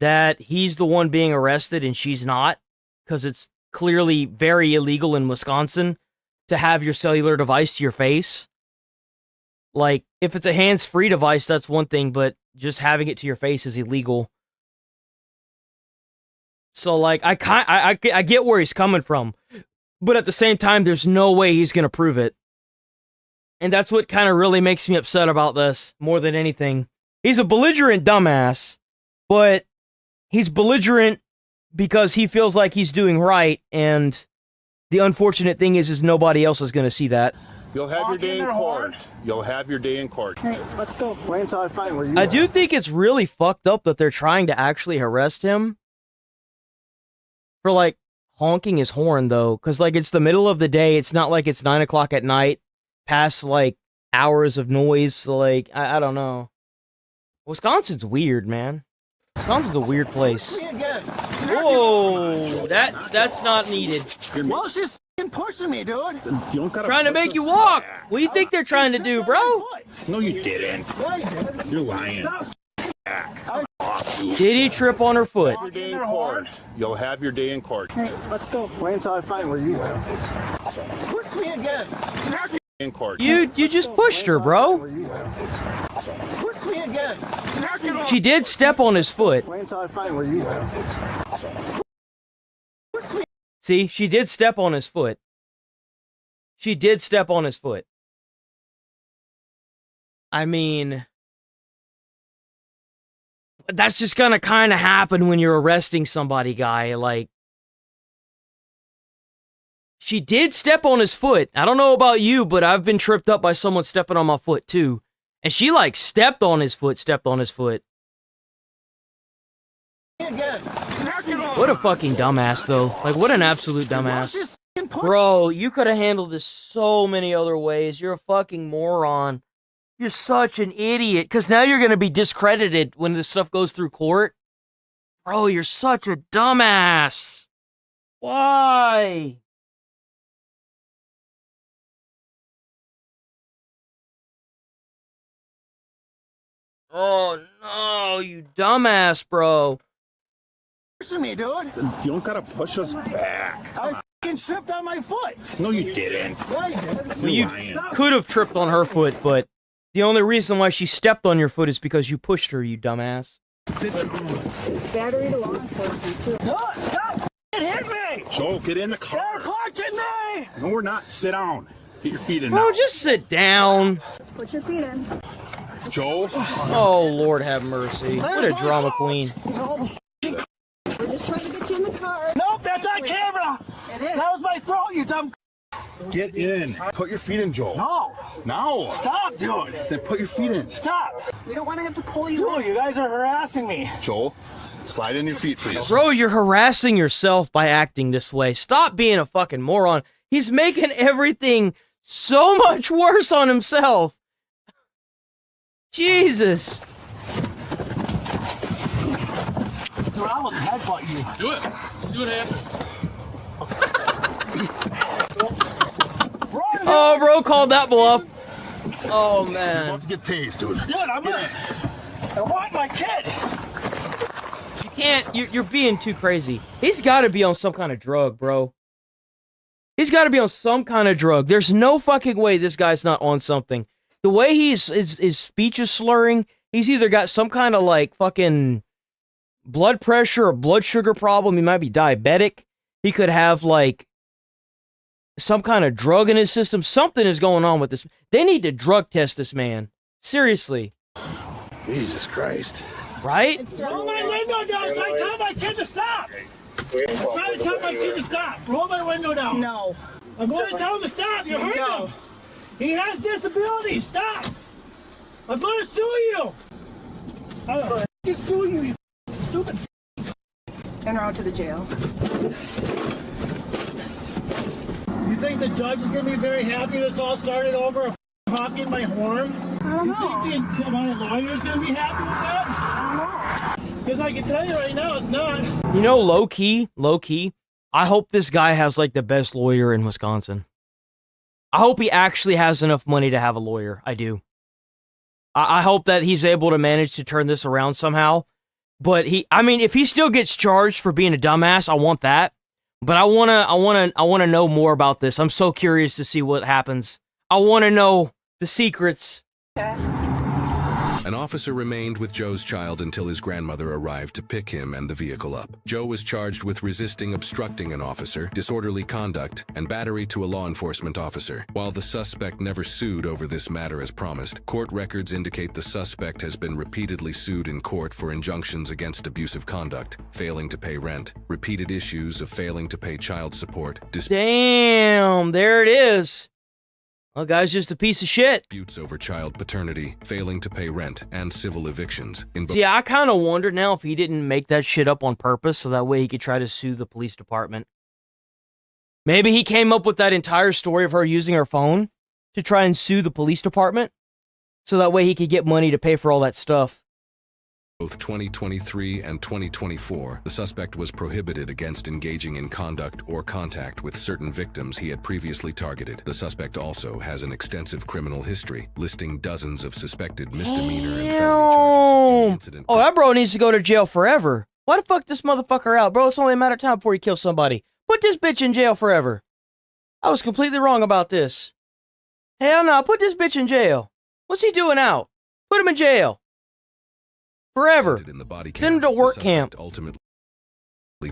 that he's the one being arrested and she's not, because it's clearly very illegal in Wisconsin to have your cellular device to your face. Like, if it's a hands-free device, that's one thing, but just having it to your face is illegal. So, like, I get where he's coming from, but at the same time, there's no way he's gonna prove it. And that's what kind of really makes me upset about this, more than anything. He's a belligerent dumbass, but he's belligerent because he feels like he's doing right, and the unfortunate thing is nobody else is going to see that. You'll have your day in court. You'll have your day in court. Hey, let's go. Wait until I find where you I are. do think it's really fucked up that they're trying to actually arrest him for, like, honking his horn, though, because, like, it's the middle of the day. It's not like it's 9 o'clock at night, past, like, hours of noise. So, like, I don't know. Wisconsin's weird, man. Wisconsin's a weird place. Whoa, that's not needed. Well, she's f***ing pushing me, dude. Trying to make you walk. What do you think they're trying to do, bro? No, you didn't. You're lying. Did he trip on her foot? Your day in court. You'll have your day in court. Hey, let's go. Wait until I find where you are. Push me again. In court. You just pushed her, bro. Push me again. She did step on his foot. Wait until I find where you are. See, she did step on his foot. She did step on his foot. I mean, that's just gonna kind of happen when you're arresting somebody, guy. Like, she did step on his foot. I don't know about you, but I've been tripped up by someone stepping on my foot too. And she like stepped on his foot. What a fucking dumbass, though. Like, what an absolute dumbass. Bro, you could have handled this so many other ways. You're a fucking moron. You're such an idiot. Because now you're going to be discredited when this stuff goes through court. Bro, you're such a dumbass. Why? Oh, no, you dumbass, bro. Pushing me, dude. You don't gotta push us back. I fucking tripped on my foot. No, you didn't. Yeah, I did. Well, you could have tripped on her foot, but the only reason why she stepped on your foot is because you pushed her, you dumbass. Battery to law enforcement, too. What? Stop! It hit me! Joe, get in the car. They're punching me! No, we're not. Sit down. Get your feet in Bro, now. just sit down. Put your feet in. Joe. Oh, Lord have mercy. What a drama queen. We're just trying to get you in the car. Nope, that's on camera! It is. That was my throat, you dumb. Get in. Put your feet in, Joe. No. Now. Stop, dude. Then put your feet in. Stop. We don't want to have to pull you Dude, you guys are harassing me. Joel, slide in your feet, please. Bro, you're harassing yourself by acting this way. Stop being a fucking moron. He's making everything so much worse on himself. Jesus. Dude, I will headbutt you. Do it. See what happens. Oh, bro called that bluff. Oh, man. About to get tased, dude. Dude, I want my kid. You can't. You're being too crazy. He's got to be on some kind of drug, bro. He's got to be on some kind of drug. There's no fucking way this guy's not on something. The way his speech is slurring, he's either got some kind of like fucking blood pressure or blood sugar problem. He might be diabetic. He could have like some kind of drug in his system. Something is going on with this. They need to drug test this man. Seriously. Jesus Christ. Right? Roll my window down so I tell my kid to stop. I'm trying to tell my kid to stop. Roll my window down. No. I'm going to tell him to stop. You heard him. He has disabilities. Stop. I'm going to sue you. I'm going to sue you, you stupid. En route to the jail. You think the judge is going to be very happy this all started over honking my horn? I don't know. You think my lawyer is going to be happy with that? I don't know. Because I can tell you right now, it's not. You know, low key, I hope this guy has like the best lawyer in Wisconsin. I hope he actually has enough money to have a lawyer. I do. I hope that he's able to manage to turn this around somehow. But if he still gets charged for being a dumbass, I want that. But I wanna know more about this. I'm so curious to see what happens. I wanna know the secrets. An officer remained with Joe's child until his grandmother arrived to pick him and the vehicle up. Joe was charged with resisting obstructing an officer, disorderly conduct, and battery to a law enforcement officer. While the suspect never sued over this matter as promised, court records indicate the suspect has been repeatedly sued in court for injunctions against abusive conduct, failing to pay rent, repeated issues of failing to pay child support, Damn, there it is. Well, guy's just a piece of shit. disputes over child paternity, failing to pay rent, and civil evictions. See, I kind of wonder now if he didn't make that shit up on purpose so that way he could try to sue the police department. Maybe he came up with that entire story of her using her phone to try and sue the police department so that way he could get money to pay for all that stuff. Both 2023 and 2024, the suspect was prohibited against engaging in conduct or contact with certain victims he had previously targeted. The suspect also has an extensive criminal history, listing dozens of suspected misdemeanor and felony charges. In the incident. Oh, that bro needs to go to jail forever. Why the fuck this motherfucker out, bro? It's only a matter of time before he kills somebody. Put this bitch in jail forever. I was completely wrong about this. Hell no, put this bitch in jail. What's he doing out? Put him in jail. Forever. In the body Send him to work the camp. suspect ultimately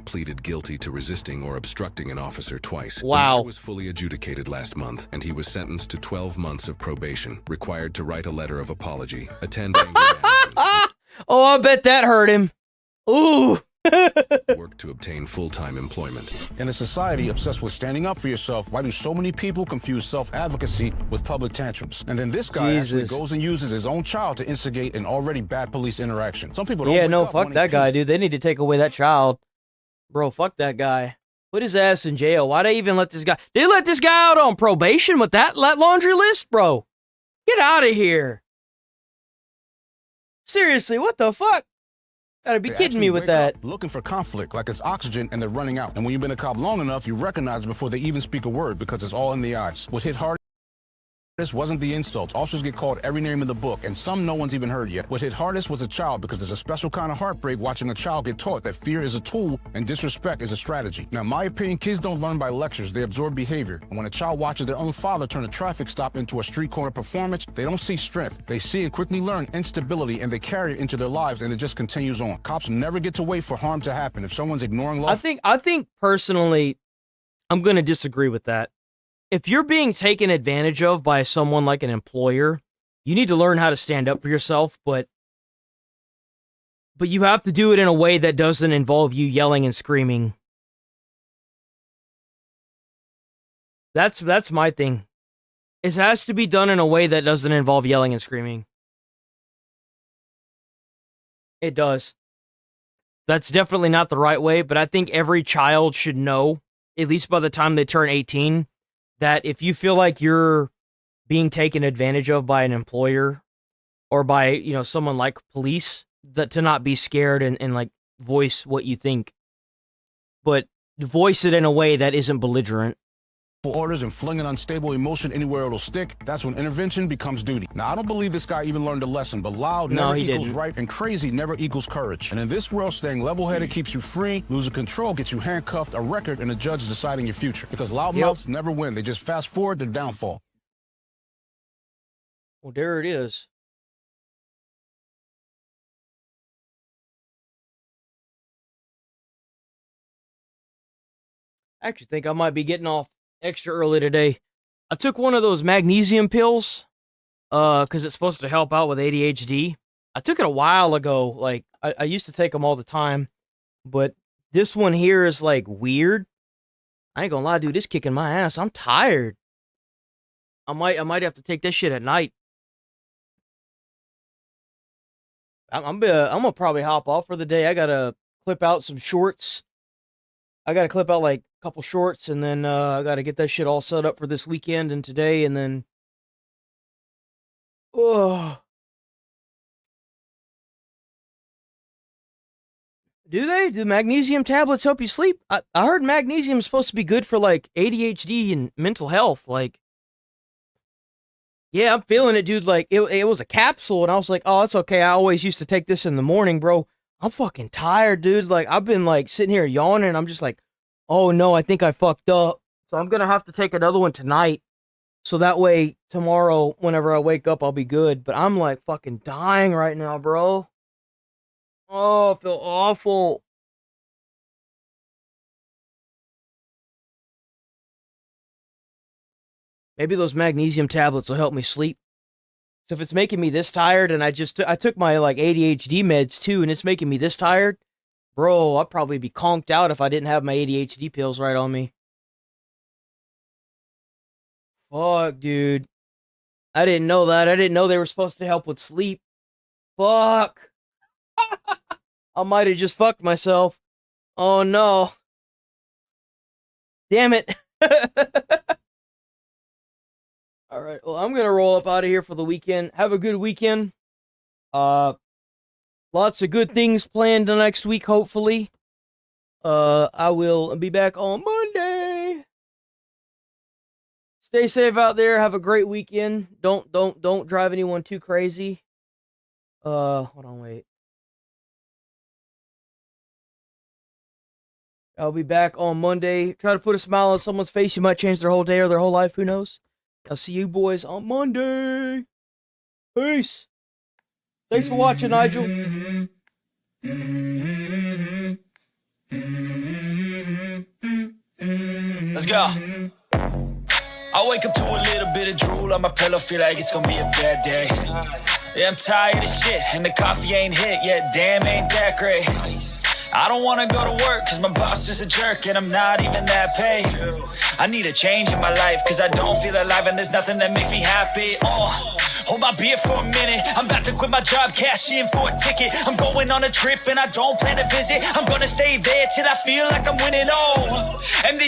pleaded guilty to resisting or obstructing an officer twice. Wow. The matter was fully adjudicated last month, and he was sentenced to 12 months of probation, required to write a letter of apology, attend anger management. Oh, I bet that hurt him. Ooh. Work to obtain full-time employment. In a society obsessed with standing up for yourself, why do so many people confuse self-advocacy with public tantrums? And then this guy actually goes and uses his own child to instigate an already bad police interaction. Some people don't Yeah, wake no, up fuck wanting that guy, peace. dude. They need to take away that child. Bro, fuck that guy. Put his ass in jail. Why'd they even let this guy... They let this guy out on probation with that laundry list? Bro, get out of here. Seriously, what the fuck? Gotta be They kidding me actually with wake that. up looking for conflict, like it's oxygen and they're running out. And when you've been a cop long enough, you recognize it before they even speak a word because it's all in the eyes. What hit hardest wasn't the insults. Officers get called every name in the book, and some no one's even heard yet. What hit hardest was a child, because there's a special kind of heartbreak watching a child get taught that fear is a tool and disrespect is a strategy. Now, in my opinion, kids don't learn by lectures, they absorb behavior. And when a child watches their own father turn a traffic stop into a street corner performance, they don't see strength. They see and quickly learn instability, and they carry it into their lives, and it just continues on. Cops never get to wait for harm to happen. If someone's ignoring law... I think personally, I'm gonna disagree with that. If you're being taken advantage of by someone like an employer, you need to learn how to stand up for yourself, but you have to do it in a way that doesn't involve you yelling and screaming. That's my thing. It has to be done in a way that doesn't involve yelling and screaming. It does. That's definitely not the right way, but I think every child should know, at least by the time they turn 18, that if you feel like you're being taken advantage of by an employer or by, you know, someone like police, that to not be scared and like voice what you think, but voice it in a way that isn't belligerent. orders and flinging unstable emotion anywhere it'll stick, that's when intervention becomes duty. Now, I don't believe this guy even learned a lesson, but loud No, never he equals didn't. right, and crazy never equals courage. And in this world, staying level-headed keeps you free, losing control gets you handcuffed, a record, and a judge deciding your future. Because loudmouths never win, they just fast forward their downfall. Well, there it is. I actually think I might be getting off extra early today. I took one of those magnesium pills, because it's supposed to help out with ADHD. I took it a while ago. Like, I used to take them all the time, but this one here is, like, weird. I ain't gonna lie, dude, it's kicking my ass. I'm tired. I might have to take this shit at night. I'm gonna probably hop off for the day. I gotta clip out some shorts. I gotta clip out like a couple shorts, and then I gotta get that shit all set up for this weekend and today, and then. Oh. Do magnesium tablets help you sleep? I heard magnesium is supposed to be good for like ADHD and mental health. Like, yeah, I'm feeling it, dude. Like, it was a capsule, and I was like, oh, it's okay. I always used to take this in the morning, bro. I'm fucking tired, dude. Like, I've been like sitting here yawning, and I'm just like, oh no, I think I fucked up. So I'm gonna have to take another one tonight. So that way, tomorrow, whenever I wake up, I'll be good. But I'm like fucking dying right now, bro. Oh, I feel awful. Maybe those magnesium tablets will help me sleep. So if it's making me this tired, and I took my like ADHD meds too, and it's making me this tired, bro, I'd probably be conked out if I didn't have my ADHD pills right on me. Fuck, dude. I didn't know that. I didn't know they were supposed to help with sleep. Fuck. I might have just fucked myself. Oh no. Damn it. Alright, well, I'm gonna roll up out of here for the weekend. Have a good weekend. Lots of good things planned the next week, hopefully. I will be back on Monday. Stay safe out there. Have a great weekend. Don't drive anyone too crazy. Hold on, wait. I'll be back on Monday. Try to put a smile on someone's face. You might change their whole day or their whole life. Who knows? I'll see you boys on Monday. Peace. Thanks for watching, Nigel. Let's go. I wake up to a little bit of drool on my pillow, feel like it's gonna be a bad day. Yeah, I'm tired of shit, and the coffee ain't hit yet, damn, ain't that great. I don't wanna go to work, cause my boss is a jerk, and I'm not even that paid. I need a change in my life, cause I don't feel alive, and there's nothing that makes me happy. Hold my beer for a minute, I'm about to quit my job, cash in for a ticket. I'm going on a trip, and I don't plan to visit. I'm gonna stay there till I feel like I'm winning, and this